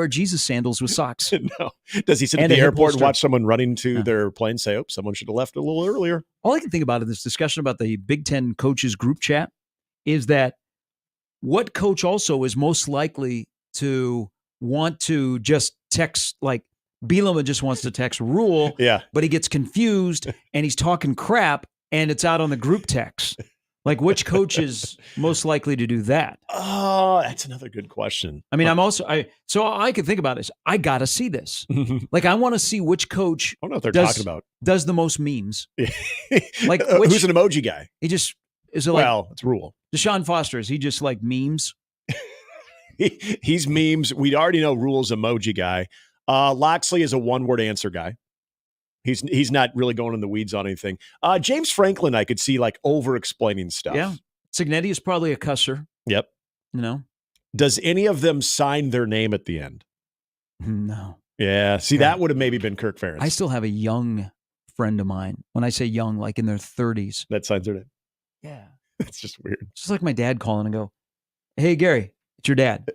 Jesus sandals with socks?
No. Does he sit at the airport and watch someone running to their plane and say, "Oh, someone should have left a little earlier"?
All I can think about in this discussion about the Big Ten coaches group chat is that what coach also is most likely to want to just text, like Bielema just wants to text Rule,
Yeah.
but he gets confused and he's talking crap and it's out on the group text. Like, which coach is most likely to do that?
Oh, that's another good question.
I mean, so all I can think about is I got to see this. Like, I want to see which coach
I don't know what they're talking about.
does the most memes.
Like,
which-
who's an emoji guy?
He just, is it like
Well, it's Rule.
Deshaun Foster? Is he just like memes?
He's memes. We already know Rule's emoji guy. Loxley is a one-word answer guy. He's not really going in the weeds on anything. James Franklin, I could see like over-explaining stuff.
Yeah. Signetti is probably a cusser.
Yep.
You know?
Does any of them sign their name at the end?
No.
Yeah. See, that would have maybe been Kirk Ferentz.
I still have a young friend of mine. When I say young, like in their 30s.
That signs their name.
Yeah.
It's just weird.
It's just like my dad calling and go, "Hey, Gary, it's your dad."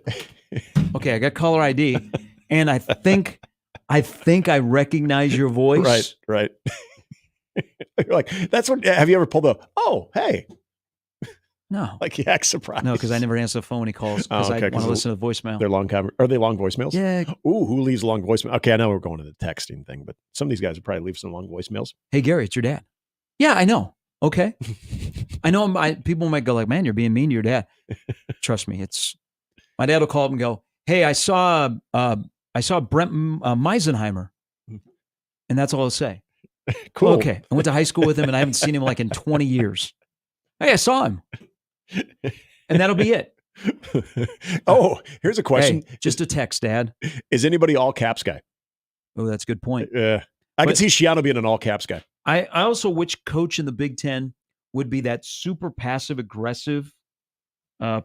Okay, I got caller ID, and I think I recognize your voice.
Right. You're like, that's what. Have you ever pulled up? Oh, hey.
No,
Like, you act surprised.
no, because I never answer the phone when he calls because I want to listen to the voicemail.
They're long. Are they long voicemails?
Yeah.
Ooh, who leaves long voicemail? Okay, I know we're going to the texting thing, but some of these guys would probably leave some long voicemails.
Hey, Gary, it's your dad. Yeah, I know. Okay. I know people might go like, "Man, you're being mean to your dad." Trust me, my dad will call up and go, "Hey, I saw Brent Meisenheimer," and that's all I'll say.
Cool.
Okay, I went to high school with him, and I haven't seen him like in 20 years. Hey, I saw him, and that'll be it.
Oh, here's a question.
Hey, just a text, Dad.
Is anybody all caps guy?
Oh, that's a good point.
I could see Shiano being an all caps guy.
I also, which coach in the Big Ten would be that super passive aggressive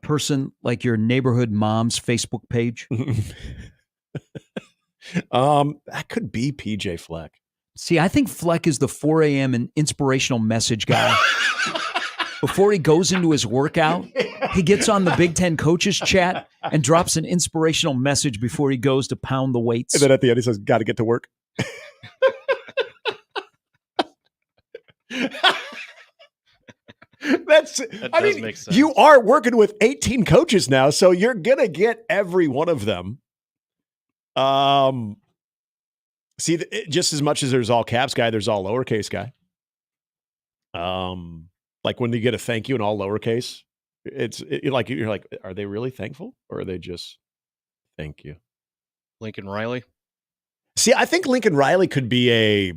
person like your neighborhood mom's Facebook page?
That could be PJ Fleck.
See, I think Fleck is the 4 a.m. and inspirational message guy. Before he goes into his workout, he gets on the Big Ten coaches chat and drops an inspirational message before he goes to pound the weights.
And then at the end, he says, "Got to get to work." I mean,
make sense.
you are working with 18 coaches now, so you're gonna get every one of them. See, just as much as there's all caps guy, there's all lowercase guy. Like when you get a thank you in all lowercase, you're like, are they really thankful or are they just thank you?
Lincoln Riley.
See, I think Lincoln Riley could be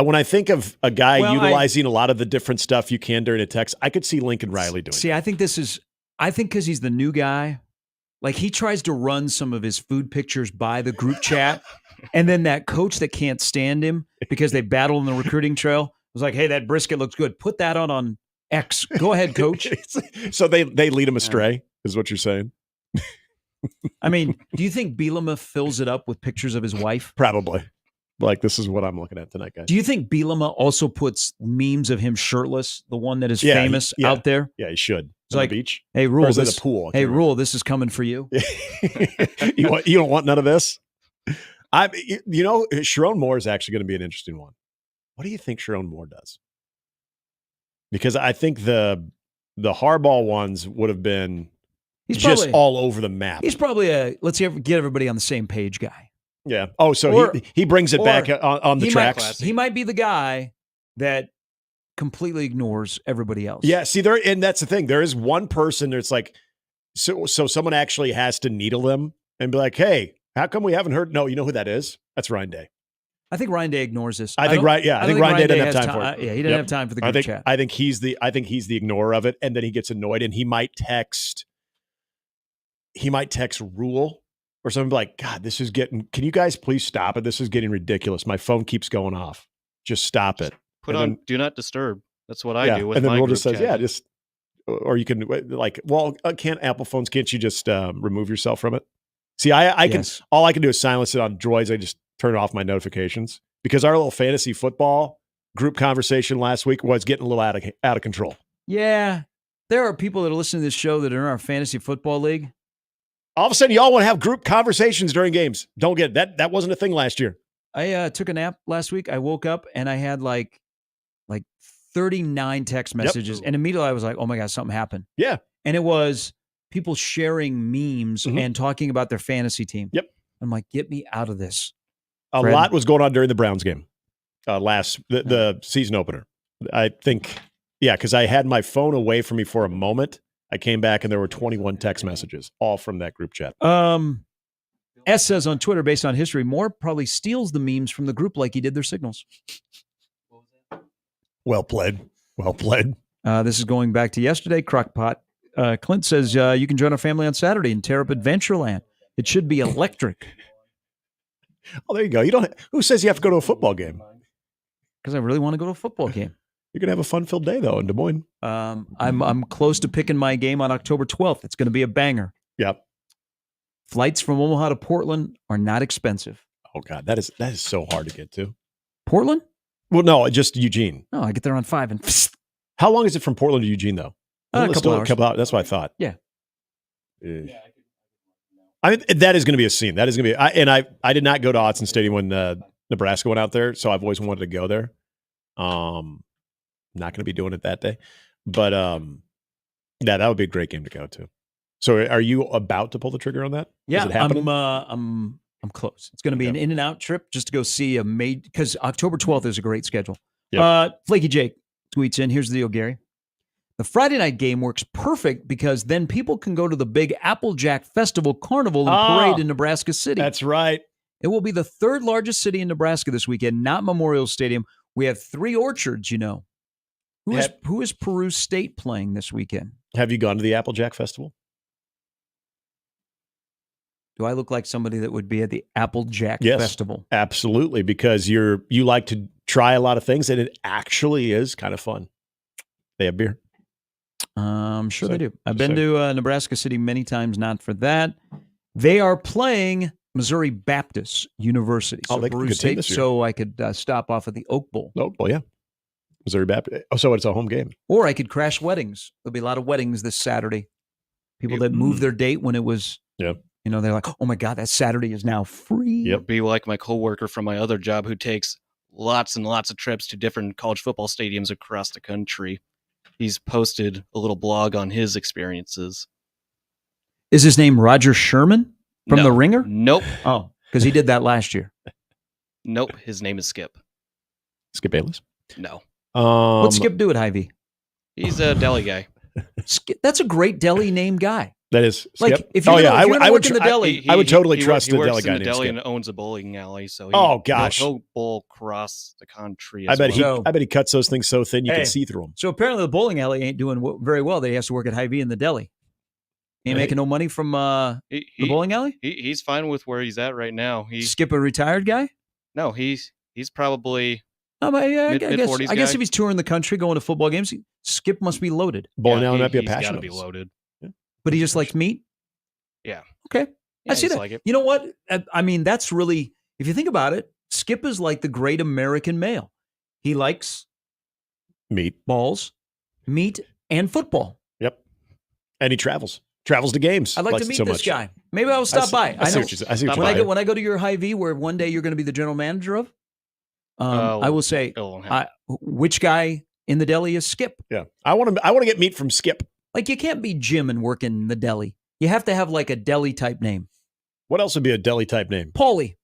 when I think of a guy utilizing a lot of the different stuff you can during a text, I could see Lincoln Riley doing it.
See, I think because he's the new guy, like he tries to run some of his food pictures by the group chat. And then that coach that can't stand him because they battle in the recruiting trail was like, "Hey, that brisket looks good. Put that on X. Go ahead, coach."
So they lead him astray, is what you're saying?
I mean, do you think Bielema fills it up with pictures of his wife?
Probably. Like, this is what I'm looking at tonight, guys.
Do you think Bielema also puts memes of him shirtless, the one that is famous out there?
Yeah, he should.
It's like,
the beach.
"Hey, Rule,
or is it a pool?
Hey, Rule, this is coming for you."
You don't want none of this? Sharon Moore is actually going to be an interesting one. What do you think Sharon Moore does? Because I think the Harbaugh ones would have been all over the map.
He's probably let's get everybody on the same page guy.
Yeah. Oh, so he brings it back on the tracks.
He might be the guy that completely ignores everybody else.
Yeah. See, and that's the thing. There is one person that's like, so someone actually has to needle them and be like, "Hey, how come we haven't heard?" No, you know who that is? That's Ryan Day.
I think Ryan Day ignores this.
I think Ryan Day doesn't have time for it.
Yeah, he doesn't have time for the group chat.
I think he's the ignorer of it, and then he gets annoyed, and he might text Rule or something like, "God, this is getting. Can you guys please stop it? This is getting ridiculous. My phone keeps going off. Just stop it."
Put on do not disturb. That's what I do with
and then
my
Rule
group
just says,
chat.
"Yeah, just." Or you can like, well, can't Apple phones? Can't you just remove yourself from it? See, I can. All I can do is silence it on Droids. I just turn off my notifications because our little fantasy football group conversation last week was getting a little out of control.
Yeah, there are people that are listening to this show that are in our fantasy football league.
All of a sudden, y'all want to have group conversations during games. Don't get it. That wasn't a thing last year.
I took a nap last week. I woke up and I had like 39 text messages, and immediately I was like, "Oh my God, something happened."
Yeah,
and it was people sharing memes and talking about their fantasy team.
Yep.
I'm like, "Get me out of this."
A
Fred?
lot was going on during the Browns game, the season opener. I think, because I had my phone away from me for a moment. I came back and there were 21 text messages, all from that group chat.
S says on Twitter, based on history, Moore probably steals the memes from the group like he did their signals.
Well played. Well played.
This is going back to yesterday. Crockpot. Clint says you can join our family on Saturday and tear up Adventureland. It should be electric.
Oh, there you go. Who says you have to go to a football game?
Because I really want to go to a football game.
You're gonna have a fun-filled day though in Des Moines.
I'm close to picking my game on October 12th. It's going to be a banger.
Yep.
Flights from Omaha to Portland are not expensive.
Oh God, that is so hard to get to.
Portland?
Well, no, just Eugene.
No, I get there on 5 and.
How long is it from Portland to Eugene though?
A couple hours.
That's what I thought.
Yeah.
I mean, that is going to be a scene. That is going to be. I did not go to Autzen Stadium when Nebraska went out there, so I've always wanted to go there. Not going to be doing it that day, but that would be a great game to go to. So, are you about to pull the trigger on that?
Yeah,
is it happening?
I'm close. It's going to be an in and out trip just to go see because October 12th is a great schedule.
Yep.
Flaky Jake tweets in. Here's the deal, Gary. The Friday night game works perfect because then people can go to the big Applejack Festival Carnival and Parade in Nebraska City.
That's right.
It will be the third largest city in Nebraska this weekend, not Memorial Stadium. We have 3 orchards, Who is Peru State playing this weekend?
Have you gone to the Applejack Festival?
Do I look like somebody that would be at the Applejack Festival?
Absolutely, because you like to try a lot of things, and it actually is kind of fun. They have beer.
I'm sure they do. I've been to Nebraska City many times, not for that. They are playing Missouri Baptist University. So
they
Peru
good team
State,
this year.
so I could stop off at the Oak Bowl.
Oak Bowl, yeah. Missouri Baptist. Oh, so it's a home game.
Or I could crash weddings. There'll be a lot of weddings this Saturday. People that moved their date when it was, they're like, oh my God, that Saturday is now free.
Yep. Be like my coworker from my other job who takes lots and lots of trips to different college football stadiums across the country. He's posted a little blog on his experiences.
Is his name Roger Sherman from The Ringer?
Nope.
Oh, because he did that last year.
Nope. His name is Skip.
Skip Bayless?
No.
What's Skip do at Hy-Vee?
He's a deli guy.
Skip, that's a great deli name guy.
That is Skip.
Like if you're gonna work in the deli,
I would totally trust
he
the
works
deli
in
guy
the
named
deli
Skip.
and owns a bowling alley. So he'll bowl across the country.
I bet he cuts those things so thin you can see through them.
So apparently the bowling alley ain't doing very well. That he has to work at Hy-Vee in the deli. He ain't making no money from the bowling alley.
He's fine with where he's at right now.
Skip a retired guy?
No, he's probably.
I
Mid-40s
guess
guy.
if he's touring the country going to football games, Skip must be loaded.
Bowling alley might be a
he's
passion.
Got to be loaded.
Yeah.
But he just likes meat?
Yeah.
Okay.
Yeah,
I see that.
like it.
You know what? I mean, that's really, if you think about it, Skip is like the great American male. He likes
meat,
balls, meat, and football.
Yep. And he travels to games.
I'd like to meet this guy. Maybe I'll stop by.
I see
when I go to your Hy-Vee, where one day you're going to be the general manager of, I will say, which guy in the deli is Skip?
Yeah, I want to get meat from Skip.
Like you can't be Jim and work in the deli. You have to have like a deli type name.
What else would be a deli type name?
Paulie.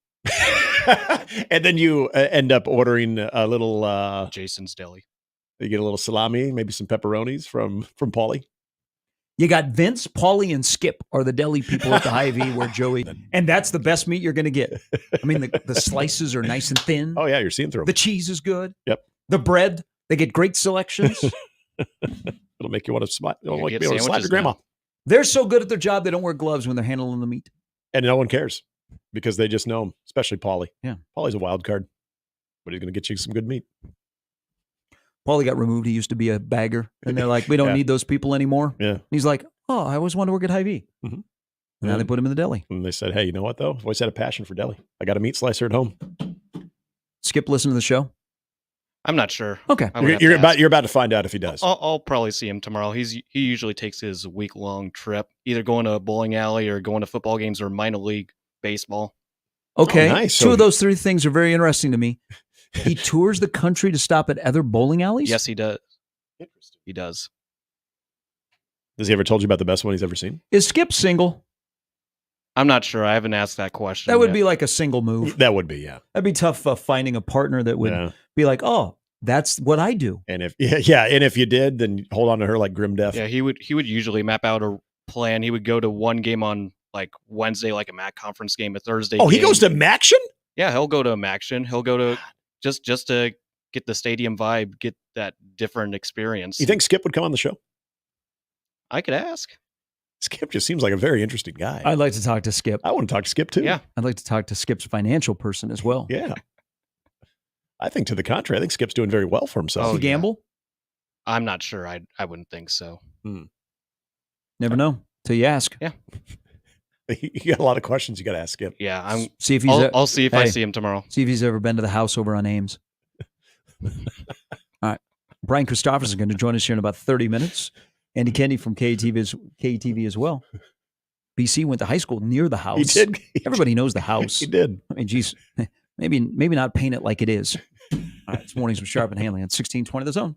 And then you end up ordering a little
Jason's Deli.
You get a little salami, maybe some pepperonis from Paulie.
You got Vince, Paulie, and Skip are the deli people at the Hy-Vee where Joey, and that's the best meat you're going to get. I mean, the slices are nice and thin.
Oh yeah, you're seeing through them.
The cheese is good.
Yep.
The bread, they get great selections.
It'll make you want to slap your
sandwiches
grandma.
They're so good at their job, they don't wear gloves when they're handling the meat.
And no one cares because they just know him, especially Paulie.
Yeah.
Paulie's a wild card, but he's going to get you some good meat.
Paulie got removed. He used to be a bagger. And they're like, we don't need those people anymore.
Yeah.
And he's like, oh, I always wanted to work at Hy-Vee.
Mm-hmm.
And now they put him in the deli.
And they said, hey, you know what, though? I've always had a passion for deli. I got a meat slicer at home.
Skip, listen to the show?
I'm not sure.
Okay.
You're about to find out if he does.
I'll probably see him tomorrow. He usually takes his week-long trip, either going to a bowling alley or going to football games or minor league baseball.
Okay.
Oh, nice.
Two of those three things are very interesting to me. He tours the country to stop at other bowling alleys?
Yes, he does. Interesting. He does.
Has he ever told you about the best one he's ever seen?
Is Skip single?
I'm not sure. I haven't asked that question.
That would
yet.
be like a single move.
That would be, yeah.
That'd be tough finding a partner that would
Yeah.
be like, oh, that's what I do.
And if and if you did, then hold on to her like grim death.
Yeah, he would usually map out a plan. He would go to one game on like Wednesday, like a MAC conference game, a Thursday.
Oh, he
game.
goes to Maction?
Yeah, he'll go to Maction. He'll go to just to get the stadium vibe, get that different experience.
You think Skip would come on the show?
I could ask.
Skip just seems like a very interesting guy.
I'd like to talk to Skip.
I want to talk to Skip too.
Yeah.
I'd like to talk to Skip's financial person as well.
Yeah. I think to the contrary, I think Skip's doing very well for himself.
Does he gamble?
I'm not sure. I wouldn't think so.
Never know till you ask.
Yeah.
You got a lot of questions you got to ask Skip.
Yeah,
See if he's.
I'll see if I see him tomorrow.
See if he's ever been to the house over on Ames. All right, Brian Christopherson is going to join us here in about 30 minutes. Andy Kennedy from KTV as well. BC went to high school near the house.
He did.
Everybody knows the house.
He did.
I mean, geez, maybe not paint it like it is. All right, it's Mornings with Sharp and Handley on 1620 The Zone.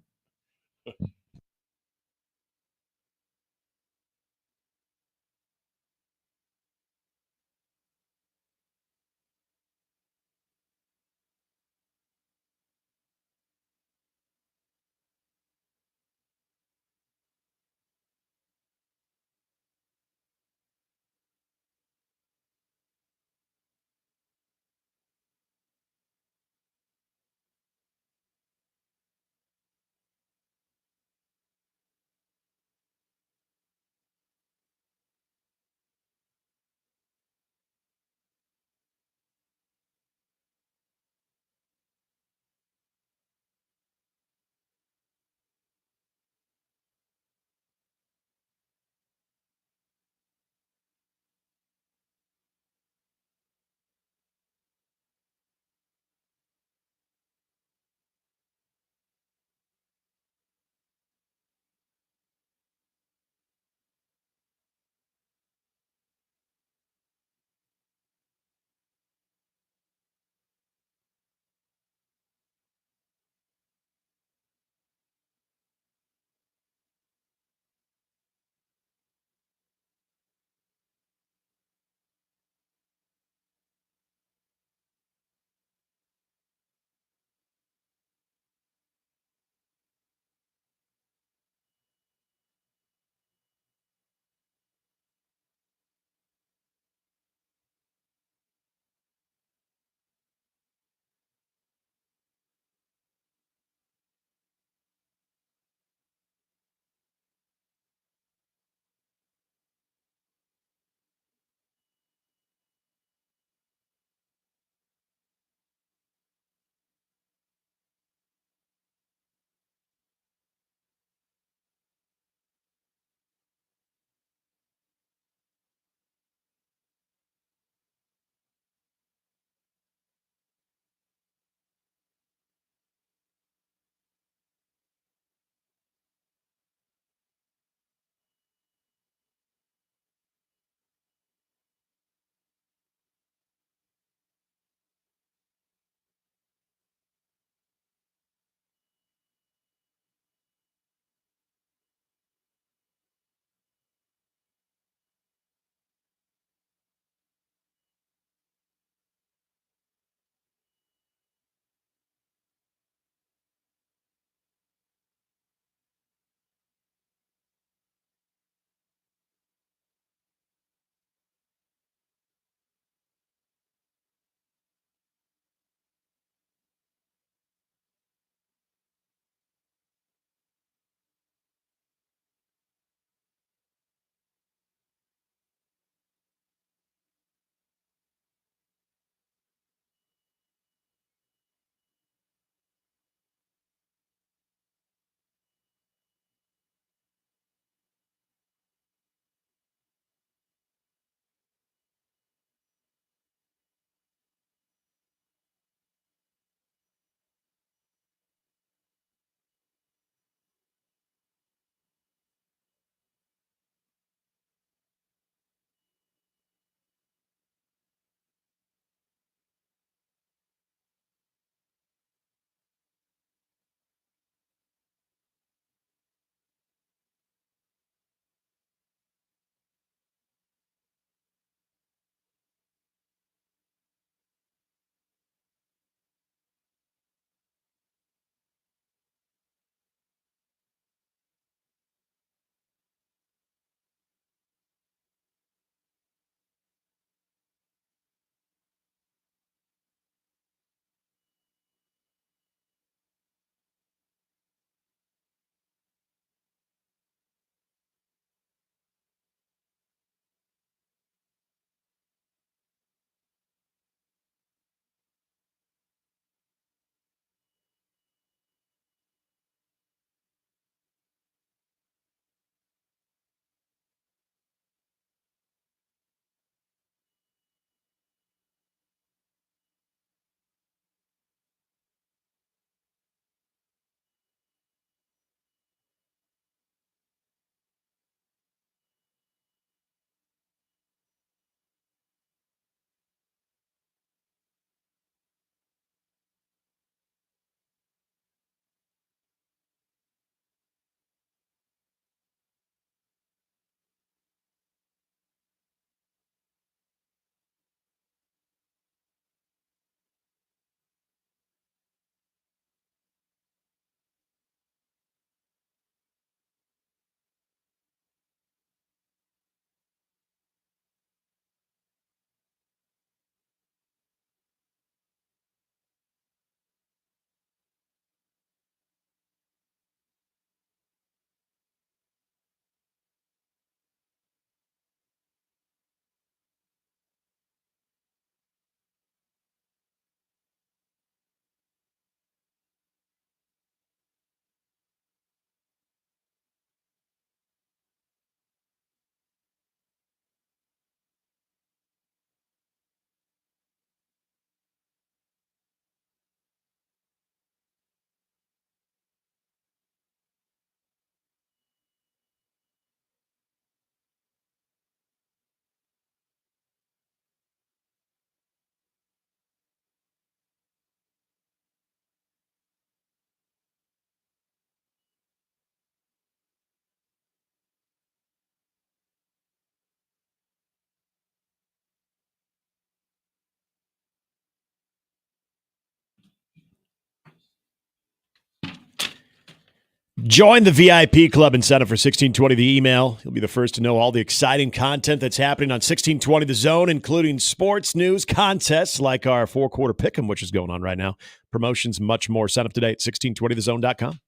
Join the VIP club and sign up for 1620 The Email. You'll be the first to know all the exciting content that's happening on 1620 The Zone, including sports, news, contests like our 4-quarter pick'em, which is going on right now. Promotions, much more. Sign up today at 1620thezone.com.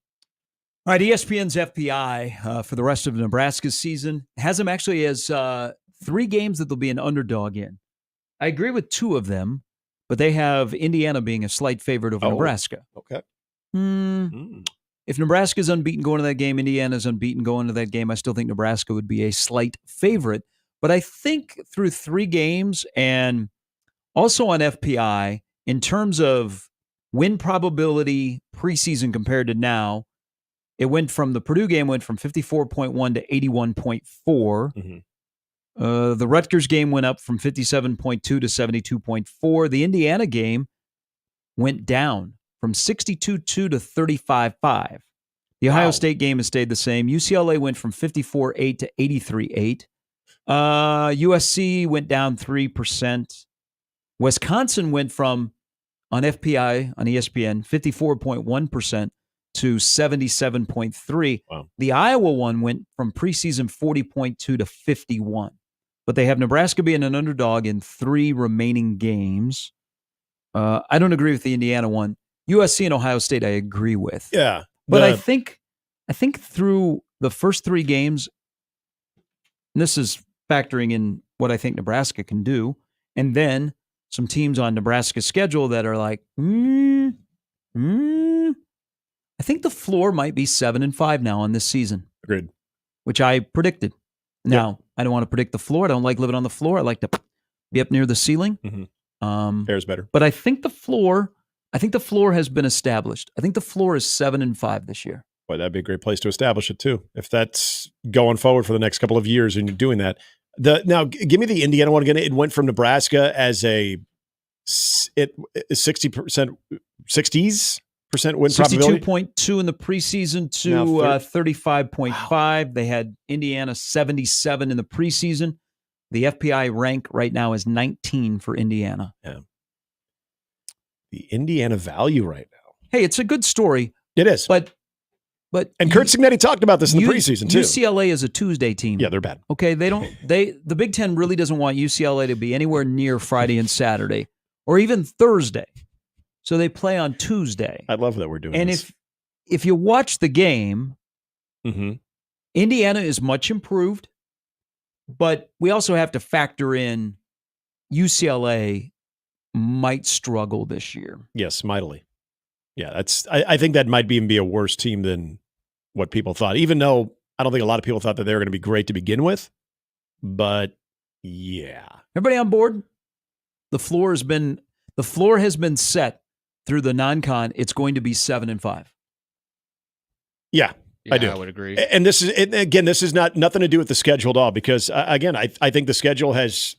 All right, ESPN's FPI for the rest of Nebraska's season has them actually as 3 games that they'll be an underdog in. I agree with 2 of them, but they have Indiana being a slight favorite over Nebraska.
Okay.
If Nebraska's unbeaten going to that game, Indiana's unbeaten going to that game, I still think Nebraska would be a slight favorite. But I think through 3 games and also on FPI, in terms of win probability preseason compared to now, it went from the Purdue game went from 54.1 to 81.4. The Rutgers game went up from 57.2 to 72.4. The Indiana game went down from 62.2 to 35.5. The Ohio State game has stayed the same. UCLA went from 54.8 to 83.8. USC went down 3%. Wisconsin went from, on FPI, on ESPN, 54.1% to 77.3.
Wow.
The Iowa one went from preseason 40.2 to 51. But they have Nebraska being an underdog in 3 remaining games. I don't agree with the Indiana one. USC and Ohio State, I agree with.
Yeah.
But I think through the first 3 games, and this is factoring in what I think Nebraska can do, and then some teams on Nebraska's schedule that are like, I think the floor might be 7-5 now on this season.
Agreed.
Which I predicted. Now, I don't want to predict the floor. I don't like living on the floor. I like to be up near the ceiling.
Fair's better.
But I think the floor has been established. I think the floor is 7-5 this year.
Boy, that'd be a great place to establish it too. If that's going forward for the next couple of years and you're doing that. Now, give me the Indiana one again. It went from Nebraska as a 60% win probability.
62.2 in the preseason to 35.5. They had Indiana 77 in the preseason. The FPI rank right now is 19 for Indiana.
Yeah. The Indiana value right now.
Hey, it's a good story.
It is.
But
and Kurt Cignetti talked about this in the preseason too.
UCLA is a Tuesday team.
Yeah, they're bad.
Okay, the Big Ten really doesn't want UCLA to be anywhere near Friday and Saturday or even Thursday. So they play on Tuesday.
I love that we're doing
and
this.
And if you watch the game, Indiana is much improved, but we also have to factor in UCLA might struggle this year.
Yes, mightily. Yeah, I think that might even be a worse team than what people thought, even though I don't think a lot of people thought that they were going to be great to begin with. But yeah.
Everybody on board? The floor has been set through the non-con. It's going to be 7-5.
Yeah, I do.
I would agree.
And this is nothing to do with the schedule at all, because again, I think the schedule has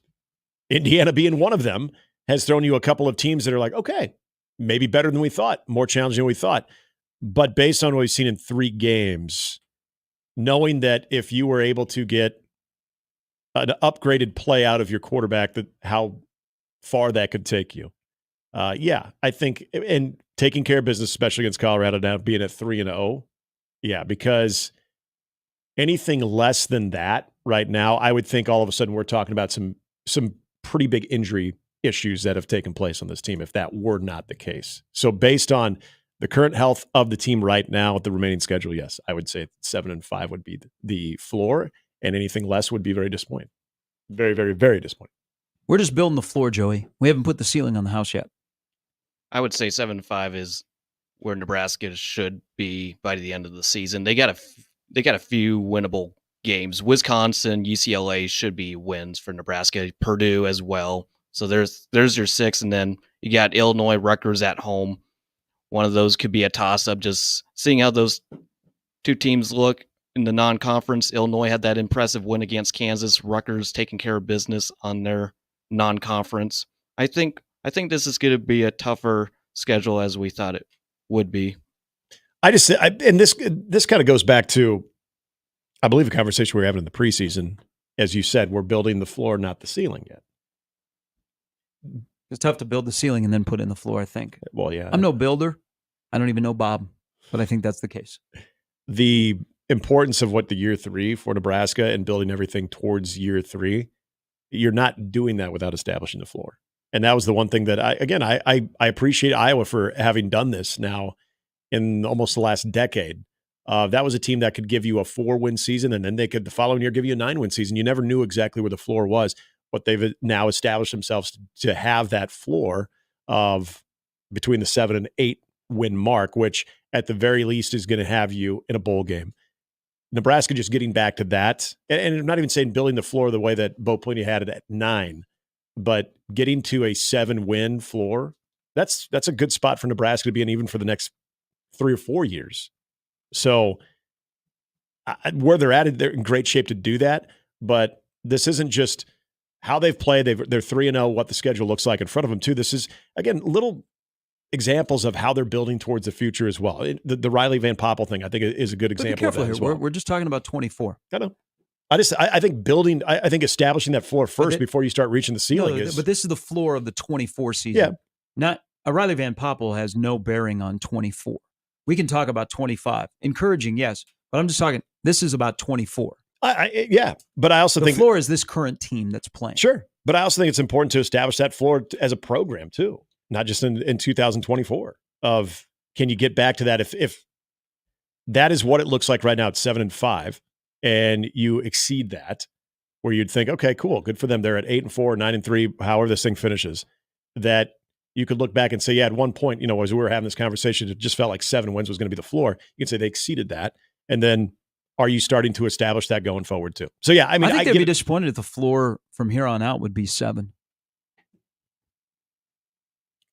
Indiana being one of them has thrown you a couple of teams that are like, okay, maybe better than we thought, more challenging than we thought. But based on what we've seen in 3 games, knowing that if you were able to get an upgraded play out of your quarterback, that how far that could take you. Yeah, I think, and taking care of business, especially against Colorado now, being at 3-0. Yeah, because anything less than that right now, I would think all of a sudden we're talking about some pretty big injury issues that have taken place on this team if that were not the case. So based on the current health of the team right now with the remaining schedule, yes, I would say 7-5 would be the floor, and anything less would be very disappointing. Very, very, very disappointing.
We're just building the floor, Joey. We haven't put the ceiling on the house yet.
I would say 7-5 is where Nebraska should be by the end of the season. They got a few winnable games. Wisconsin, UCLA should be wins for Nebraska. Purdue as well. So there's your 6, and then you got Illinois, Rutgers at home. One of those could be a toss-up. Just seeing how those 2 teams look in the non-conference. Illinois had that impressive win against Kansas. Rutgers taking care of business on their non-conference. I think this is going to be a tougher schedule as we thought it would be.
And this kind of goes back to, I believe, a conversation we were having in the preseason. As you said, we're building the floor, not the ceiling yet.
It's tough to build the ceiling and then put in the floor, I think.
Well, yeah.
I'm no builder. I don't even know Bob, but I think that's the case.
the importance of what the year 3 for Nebraska and building everything towards year 3, you're not doing that without establishing the floor. And that was the one thing that I appreciate Iowa for having done this now in almost the last decade. That was a team that could give you a 4-win season, and then they could the following year give you a 9-win season. You never knew exactly where the floor was, but they've now established themselves to have that floor of between the 7 and 8 win mark, which at the very least is going to have you in a bowl game. Nebraska just getting back to that, and I'm not even saying building the floor the way that Bo Pelini had it at 9, but getting to a 7-win floor, that's a good spot for Nebraska to be in even for the next 3 or 4 years. So where they're at, they're in great shape to do that, but this isn't just how they've played. They're 3-0, what the schedule looks like in front of them too. This is, again, little examples of how they're building towards the future as well. The Riley Van Poppel thing, I think, is a good example of that as well.
We're just talking about 24.
I know. I think establishing that floor first before you start reaching the ceiling is.
But this is the floor of the 24 season.
Yeah.
Not Riley Van Poppel has no bearing on 24. We can talk about 25. Encouraging, yes, but I'm just talking. This is about 24.
But I also think
the floor is this current team that's playing.
Sure, but I also think it's important to establish that floor as a program too, not just in 2024. Of can you get back to that if that is what it looks like right now at 7-5, and you exceed that, where you'd think, okay, cool, good for them. They're at 8-4, 9-3, however this thing finishes. That you could look back and say, yeah, at one point, as we were having this conversation, it just felt like 7 wins was going to be the floor. You can say they exceeded that, and then are you starting to establish that going forward too? So yeah, I
think they'd be disappointed if the floor from here on out would be 7.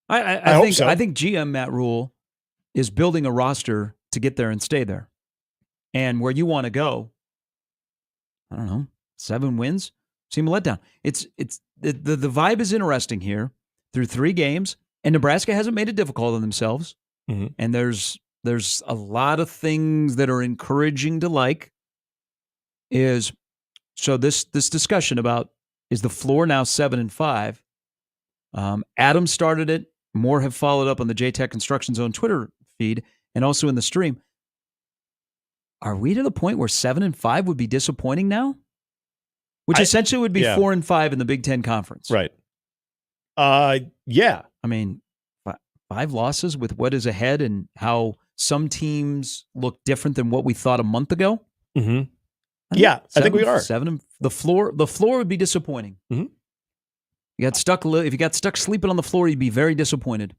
I
hope
think
so.
I think GM Matt Rule is building a roster to get there and stay there, and where you want to go. I don't know, 7 wins seem a letdown. It's the vibe is interesting here through 3 games, and Nebraska hasn't made it difficult on themselves.
Mm-hmm.
And there's a lot of things that are encouraging to like. So this discussion about is the floor now 7-5? Adam started it. More have followed up on the JTech Construction Zone Twitter feed and also in the stream. Are we to the point where 7-5 would be disappointing now? Which essentially would be 4-5 in the Big Ten Conference.
Right. Yeah.
I mean, 5 losses with what is ahead and how some teams look different than what we thought a month ago.
Mm-hmm. I think we are.
7. The floor would be disappointing.
Mm-hmm.
If you got stuck sleeping on the floor, you'd be very disappointed.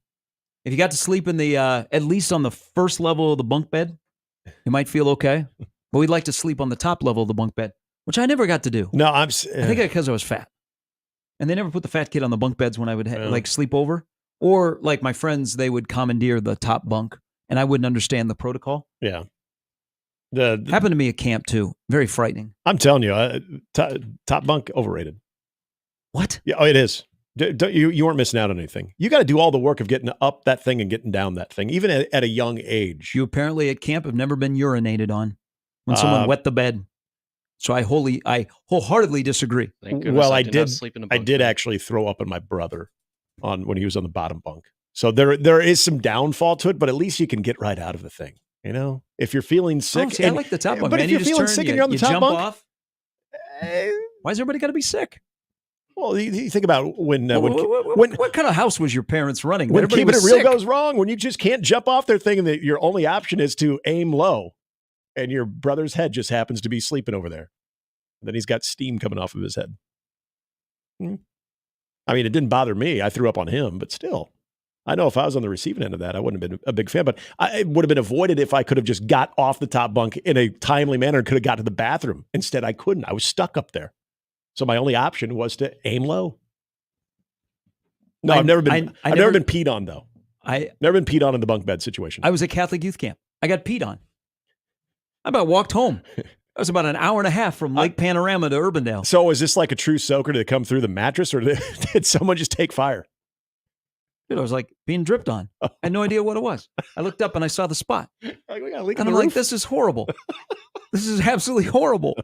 If you got to sleep in the at least on the first level of the bunk bed, you might feel okay. But we'd like to sleep on the top level of the bunk bed, which I never got to do.
No, I
think because I was fat, and they never put the fat kid on the bunk beds when I would sleep over, or like my friends, they would commandeer the top bunk, and I wouldn't understand the protocol.
Yeah.
Happened to me at camp too. Very frightening.
I'm telling you, top bunk overrated.
What?
Yeah, it is. You weren't missing out on anything. You got to do all the work of getting up that thing and getting down that thing, even at a young age.
You apparently at camp have never been urinated on when someone wet the bed. So I wholeheartedly disagree.
Well, I did actually throw up on my brother when he was on the bottom bunk. So there is some downfall to it, but at least you can get right out of the thing. If you're feeling sick,
I like the top bunk.
But if you're feeling sick and you're on the top bunk,
off. Why's everybody got to be sick?
Well, you think about when
what kind of house was your parents running?
When keeping it real goes wrong, when you just can't jump off their thing and that your only option is to aim low, and your brother's head just happens to be sleeping over there. Then he's got steam coming off of his head. I mean, it didn't bother me. I threw up on him, but still. I know if I was on the receiving end of that, I wouldn't have been a big fan, but it would have been avoided if I could have just got off the top bunk in a timely manner and could have got to the bathroom. Instead, I couldn't. I was stuck up there. So my only option was to aim low. No, I've never been peed on though. Never been peed on in the bunk bed situation.
I was at Catholic youth camp. I got peed on. I about walked home. That was about an hour and a half from Lake Panorama to Urbandale.
So is this like a true soaker to come through the mattress, or did someone just take fire?
Dude, I was like being dripped on. I had no idea what it was. I looked up and I saw the spot.
We got a leak
and I'm like, this is horrible. This is absolutely horrible.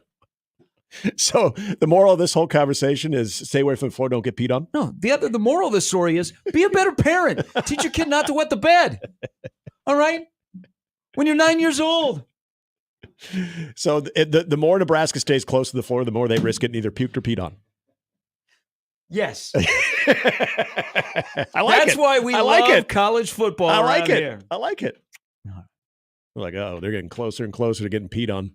So the moral of this whole conversation is stay away from the floor, don't get peed on?
No, the moral of this story is be a better parent. Teach your kid not to wet the bed. All right? When you're 9 years old,
So the more Nebraska stays close to the floor, the more they risk getting either puked or peed on.
Yes.
I like
That's
it.
why we
I like
love
it.
college football
I like
around
it.
here.
I like it. We're like, oh, they're getting closer and closer to getting peed on.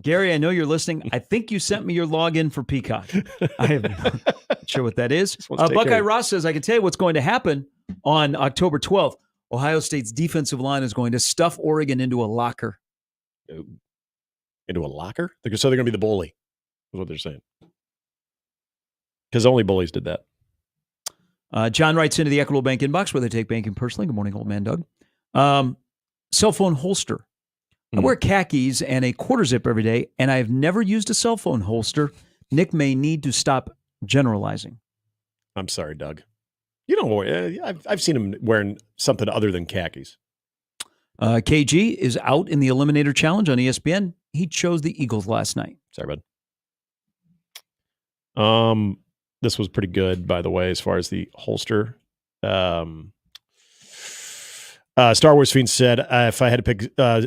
Gary, I know you're listening. I think you sent me your login for Peacock. I am not sure what that is. Buckeye Ross says, I can tell you what's going to happen on October 12th. Ohio State's defensive line is going to stuff Oregon into a locker.
Into a locker? So they're going to be the bully, is what they're saying. Because only bullies did that.
John writes into the Equitable Bank inbox where they take banking personally. Good morning, old man Doug. Cell phone holster. I wear khakis and a quarter zip every day, and I have never used a cell phone holster. Nick may need to stop generalizing.
I'm sorry, Doug. You don't wear. I've seen him wearing something other than khakis.
KG is out in the Eliminator Challenge on ESPN. He chose the Eagles last night.
Sorry, bud. This was pretty good, by the way, as far as the holster. Star Wars Fiend said, if I had to pick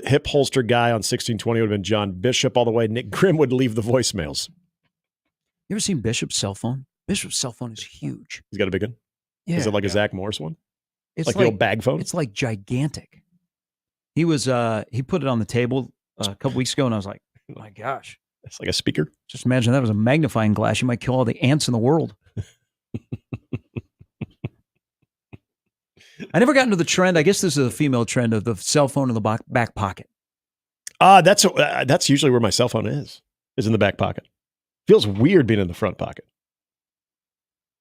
hip holster guy on 1620, it would have been John Bishop all the way. Nick Grimm would leave the voicemails.
You ever seen Bishop's cell phone? Bishop's cell phone is huge.
He's got a big one?
Yeah.
Is it like a Zach Morris one?
It's
like the old bag phone?
It's like gigantic. He was he put it on the table a couple weeks ago, and I was like, oh my gosh.
It's like a speaker?
Just imagine that was a magnifying glass. You might kill all the ants in the world. I never got into the trend. I guess this is a female trend of the cell phone in the back pocket.
That's usually where my cell phone is in the back pocket. Feels weird being in the front pocket.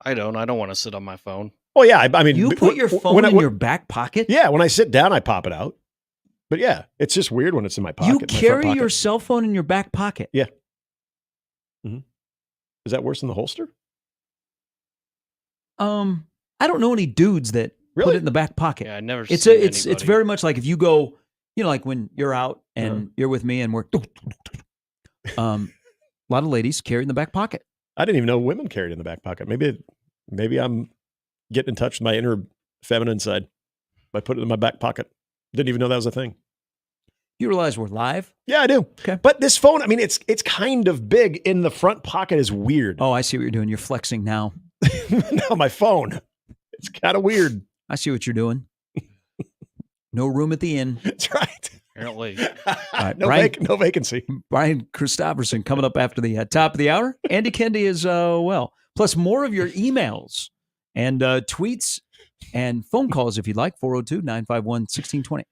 I don't want to sit on my phone.
Well, yeah. I mean,
you put your phone in your back pocket?
Yeah. When I sit down, I pop it out. But yeah, it's just weird when it's in my pocket.
You carry your cell phone in your back pocket?
Yeah. Mm-hmm. Is that worse than the holster?
I don't know any dudes that put it in the back pocket.
Yeah, I never.
It's very much like if you go, like when you're out and you're with me and we're, a lot of ladies carry it in the back pocket.
I didn't even know women carried it in the back pocket. Maybe I'm getting in touch with my inner feminine side by putting it in my back pocket. Didn't even know that was a thing.
You realize we're live?
Yeah, I do.
Okay.
But this phone, I mean, it's kind of big in the front pocket is weird.
Oh, I see what you're doing. You're flexing now.
No, my phone. It's kind of weird.
I see what you're doing. No room at the inn.
That's right.
Apparently.
Right,
no vacancy.
Brian Christopherson coming up after the top of the hour. Andy Kendi is well. Plus more of your emails and tweets and phone calls if you'd like. 402-951-1620.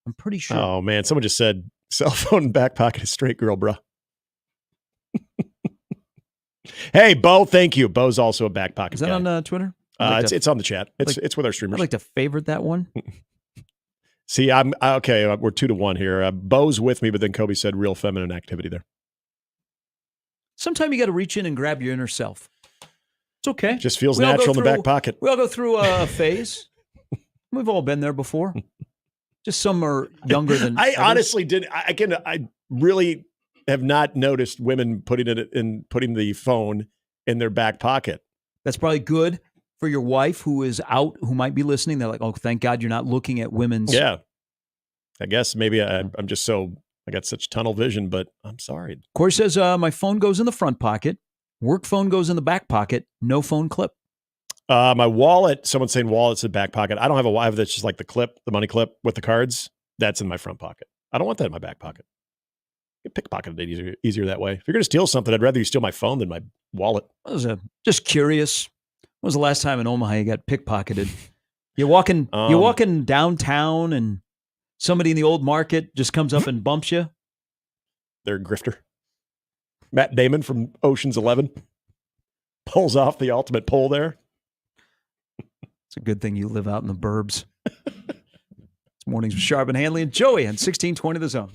I'm pretty sure.
Oh, man. Someone just said cell phone in back pocket is straight girl, bro. Hey, Bo, thank you. Bo's also a back pocket
Is that
guy.
on Twitter?
It's on the chat. It's with our streamers.
I'd like to favorite that one.
See, I'm okay. We're 2-1 here. Bo's with me, but then Kobe said real feminine activity there.
Sometime you got to reach in and grab your inner self. It's okay.
Just feels natural in the back pocket.
We all go through a phase. We've all been there before. Just some are younger than
I
others.
honestly did. I really have not noticed women putting the phone in their back pocket.
That's probably good for your wife who is out, who might be listening. They're like, oh, thank God you're not looking at women's.
Yeah. I guess maybe I'm just I got such tunnel vision, but I'm sorry.
Corey says, my phone goes in the front pocket. Work phone goes in the back pocket. No phone clip.
My wallet, someone's saying wallet's in the back pocket. I don't have a wallet that's just like the clip, the money clip with the cards. That's in my front pocket. I don't want that in my back pocket. You pickpocket it easier that way. If you're going to steal something, I'd rather you steal my phone than my wallet.
I was just curious. When was the last time in Omaha you got pickpocketed? You're walking downtown and somebody in the old market just comes up and bumps you.
They're a grifter. Matt Damon from Ocean's 11 pulls off the ultimate pull there.
It's a good thing you live out in the burbs. It's Mornings with Sharp and Handley and Joey on 1620 The Zone.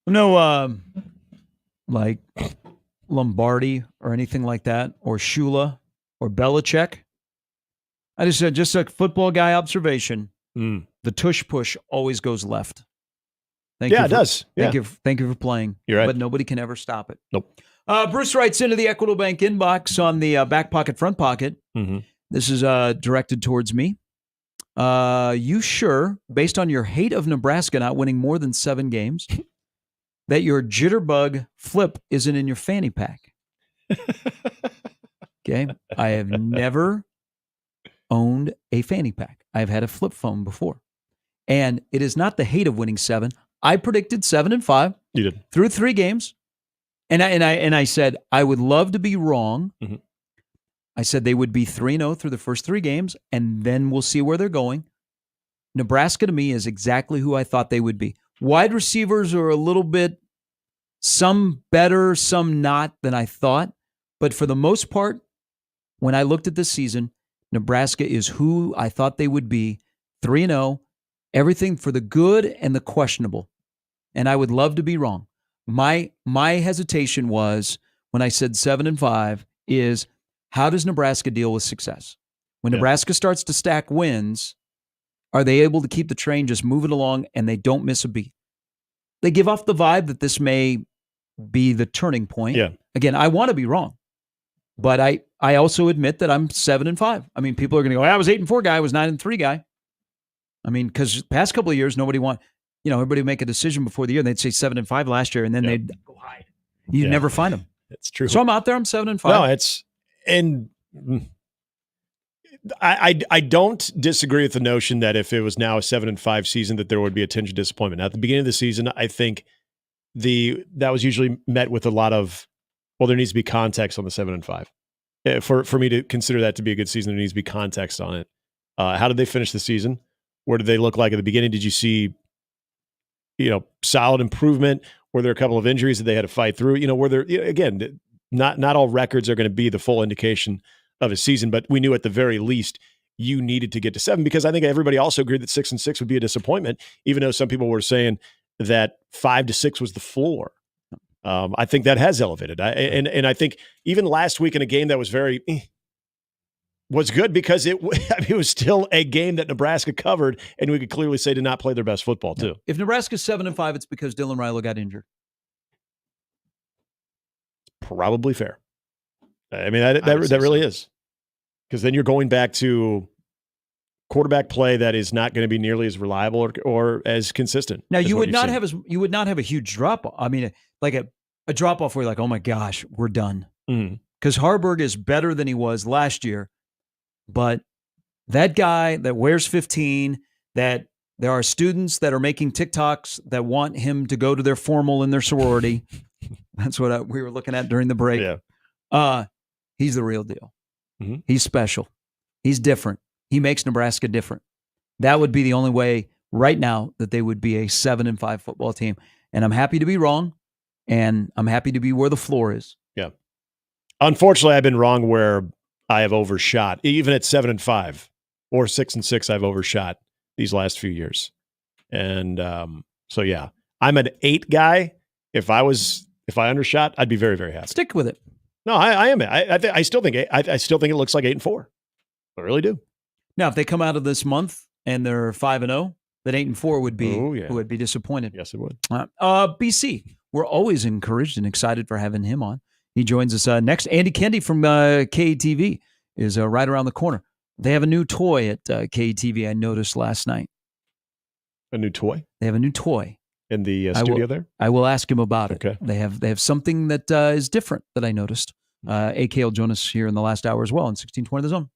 No, like Lombardi or anything like that, or Shula or Belichick. I just said, just a football guy observation. The tush push always goes left. Thank you
it does. Yeah.
Thank you for playing.
You're right.
But nobody can ever stop it.
Nope.
Bruce writes into the Equitable Bank inbox on the back pocket, front pocket.
Mm-hmm.
This is directed towards me. You sure, based on your hate of Nebraska not winning more than 7 games, that your jitterbug flip isn't in your fanny pack? Okay. I have never owned a fanny pack. I've had a flip phone before. And it is not the hate of winning 7. I predicted 7-5.
You did.
Through 3 games. And I said I would love to be wrong.
Mm-hmm.
I said they would be 3-0 through the first 3 games, and then we'll see where they're going. Nebraska to me is exactly who I thought they would be. Wide receivers are a little bit, some better, some not than I thought. But for the most part, when I looked at this season, Nebraska is who I thought they would be. 3-0, everything for the good and the questionable. And I would love to be wrong. My hesitation was when I said 7-5 is, how does Nebraska deal with success? When Nebraska starts to stack wins, are they able to keep the train just moving along and they don't miss a beat? They give off the vibe that this may be the turning point.
Yeah.
Again, I want to be wrong, but I also admit that I'm 7-5. I mean, people are going to go, I was 8-4 guy, I was 9-3 guy. I mean, because past couple of years, everybody would make a decision before the year and they'd say 7-5 last year and then they'd go hide. You'd never find them.
It's true.
So I'm out there, I'm 7-5.
No, and I don't disagree with the notion that if it was now a 7-5 season, that there would be a tinge of disappointment. At the beginning of the season, I think that was usually met with a lot of, well, there needs to be context on the 7-5. For me to consider that to be a good season, there needs to be context on it. How did they finish the season? Where did they look like at the beginning? Did you see, solid improvement? Were there a couple of injuries that they had to fight through? Were there, again, not all records are going to be the full indication of a season, but we knew at the very least you needed to get to 7, because I think everybody also agreed that 6-6 would be a disappointment, even though some people were saying that 5-6 was the floor. I think that has elevated. And I think even last week in a game that was very was good, because it was still a game that Nebraska covered, and we could clearly say did not play their best football too.
If Nebraska's 7-5, it's because Dylan Rilo got injured.
Probably fair. I mean, that really is. Because then you're going back to quarterback play that is not going to be nearly as reliable or as consistent.
Now, you would not have a huge drop off. I mean, like a drop off where you're like, oh my gosh, we're done. Because Harburg is better than he was last year. But that guy that wears 15, that there are students that are making TikToks that want him to go to their formal in their sorority. That's what we were looking at during the break.
Yeah.
He's the real deal. Mm-hmm. He's special. He's different. He makes Nebraska different. That would be the only way right now that they would be a 7-5 football team. And I'm happy to be wrong. And I'm happy to be where the floor is.
Yeah. Unfortunately, I've been wrong where I have overshot. Even at 7-5 or 6-6, I've overshot these last few years. And so, yeah, I'm an 8 guy. If I undershot, I'd be very, very happy.
Stick with it.
No, I am. I still think it looks like 8-4. I really do.
Now, if they come out of this month and they're 5-0, then 8-4 would be disappointed.
Yes, it would.
BC, we're always encouraged and excited for having him on. He joins us next. Andy Kendi from KTV is right around the corner. They have a new toy at KTV. I noticed last night.
A new toy?
They have a new toy
in the studio there.
I will ask him about it.
Okay.
They have something that is different that I noticed. AK will join us here in the last hour as well in 1620 The Zone.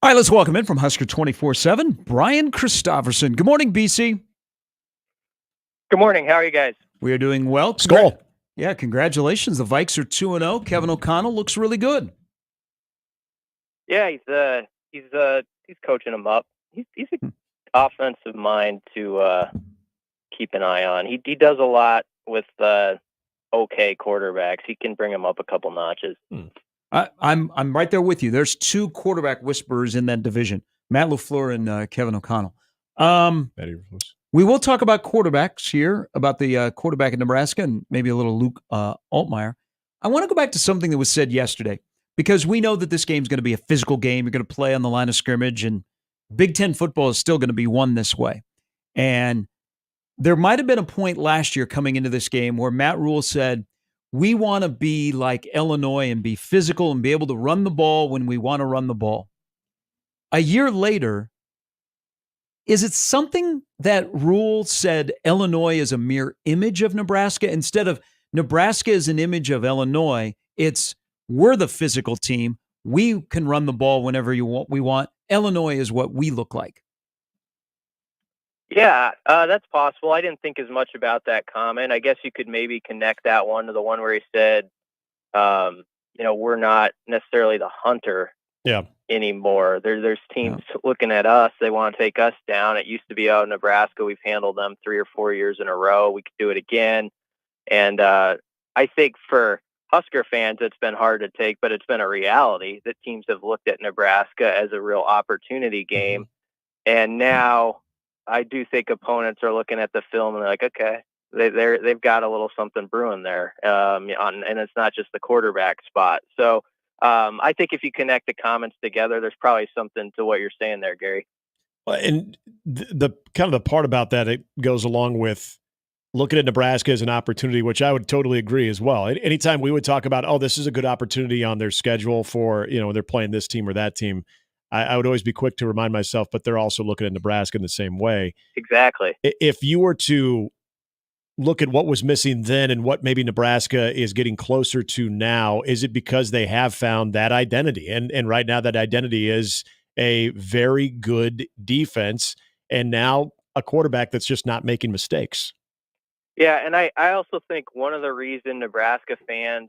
All right, let's welcome in from Husker 24/7, Brian Christopherson. Good morning, BC.
Good morning. How are you guys?
We are doing well.
Skull.
Yeah, congratulations. The Vikes are 2-0. Kevin O'Connell looks really good.
Yeah, he's coaching them up. He's an offensive mind to keep an eye on. He does a lot with okay quarterbacks. He can bring them up a couple notches.
I'm right there with you. There's two quarterback whisperers in that division, Matt LaFleur and Kevin O'Connell. We will talk about quarterbacks here, about the quarterback in Nebraska and maybe a little Luke Altmaier. I want to go back to something that was said yesterday because we know that this game is going to be a physical game. You're going to play on the line of scrimmage, and Big Ten football is still going to be won this way. And there might have been a point last year coming into this game where Matt Rule said, we want to be like Illinois and be physical and be able to run the ball when we want to run the ball. A year later, is it something that Rule said Illinois is a mere image of Nebraska? Instead of Nebraska is an image of Illinois, it's we're the physical team. We can run the ball whenever we want. Illinois is what we look like.
Yeah, that's possible. I didn't think as much about that comment. I guess you could maybe connect that one to the one where he said, we're not necessarily the hunter anymore. There's teams looking at us. They want to take us down. It used to be, Nebraska, we've handled them 3 or 4 years in a row. We could do it again. And I think for Husker fans, it's been hard to take, but it's been a reality that teams have looked at Nebraska as a real opportunity game. And now I do think opponents are looking at the film and they're like, okay, they've got a little something brewing there, and it's not just the quarterback spot. So I think if you connect the comments together, there's probably something to what you're saying there, Gary.
Well, and the kind of the part about that, it goes along with looking at Nebraska as an opportunity, which I would totally agree as well. Anytime we would talk about, this is a good opportunity on their schedule for, they're playing this team or that team, I would always be quick to remind myself, but they're also looking at Nebraska in the same way.
Exactly.
If you were to look at what was missing then and what maybe Nebraska is getting closer to now, is it because they have found that identity? And right now that identity is a very good defense and now a quarterback that's just not making mistakes.
Yeah, and I also think one of the reasons Nebraska fans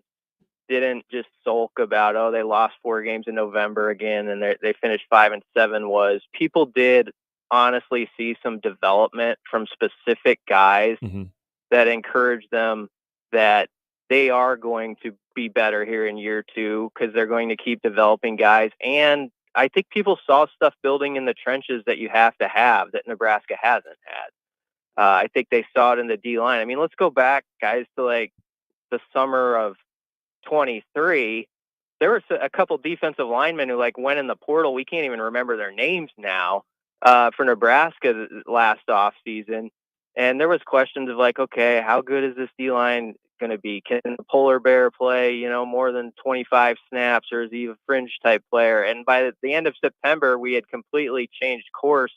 didn't just sulk about, they lost 4 games in November again and they finished 5-7 was people did honestly see some development from specific guys that encouraged them that they are going to be better here in year 2 because they're going to keep developing guys. And I think people saw stuff building in the trenches that you have to have that Nebraska hasn't had. I think they saw it in the D-line. I mean, let's go back, guys, to like the summer of 23. There were a couple defensive linemen who went in the portal. We can't even remember their names now for Nebraska last offseason. And there was questions of okay, how good is this D-line going to be? Can the polar bear play, more than 25 snaps, or is he a fringe type player? And by the end of September, we had completely changed course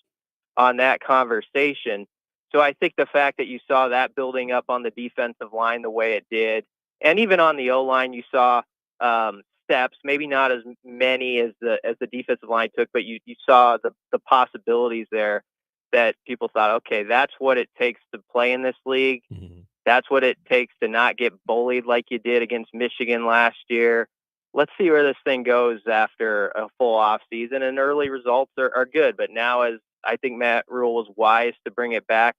on that conversation. So I think the fact that you saw that building up on the defensive line the way it did, and even on the O-line, you saw steps, maybe not as many as the defensive line took, but you saw the possibilities there that people thought, okay, that's what it takes to play in this league. That's what it takes to not get bullied like you did against Michigan last year. Let's see where this thing goes after a full off season, and early results are good. But now, as I think Matt Rule was wise to bring it back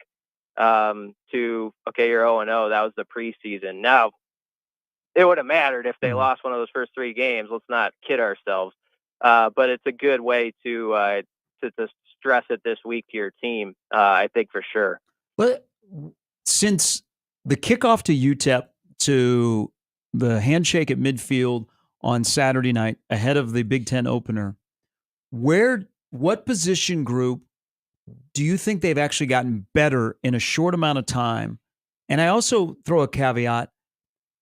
to, okay, you're 0-0. That was the preseason. Now, it would have mattered if they lost one of those first 3 games. Let's not kid ourselves. But it's a good way to stress it this week to your team, I think for sure.
But since the kickoff to UTEP to the handshake at midfield on Saturday night ahead of the Big Ten opener, what position group do you think they've actually gotten better in a short amount of time? And I also throw a caveat.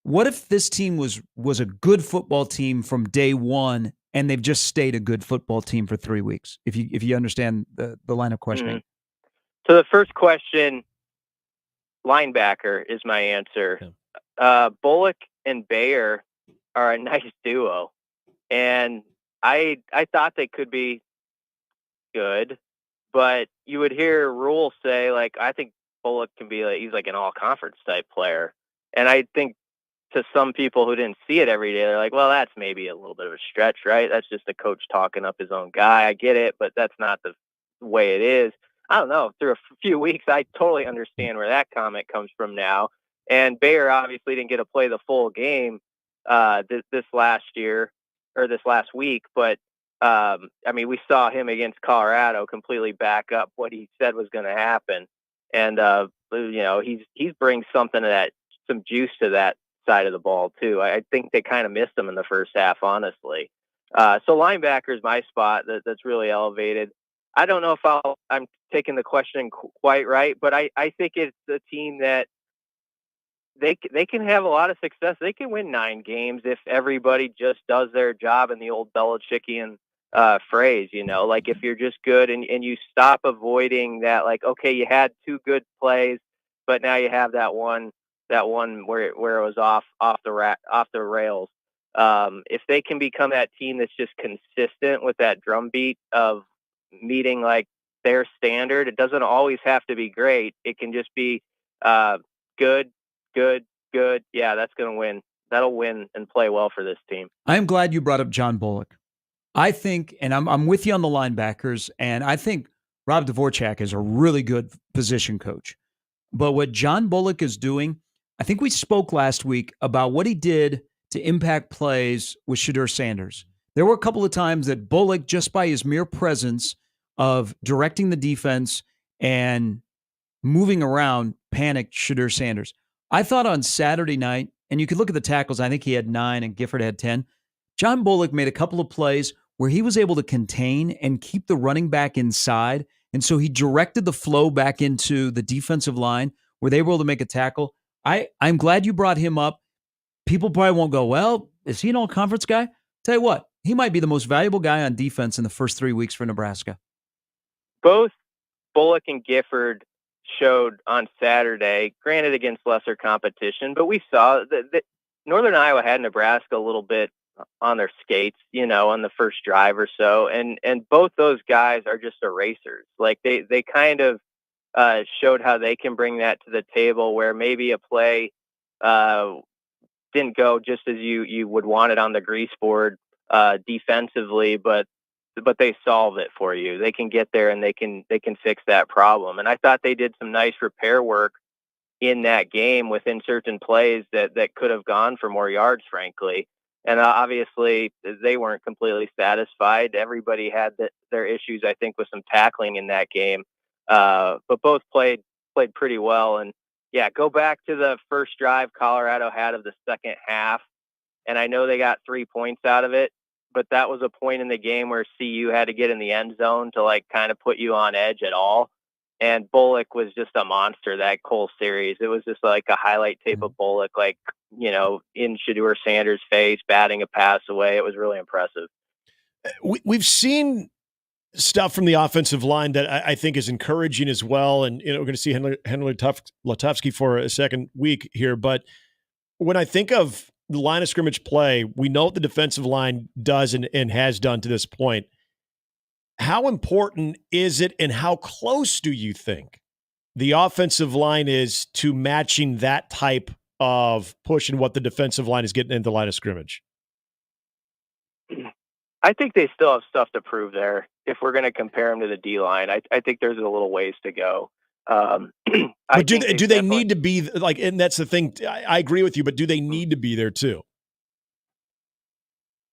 What if this team was a good football team from day one and they've just stayed a good football team for 3 weeks? If you understand the line of questioning.
So the first question, linebacker is my answer. Bullock and Bayer are a nice duo. And I thought they could be good, but you would hear Rule say, like, I think Bullock can be he's like an all-conference type player. And I think to some people who didn't see it every day, they're like, well, that's maybe a little bit of a stretch, right? That's just a coach talking up his own guy. I get it, but that's not the way it is. I don't know. Through a few weeks, I totally understand where that comment comes from now. And Bayer obviously didn't get to play the full game this last year or this last week, but I mean, we saw him against Colorado completely back up what he said was going to happen, and he's brings something to that, some juice to that side of the ball too. I think they kind of missed him in the first half, honestly. So linebacker is my spot that's really elevated. I don't know if I'm taking the question quite right, but I think it's a team that they can have a lot of success. They can win 9 games if everybody just does their job in the old Belichickian phrase, like if you're just good and you stop avoiding that, like, okay, you had 2 good plays, but now you have that one where it was off the rails. If they can become that team that's just consistent with that drumbeat of meeting like their standard, it doesn't always have to be great. It can just be good. Yeah, that's going to win. That'll win and play well for this team.
I am glad you brought up John Bullock. I think, and I'm with you on the linebackers, and I think Rob Dvorak is a really good position coach. But what John Bullock is doing, I think we spoke last week about what he did to impact plays with Shedeur Sanders. There were a couple of times that Bullock, just by his mere presence of directing the defense and moving around, panicked Shedeur Sanders. I thought on Saturday night, and you could look at the tackles, I think he had 9 and Gifford had 10. John Bullock made a couple of plays where he was able to contain and keep the running back inside. And so he directed the flow back into the defensive line where they were able to make a tackle. I'm glad you brought him up. People probably won't go, well, is he an all-conference guy? Tell you what, he might be the most valuable guy on defense in the first 3 weeks for Nebraska.
Both Bullock and Gifford showed on Saturday, granted against lesser competition, but we saw that Northern Iowa had Nebraska a little bit on their skates, on the first drive or so. And both those guys are just erasers. Like they kind of showed how they can bring that to the table where maybe a play didn't go just as you would want it on the grease board defensively, but they solve it for you. They can get there and they can fix that problem. And I thought they did some nice repair work in that game within certain plays that could have gone for more yards, frankly. And obviously they weren't completely satisfied. Everybody had their issues, I think, with some tackling in that game. But both played pretty well. And yeah, go back to the first drive Colorado had of the second half. And I know they got 3 points out of it, but that was a point in the game where CU had to get in the end zone to like kind of put you on edge at all. And Bullock was just a monster that whole series. It was just like a highlight tape of Bullock, like, in Shedeur Sanders' face, batting a pass away. It was really impressive.
We've seen stuff from the offensive line that I think is encouraging as well. And, we're going to see Handley Latofsky for a second week here. But when I think of the line of scrimmage play, we know what the defensive line does and has done to this point. How important is it and how close do you think the offensive line is to matching that type of push and what the defensive line is getting into the line of scrimmage?
I think they still have stuff to prove there. If we're going to compare them to the D-line, I think there's a little ways to go.
But do they need to be like, and that's the thing. I agree with you, but do they need to be there too?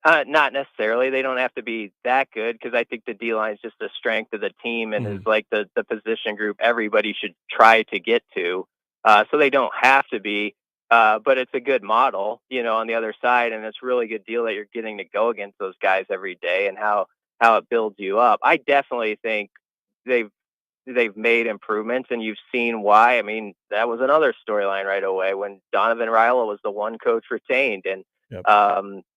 Not necessarily. They don't have to be that good because I think the D-line is just the strength of the team and is like the position group everybody should try to get to. So they don't have to be, but it's a good model, on the other side. And it's a really good deal that you're getting to go against those guys every day and how it builds you up. I definitely think they've made improvements and you've seen why. I mean, that was another storyline right away when Donovan Raiola was the one coach retained. And,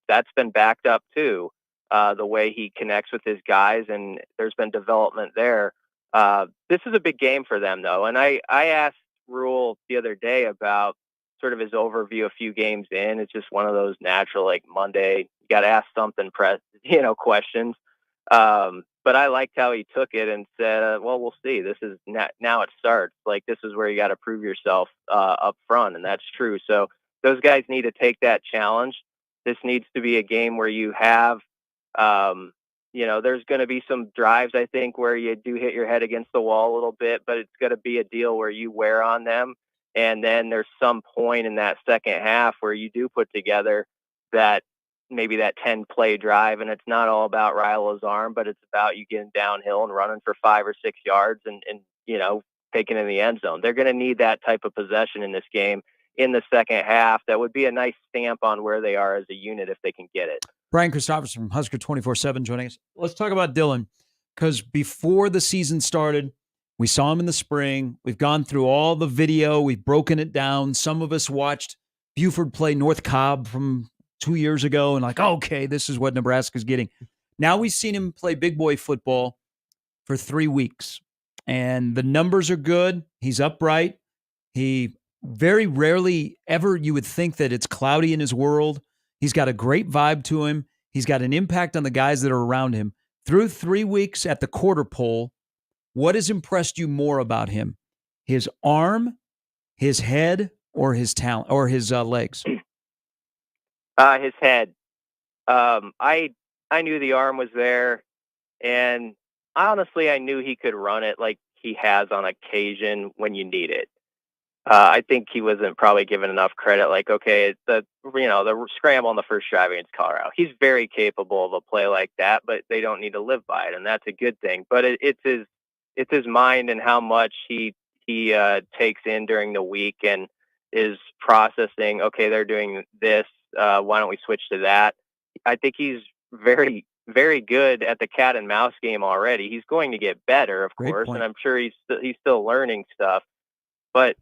that's been backed up too, the way he connects with his guys, and there's been development there. This is a big game for them, though. And I asked Rule the other day about sort of his overview a few games in. It's just one of those natural, like Monday, you got to ask something, questions. But I liked how he took it and said, well, we'll see. This is now it starts. Like, this is where you got to prove yourself up front. And that's true. So those guys need to take that challenge. This needs to be a game where you have, there's going to be some drives, I think, where you do hit your head against the wall a little bit, but it's going to be a deal where you wear on them. And then there's some point in that second half where you do put together that maybe that 10-play drive, and it's not all about Raiola's arm, but it's about you getting downhill and running for 5 or 6 yards and taking in the end zone. They're going to need that type of possession in this game in the second half. That would be a nice stamp on where they are as a unit if they can get it.
Brian Christopherson from Husker 24/7 joining us. Let's talk about Dylan, because before the season started, we saw him in the spring. We've gone through all the video. We've broken it down. Some of us watched Buford play North Cobb from 2 years ago and like, okay, this is what Nebraska's getting. Now we've seen him play big boy football for 3 weeks, and the numbers are good. He's upright. He very rarely ever you would think that it's cloudy in his world. He's got a great vibe to him. He's got an impact on the guys that are around him. Through 3 weeks at the quarter pole, what has impressed you more about him? His arm, his head, or his talent, or his legs?
His head. I knew the arm was there, and honestly, I knew he could run it like he has on occasion when you need it. I think he wasn't probably given enough credit. Like, okay, the scramble on the first drive against Colorado, he's very capable of a play like that, but they don't need to live by it, and that's a good thing. But it's his mind and how much he takes in during the week and is processing. Okay, they're doing this. Why don't we switch to that? I think he's very, very good at the cat and mouse game already. He's going to get better, of course, and I'm sure he's still learning stuff. But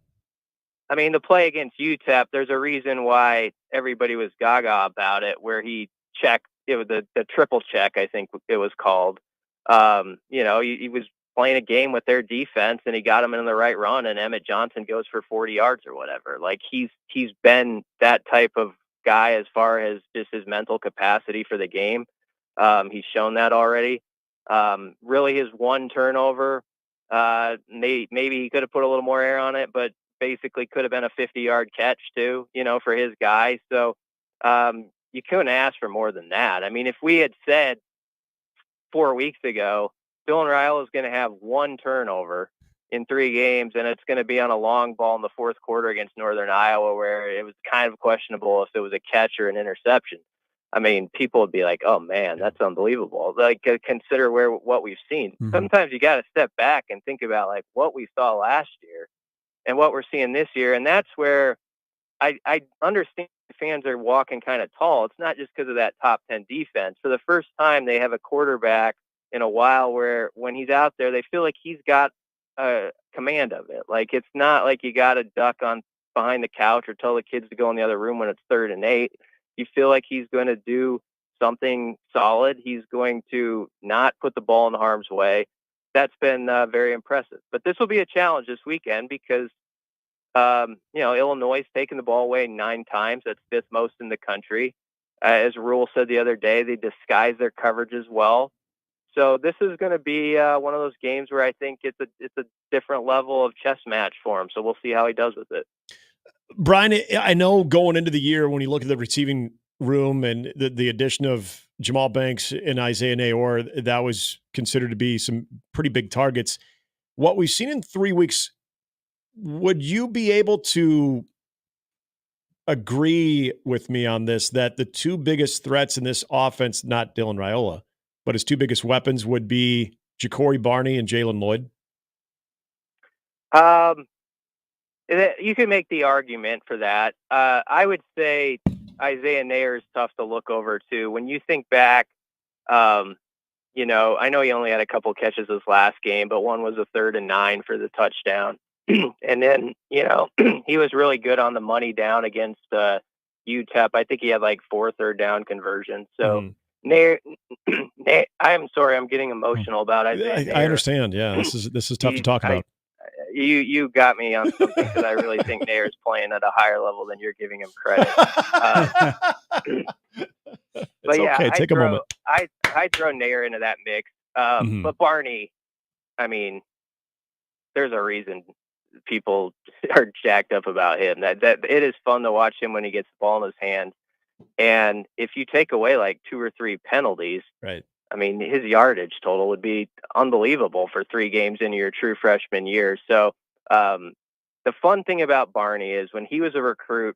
I mean, the play against UTEP, there's a reason why everybody was gaga about it, where he checked, it was the triple check, I think it was called. He was playing a game with their defense, and he got them in the right run, and Emmett Johnson goes for 40 yards or whatever. Like, he's been that type of guy as far as just his mental capacity for the game. He's shown that already. Really, his one turnover, maybe he could have put a little more air on it, but basically could have been a 50-yard catch too, for his guy. So you couldn't ask for more than that. I mean, if we had said 4 weeks ago, Dylan Raiola is going to have one turnover in 3 games, and it's going to be on a long ball in the fourth quarter against Northern Iowa, where it was kind of questionable if it was a catch or an interception. I mean, people would be like, oh man, that's unbelievable. Like, consider what we've seen. Mm-hmm. Sometimes you got to step back and think about like what we saw last year and what we're seeing this year. And that's where I understand fans are walking kind of tall. It's not just because of that top 10 defense. For the first time, they have a quarterback in a while where when he's out there, they feel like he's got command of it. Like, it's not like you got to duck on behind the couch or tell the kids to go in the other room when it's 3rd and 8. You feel like he's going to do something solid. He's going to not put the ball in harm's way. That's been very impressive. But this will be a challenge this weekend because, Illinois has taken the ball away 9 times. That's 5th most in the country. As Rule said the other day, they disguise their coverage as well. So this is going to be one of those games where I think it's a different level of chess match for him. So we'll see how he does with it.
Brian, I know going into the year when you look at the receiving room and the addition of Jamal Banks and Isaiah Nayor, that was considered to be some pretty big targets. What we've seen in 3 weeks, would you be able to agree with me on this, that the 2 biggest threats in this offense, not Dylan Raiola, but his 2 biggest weapons would be Ja'Cory Barney and Jalen Lloyd?
You can make the argument for that. I would say Isaiah Nayor is tough to look over too. When you think back, I know he only had a couple catches this last game, but one was a 3rd and 9 for the touchdown. And then, he was really good on the money down against UTEP. I think he had like 4 third down conversions. So Nayor, I'm sorry, I'm getting emotional about Isaiah Nayor.
I understand. Yeah, this is tough to talk about.
You got me on something because I really think Nair's playing at a higher level than you're giving him credit. But yeah,
okay. Take a moment.
I throw Nair into that mix. But Barney, I mean, there's a reason people are jacked up about him. That it is fun to watch him when he gets the ball in his hand. And if you take away like 2 or 3 penalties,
right?
I mean, his yardage total would be unbelievable for 3 games into your true freshman year. So the fun thing about Barney is when he was a recruit,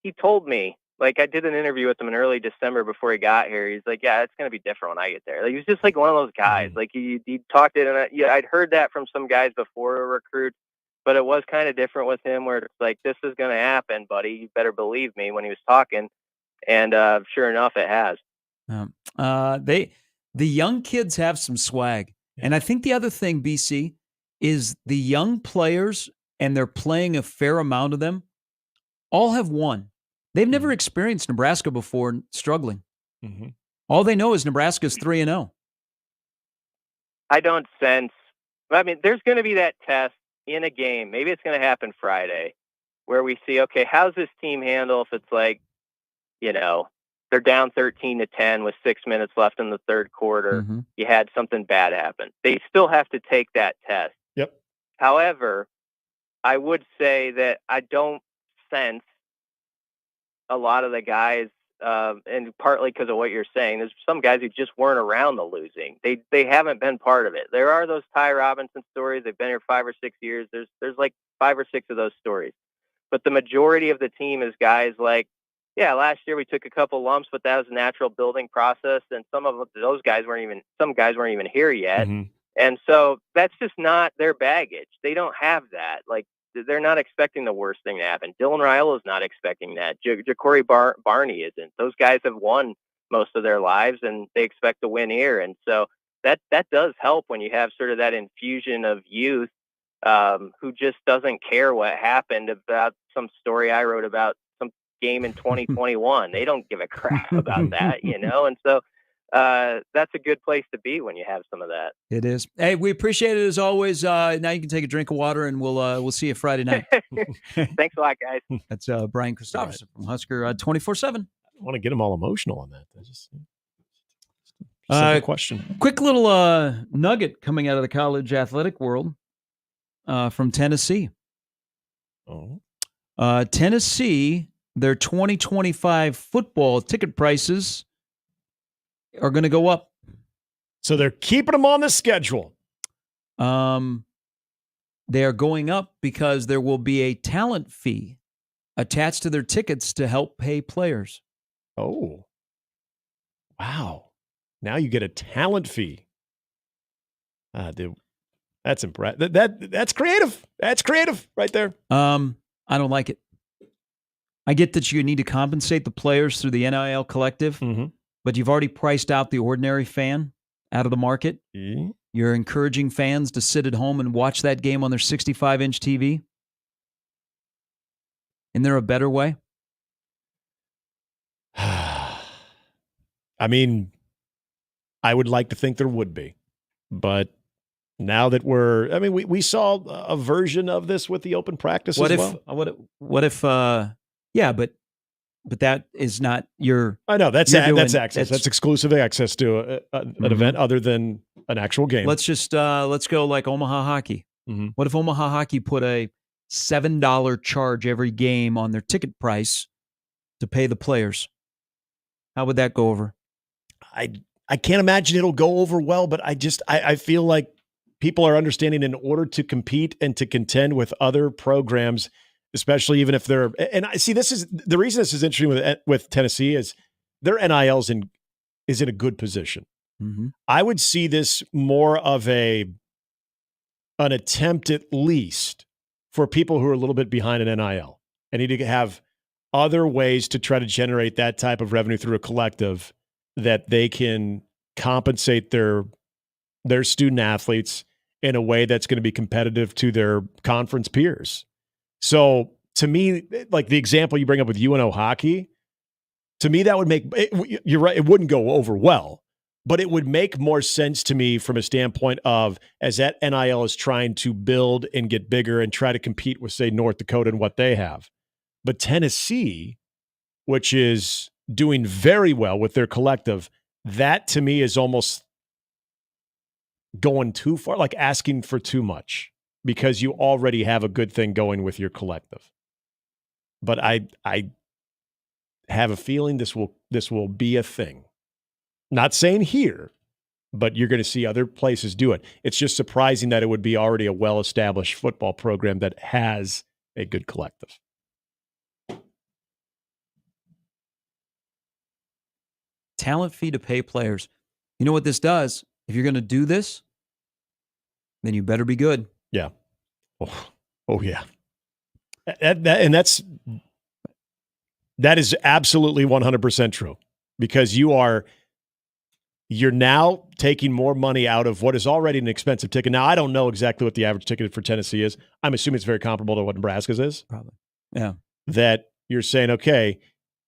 he told me, like I did an interview with him in early December before he got here. He's like, yeah, it's going to be different when I get there. Like, he was just like one of those guys. Like he talked it. And I'd heard that from some guys before a recruit, but it was kind of different with him where it's like, this is going to happen, buddy. You better believe me when he was talking. And sure enough, it has.
The young kids have some swag. And I think the other thing, BC, is the young players, and they're playing a fair amount of them, all have won. They've never experienced Nebraska before struggling. All they know is Nebraska's 3-0.
I don't sense. I mean, there's going to be that test in a game. Maybe it's going to happen Friday, where we see, okay, how's this team handle if it's like, you know, they're down 13-10 with 6 minutes left in the third quarter. You had something bad happen. They still have to take that test.
Yep.
However, I would say that I don't sense a lot of the guys, and partly because of what you're saying, there's some guys who just weren't around the losing. They haven't been part of it. There are those Ty Robinson stories. They've been here 5 or 6 years. There's like 5 or 6 of those stories. But the majority of the team is guys like, yeah, last year we took a couple lumps, but that was a natural building process. And some of those guys some guys weren't even here yet. And so that's just not their baggage. They don't have that. Like, they're not expecting the worst thing to happen. Dylan Raiola's not expecting that. Ja'Cory Barney isn't. Those guys have won most of their lives, and they expect to win here. And so that does help when you have sort of that infusion of youth who just doesn't care what happened about some story I wrote about some game in 2021. They don't give a crap about that, you know? And so that's a good place to be when you have some of that.
It is. Hey, we appreciate it as always. Now you can take a drink of water, and we'll see you Friday night.
Thanks a lot, guys.
That's Brian Christopherson from Husker 24/7.
I want to get them all emotional on that. That's just simple question.
Quick little nugget coming out of the college athletic world from Tennessee. Tennessee, their 2025 football ticket prices are going to go up.
So they're keeping them on the schedule.
They are going up because there will be a talent fee attached to their tickets to help pay players.
Oh. Wow. Now you get a talent fee. Dude, that's impressive. That's creative. That's creative right there.
I don't like it. I get that you need to compensate the players through the NIL collective, but you've already priced out the ordinary fan out of the market. You're encouraging fans to sit at home and watch that game on their 65-inch TV. Isn't there a better way?
I mean, I would like to think there would be, but now that we saw a version of this with the open practice as well.
What if but that is not your.
I know that's access. That's exclusive access to an event other than an actual game.
Let's go like Omaha Hockey. What if Omaha Hockey put a $7 charge every game on their ticket price to pay the players? How would that go over?
I can't imagine it'll go over well, but I feel like people are understanding in order to compete and to contend with other programs, especially even if they're, and I see this is the reason this is interesting with Tennessee is their NIL's is in a good position. I would see this more of an attempt at least for people who are a little bit behind in NIL and need to have other ways to try to generate that type of revenue through a collective that they can compensate their student athletes in a way that's going to be competitive to their conference peers. So to me, like the example you bring up with UNO hockey, to me, that would make it, you're right. It wouldn't go over well, but it would make more sense to me from a standpoint of as that NIL is trying to build and get bigger and try to compete with, say, North Dakota and what they have. But Tennessee, which is doing very well with their collective, that to me is almost going too far, like asking for too much because you already have a good thing going with your collective. But I have a feeling this will be a thing. Not saying here, but you're going to see other places do it. It's just surprising that it would be already a well-established football program that has a good collective.
Talent fee to pay players. You know what this does? If you're going to do this, then you better be good.
Yeah. Oh yeah. That is absolutely 100% true, because you're now taking more money out of what is already an expensive ticket. Now, I don't know exactly what the average ticket for Tennessee is. I'm assuming it's very comparable to what Nebraska's is.
Probably. Yeah.
That you're saying, okay,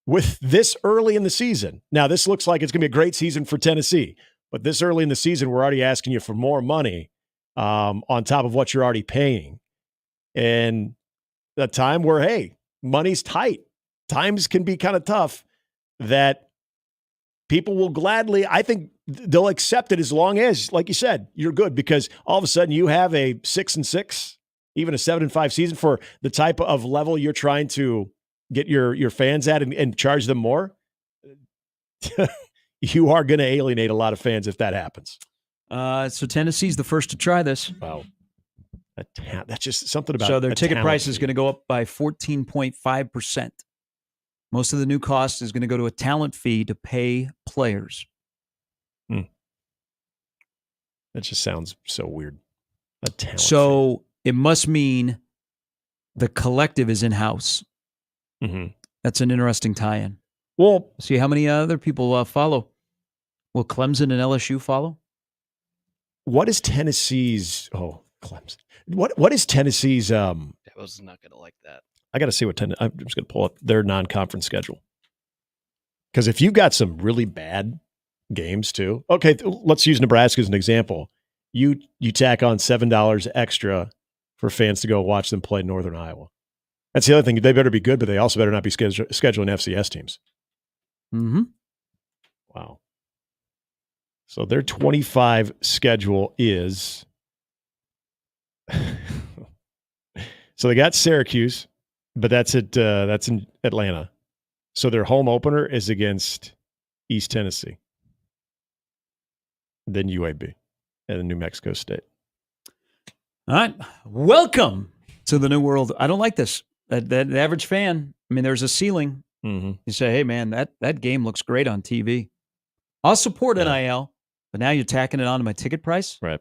with this early in the season, now this looks like it's going to be a great season for Tennessee, but this early in the season, we're already asking you for more money on top of what you're already paying. And a time where, hey, money's tight. Times can be kind of tough, that people will gladly, I think they'll accept it as long as, like you said, you're good, because all of a sudden you have a 6-6, even a 7-5 season for the type of level you're trying to get your fans at and charge them more. You are going to alienate a lot of fans if that happens.
So Tennessee's the first to try this.
Wow. That's just something about.
So their ticket price is going to go up by 14.5%. Most of the new cost is going to go to a talent fee to pay players.
That just sounds so weird. A talent
so fee. It must mean the collective is in-house.
Mm-hmm.
That's an interesting tie-in.
Well,
see how many other people follow. Will Clemson and LSU follow?
What is Tennessee's? Oh, Clemson. What is Tennessee's?
I was not going to like that.
I got to see what I'm just going to pull up their non-conference schedule, because if you got some really bad games too. Okay, let's use Nebraska as an example. You tack on $7 extra for fans to go watch them play Northern Iowa. That's the other thing. They better be good, but they also better not be scheduling FCS teams.
Mm-hmm.
Wow. So their 25 schedule is. So they got Syracuse, but that's in Atlanta. So their home opener is against East Tennessee, then UAB, and then New Mexico State.
All right. Welcome to the new world. I don't like this. That average fan, I mean, there's a ceiling.
Mm-hmm.
You say, hey, man, that game looks great on TV. I'll support NIL, but now you're tacking it onto my ticket price?
Right.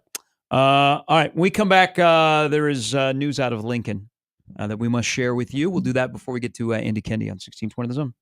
All right. When we come back, there is news out of Lincoln that we must share with you. We'll do that before we get to Andy Kendi on 1620 The Zone.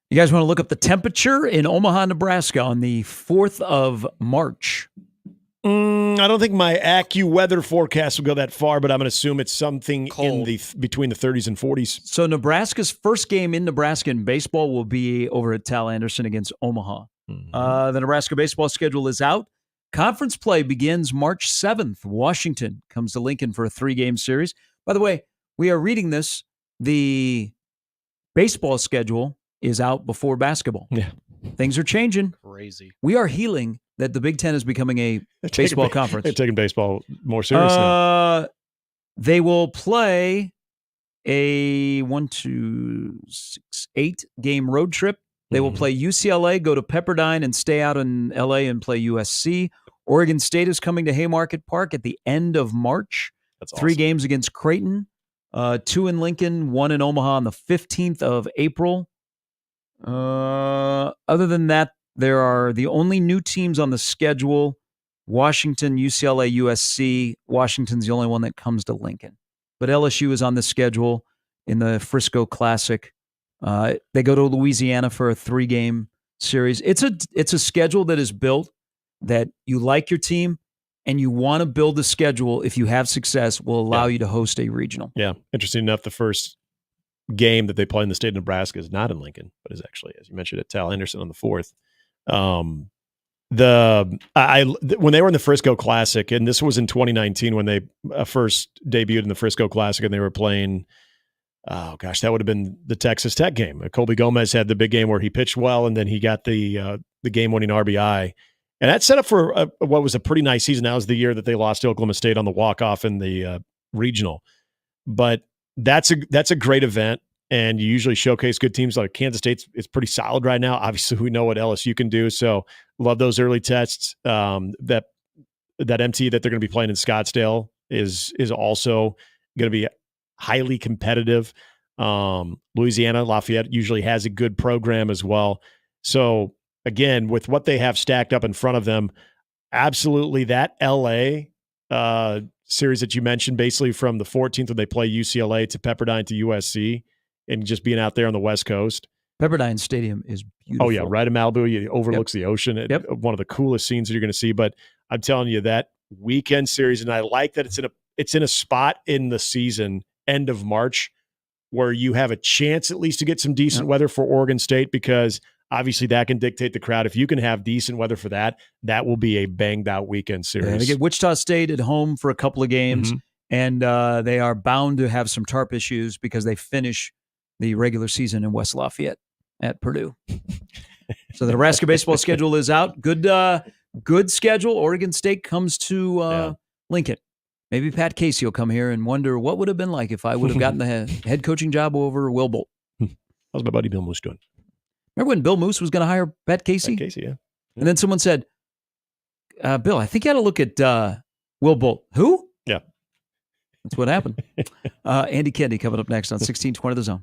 You guys want to look up the temperature in Omaha, Nebraska on the 4th of March?
I don't think my AccuWeather forecast will go that far, but I'm going to assume it's something
Cold.
in between the 30s and 40s.
So Nebraska's first game in Nebraska in baseball will be over at Tal Anderson against Omaha. The Nebraska baseball schedule is out. Conference play begins March 7th. Washington comes to Lincoln for a 3-game series. By the way, we are reading this. The baseball schedule is out before basketball.
Yeah.
Things are changing.
Crazy.
We are healing that the Big Ten is becoming a baseball conference.
They're taking baseball more serious now.
They will play a 8-game road trip. They will play UCLA, go to Pepperdine, and stay out in LA and play USC. Oregon State is coming to Haymarket Park at the end of March.
That's
3
awesome.
games against Creighton, 2 in Lincoln, 1 in Omaha on the 15th of April. Other than that, there are the only new teams on the schedule: Washington, UCLA, USC. Washington's the only one that comes to Lincoln. But LSU is on the schedule in the Frisco Classic. They go to Louisiana for a 3-game series. It's a schedule that is built that you like your team and you want to build a schedule, if you have success, will allow you to host a regional.
Yeah. Interesting enough, the first game that they play in the state of Nebraska is not in Lincoln, but is actually, as you mentioned, at Tal Anderson on the 4th. When they were in the Frisco Classic, and this was in 2019 when they first debuted in the Frisco Classic, and they were playing, that would have been the Texas Tech game. Colby Gomez had the big game where he pitched well, and then he got the game-winning RBI. And that set up for what was a pretty nice season. That was the year that they lost to Oklahoma State on the walk-off in the regional. But that's a great event, and you usually showcase good teams. Like Kansas State's it's pretty solid right now. Obviously, we know what LSU can do, so love those early tests. That MT that they're going to be playing in Scottsdale is also going to be highly competitive. Louisiana Lafayette usually has a good program as well. So again, with what they have stacked up in front of them, absolutely that LA series that you mentioned, basically from the 14th when they play UCLA to Pepperdine to USC, and just being out there on the West Coast.
Pepperdine Stadium is beautiful.
Oh yeah, right in Malibu, it overlooks the ocean. One of the coolest scenes that you're going to see. But I'm telling you, that weekend series, and I like that it's in a spot in the season, end of March, where you have a chance at least to get some decent weather for Oregon State, because obviously that can dictate the crowd. If you can have decent weather for that, that will be a banged out weekend series.
Yeah, they get Wichita State at home for a couple of games, and they are bound to have some tarp issues because they finish the regular season in West Lafayette at Purdue. So the Nebraska baseball schedule is out. Good schedule. Oregon State comes to Lincoln. Maybe Pat Casey will come here and wonder what would have been like if I would have gotten the head coaching job over Will Bolt.
How's my buddy Bill Moose doing?
Remember when Bill Moose was going to hire Pat Casey?
Pat Casey, yeah.
And then someone said, Bill, I think you got to look at Will Bolt. Who?
Yeah.
That's what happened. Andy Kennedy coming up next on 1620 The Zone.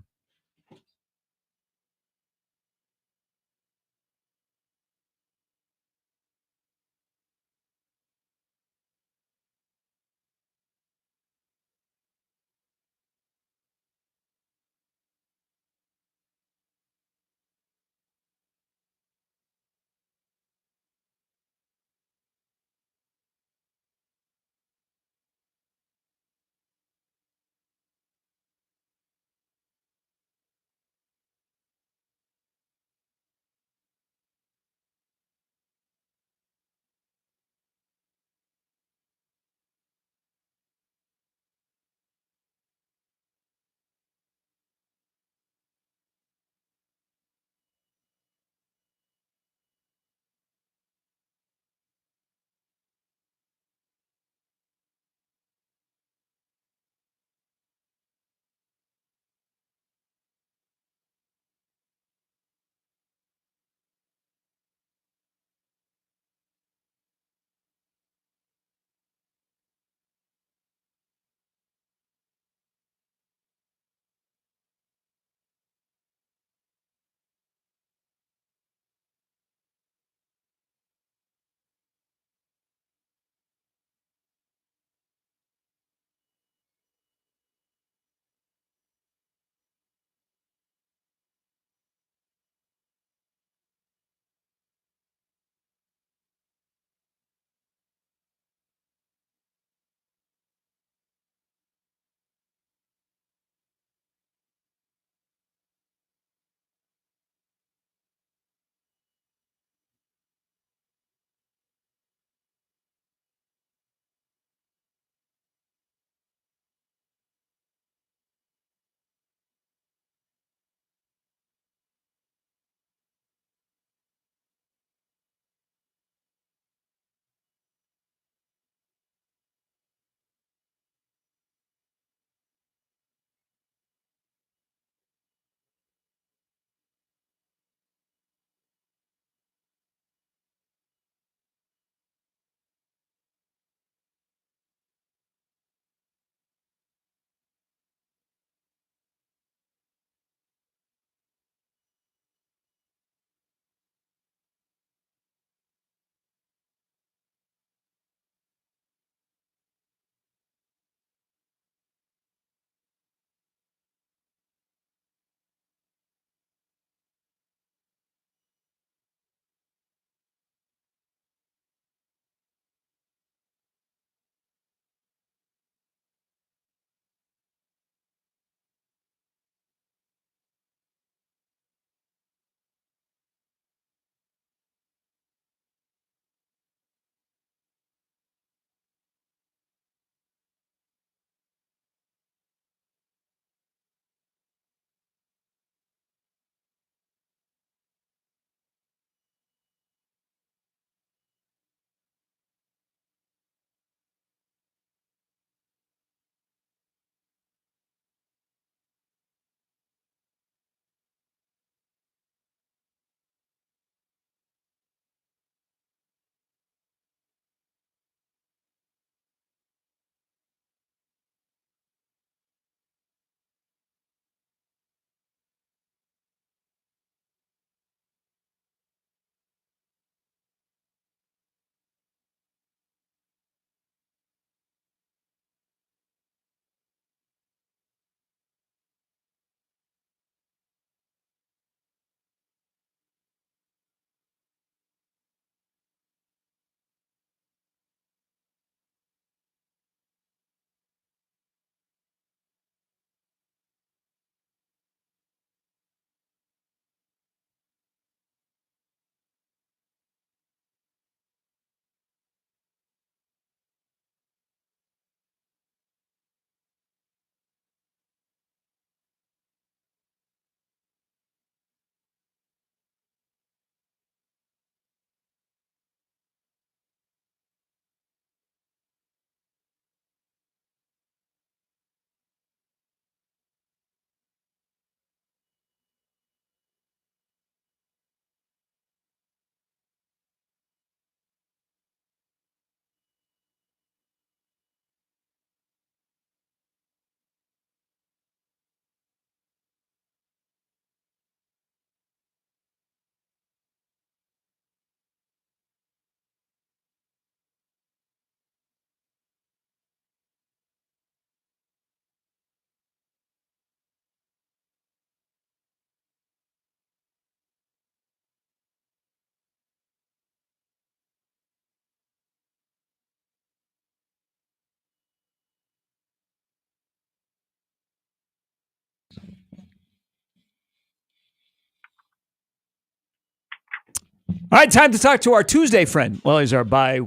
All right, time to talk to our Tuesday friend. Well, he's our bi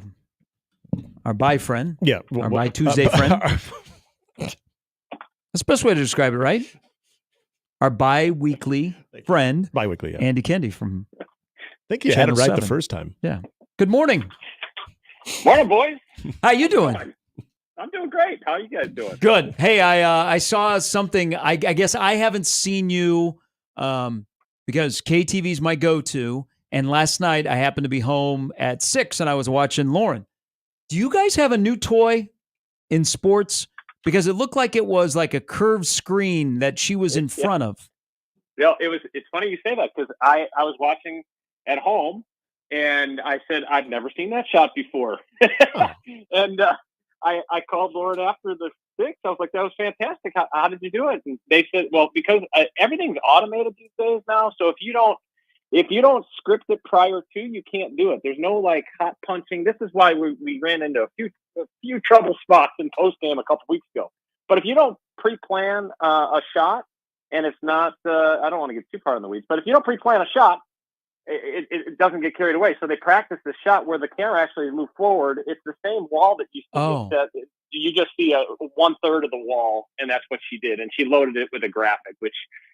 friend.
Yeah.
Our bi Tuesday friend. That's the best way to describe it, right? Our bi-weekly friend.
Bi-weekly, yeah.
Andy Kendi from
I think you
Channel
had it right
7.
the first time.
Yeah. Good morning.
Morning, boys.
How you doing?
I'm doing great. How are you guys doing?
Good. Hey, I saw something. I guess I haven't seen you because KTV's my go-to. And last night I happened to be home at 6 and I was watching Lauren. Do you guys have a new toy in sports? Because it looked like it was like a curved screen that she was in front of.
Yeah, it's funny you say that because I was watching at home and I said, I've never seen that shot before. And I called Lauren after the 6. I was like, that was fantastic. How did you do it? And they said, well, because everything's automated these days now. So if you don't script it prior to, you can't do it. There's no like hot punching. This is why we ran into a few trouble spots in post game a couple weeks ago. But if you don't pre-plan a shot, and it's not, I don't want to get too far in the weeds, but if you don't pre-plan a shot, it doesn't get carried away. So they practice the shot where the camera actually moves forward. It's the same wall that you see. You just see 1/3 of the wall, and that's what she did. And she loaded it with a graphic, which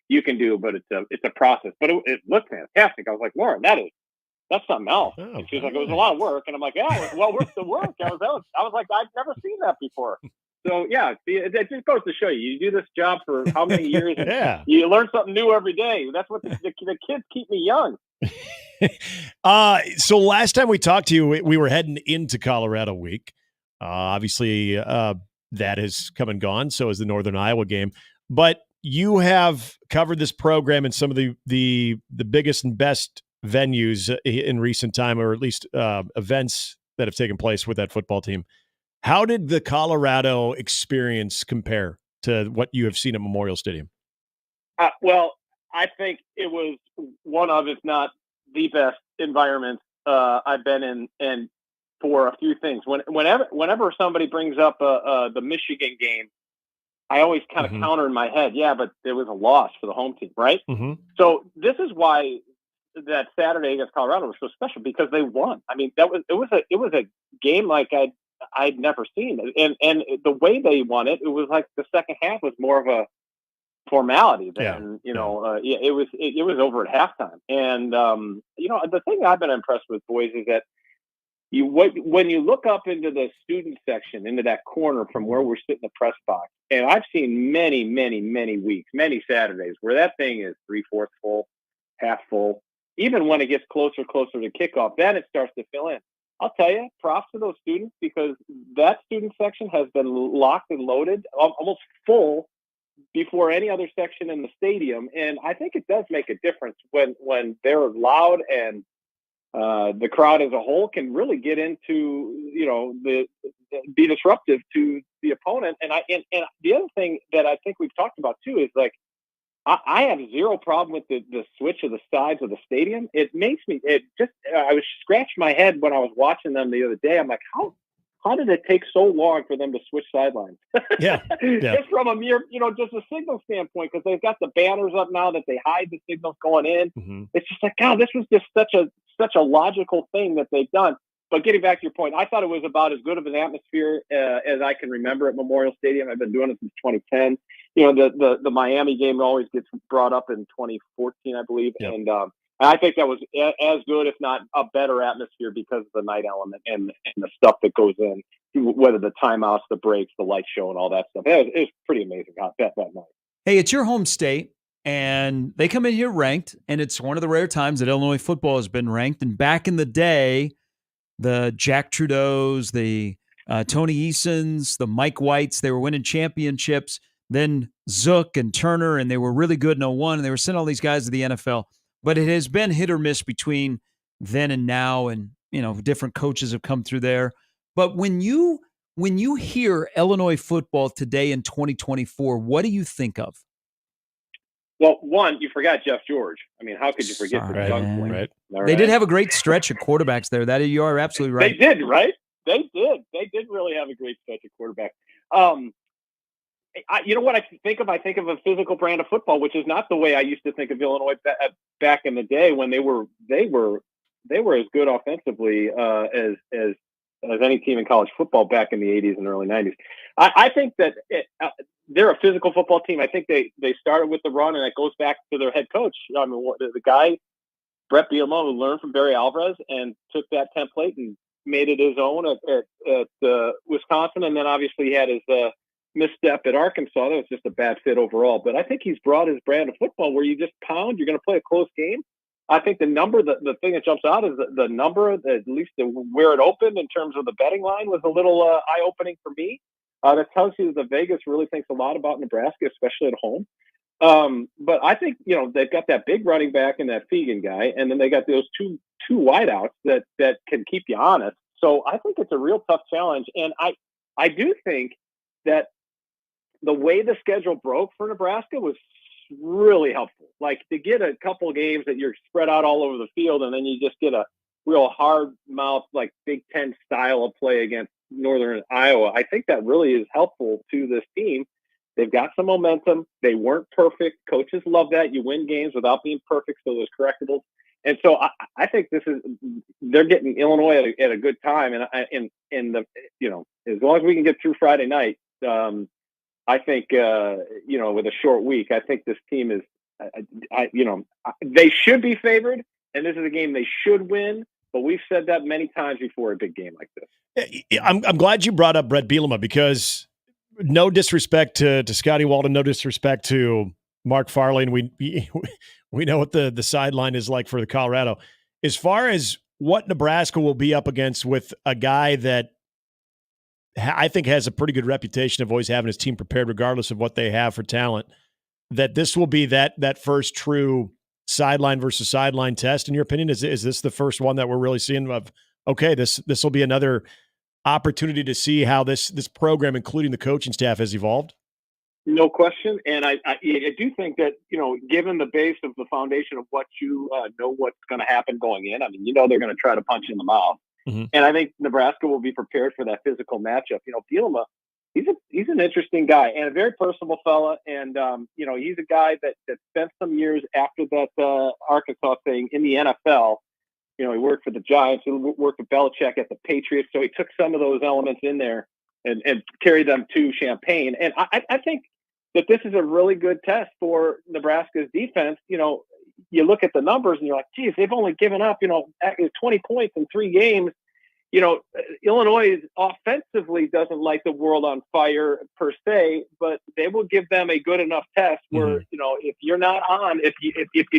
you can do, but it's a process. But it looked fantastic. I was like, Lauren, that's something else. And she was like, it was a lot of work. And I'm like, yeah, well, work's the work. I was like, I've never seen that before. So yeah, it just goes to show you do this job for how many years?
Yeah.
You learn something new every day. That's what the kids keep me young.
So last time we talked to you, we were heading into Colorado week. Obviously, that has come and gone. So is the Northern Iowa game. But you have covered this program in some of the biggest and best venues in recent time, or at least events that have taken place with that football team. How did the Colorado experience compare to what you have seen at Memorial Stadium?
Well, I think it was one of, if not the best environments I've been in, and for a few things. Whenever somebody brings up the Michigan game, I always kind of counter in my head, yeah, but it was a loss for the home team, right?
Mm-hmm.
So this is why that Saturday against Colorado was so special, because they won. I mean, it was a game like I'd never seen, and the way they won it was like the second half was more of a formality than it was over at halftime. And the thing I've been impressed with, boys, is that when you look up into the student section, into that corner from where we're sitting in the press box, and I've seen many, many, many weeks, many Saturdays where that thing is 3/4 full, half full. Even when it gets closer to kickoff, then it starts to fill in. I'll tell you, props to those students, because that student section has been locked and loaded, almost full, before any other section in the stadium. And I think it does make a difference when they're loud and the crowd as a whole can really get into, be disruptive to the opponent. And the other thing that I think we've talked about too is like, I have zero problem with the switch of the sides of the stadium. It makes me, I was scratching my head when I was watching them the other day. I'm like, how did it take so long for them to switch sidelines?
Yeah.
Just from a mere, just a signal standpoint, because they've got the banners up now that they hide the signals going in.
Mm-hmm.
It's just like, God, this was just such a logical thing that they've done. But getting back to your point, I thought it was about as good of an atmosphere as I can remember at Memorial Stadium. I've been doing it since 2010. The Miami game always gets brought up in 2014, I believe.
Yep.
And I think that was as good, if not a better atmosphere, because of the night element and the stuff that goes in, whether the timeouts, the breaks, the light show, and all that stuff. It was pretty amazing that night.
Hey, it's your home state, and they come in here ranked, and it's one of the rare times that Illinois football has been ranked. And back in the day, the Jack Trudeaus, the Tony Easons, the Mike Whites, they were winning championships. Then Zook and Turner, and they were really good in 01, and they were sending all these guys to the NFL. But it has been hit or miss between then and now, and different coaches have come through there. But when you hear Illinois football today in 2024, what do you think of?
Well, one, you forgot Jeff George. I mean, how could you forget the gunslinger?
Right.
They did have a great stretch of quarterbacks there. That you are absolutely right.
They did, right? They did really have a great stretch of quarterback. You know what I think of? I think of a physical brand of football, which is not the way I used to think of Illinois back in the day when they were they were as good offensively as any team in college football back in the 80s and early 90s. I think that they're a physical football team. I think they started with the run, and it goes back to their head coach. I mean, the guy, Brett Bielema, who learned from Barry Alvarez and took that template and made it his own at Wisconsin, and then obviously he had his misstep at Arkansas. That was just a bad fit overall. But I think he's brought his brand of football where you just pound. You're going to play a close game. I think the number, the thing that jumps out is the number, at least where it opened in terms of the betting line, was a little eye-opening for me. That tells you that Vegas really thinks a lot about Nebraska, especially at home. But I think, they've got that big running back and that Fegan guy, and then they got those two wideouts that can keep you honest. So I think it's a real tough challenge. And I do think that the way the schedule broke for Nebraska was really helpful. Like, to get a couple of games that you're spread out all over the field, and then you just get a real hard mouth, like Big Ten style of play against Northern Iowa. I think that really is helpful to this team. They've got some momentum. They weren't perfect. Coaches love that. You win games without being perfect, so there's correctables. And so I think they're getting Illinois at a good time. And as long as we can get through Friday night, I think, with a short week, I think this team is, they should be favored, and this is a game they should win. But we've said that many times before a big game like this.
I'm glad you brought up Brett Bielema, because no disrespect to Scotty Walden, no disrespect to Mark Farley, and we know what the sideline is like for the Colorado. As far as what Nebraska will be up against with a guy that I think has a pretty good reputation of always having his team prepared regardless of what they have for talent, that this will be that first true sideline versus sideline test, in your opinion? Is this the first one that we're really seeing of, okay, this will be another opportunity to see how this program, including the coaching staff, has evolved?
No question. And I do think that, given the base of the foundation of what you know what's going to happen going in, I mean, they're going to try to punch you in the mouth. Mm-hmm. And I think Nebraska will be prepared for that physical matchup. Bielema, he's an interesting guy and a very personable fella. And, he's a guy that spent some years after that Arkansas thing in the NFL. He worked for the Giants, he worked with Belichick at the Patriots. So he took some of those elements in there and carried them to Champaign. And I think that this is a really good test for Nebraska's defense. You look at the numbers and you're like, geez, they've only given up, 20 points in 3 games. Illinois offensively doesn't light the world on fire per se, but they will give them a good enough test where, if you're not on, if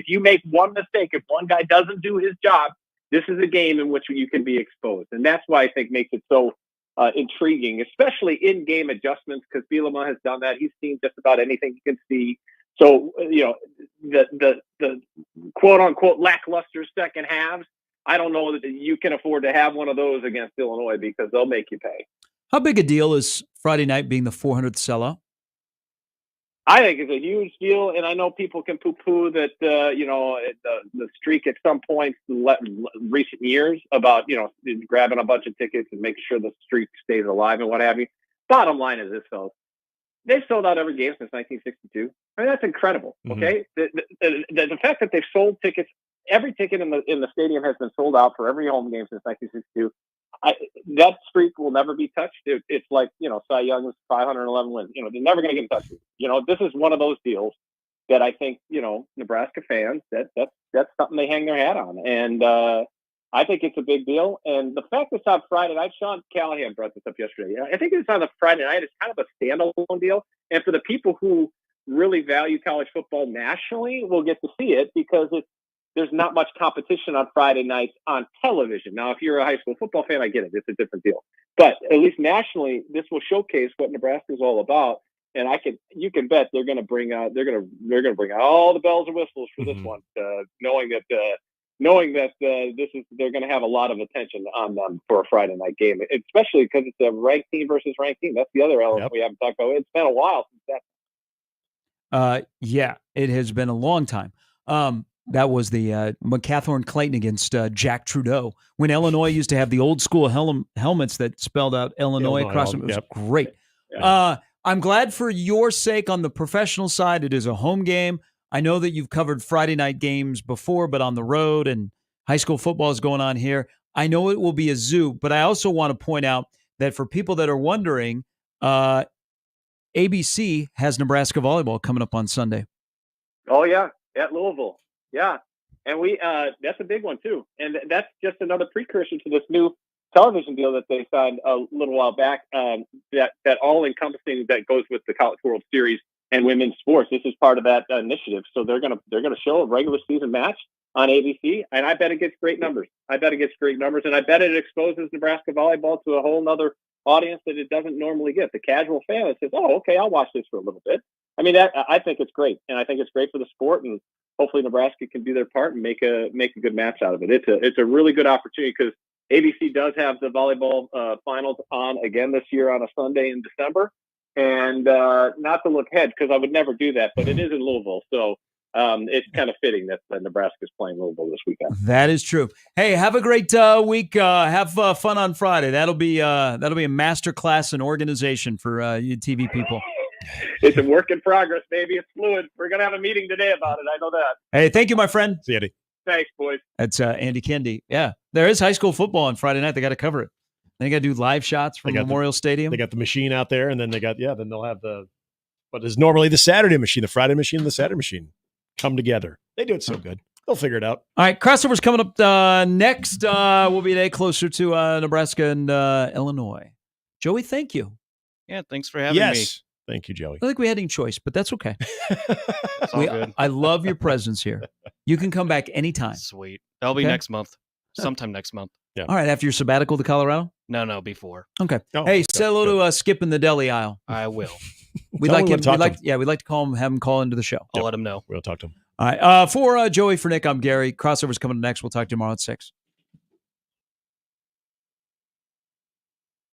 you make one mistake, if one guy doesn't do his job, this is a game in which you can be exposed. And that's why I think makes it so intriguing, especially in-game adjustments, because Bielema has done that. He's seen just about anything you can see. So, the quote-unquote lackluster second halves, I don't know that you can afford to have one of those against Illinois, because they'll make you pay.
How big a deal is Friday night being the 400th sellout?
I think it's a huge deal, and I know people can poo-poo that, the streak at some point in recent years about, grabbing a bunch of tickets and making sure the streak stays alive and what have you. Bottom line is this, though. They've sold out every game since 1962. I mean, that's incredible, okay? Mm-hmm. The fact that they've sold tickets, every ticket in the stadium has been sold out for every home game since 1962. That streak will never be touched. It's like, Cy Young's 511 wins. They're never going to get touched. This is one of those deals that I think, Nebraska fans, that's something they hang their hat on. And I think it's a big deal. And the fact it's on Friday night, Sean Callahan brought this up yesterday. I think it's on the Friday night. It's kind of a standalone deal. And for the people who really value college football nationally, will get to see it, because there's not much competition on Friday nights on television. Now, if you're a high school football fan, I get it. It's a different deal. But at least nationally, this will showcase what Nebraska is all about. And you can bet they're going to bring out all the bells and whistles for this one, knowing that they're going to have a lot of attention on them for a Friday night game, especially because it's a ranked team versus ranked team. That's the other element we haven't talked about. It's been a while since that.
Yeah, it has been a long time. That was the McCathorn Clayton against Jack Trudeau, when Illinois used to have the old school helmets that spelled out Illinois across them. It was great. Yeah. I'm glad for your sake on the professional side. It is a home game. I know that you've covered Friday night games before, but on the road, and high school football is going on here. I know it will be a zoo, but I also want to point out that for people that are wondering, ABC has Nebraska volleyball coming up on Sunday.
Oh yeah, at Louisville. Yeah, and we that's a big one too, and that's just another precursor to this new television deal that they signed a little while back. That all encompassing that goes with the College World Series and women's sports. This is part of that initiative. So they're gonna show a regular season match on ABC, and I bet it gets great numbers. And I bet it exposes Nebraska volleyball to a whole nother audience that it doesn't normally get. The casual fan that says, "Oh, okay, I'll watch this for a little bit." I mean, I think it's great, and I think it's great for the sport, and hopefully Nebraska can do their part and make a good match out of it. It's a really good opportunity because ABC does have the volleyball finals on again this year on a Sunday in December, and not to look ahead because I would never do that, but it is in Louisville, so it's kind of fitting that Nebraska's playing Louisville this weekend.
That is true. Hey, have a great week. Have fun on Friday. That'll be a master class in organization for you TV people.
It's a work in progress, baby. It's fluid. We're going to have a meeting today about it. I know that.
Hey, thank you, my friend.
See you, Andy.
Thanks, boys.
That's Andy Kendi. Yeah, there is high school football on Friday night. They got to cover it. They got to do live shots from Memorial Stadium.
They got the machine out there, and then then they'll have what is normally the Saturday machine, the Friday machine, and the Saturday machine come together. They do it so good. They'll figure it out.
All right, crossover's coming up next. We'll be a day closer to Nebraska and Illinois. Joey, thank you.
Yeah, thanks for having me.
Thank you, Joey.
I don't think we had any choice, but that's okay.
It's all good.
I love your presence here. You can come back anytime.
Sweet. That'll be next month. Sometime next month.
Yeah.
All right, after your sabbatical to Colorado?
No, before.
Okay. Hey, say hello to Skip in the deli aisle.
I will.
We'd like to call him, have him call into the show.
I'll let him know.
We'll talk to him.
All right. For Joey, for Nick, I'm Gary. Crossover's coming next. We'll talk to you tomorrow at 6.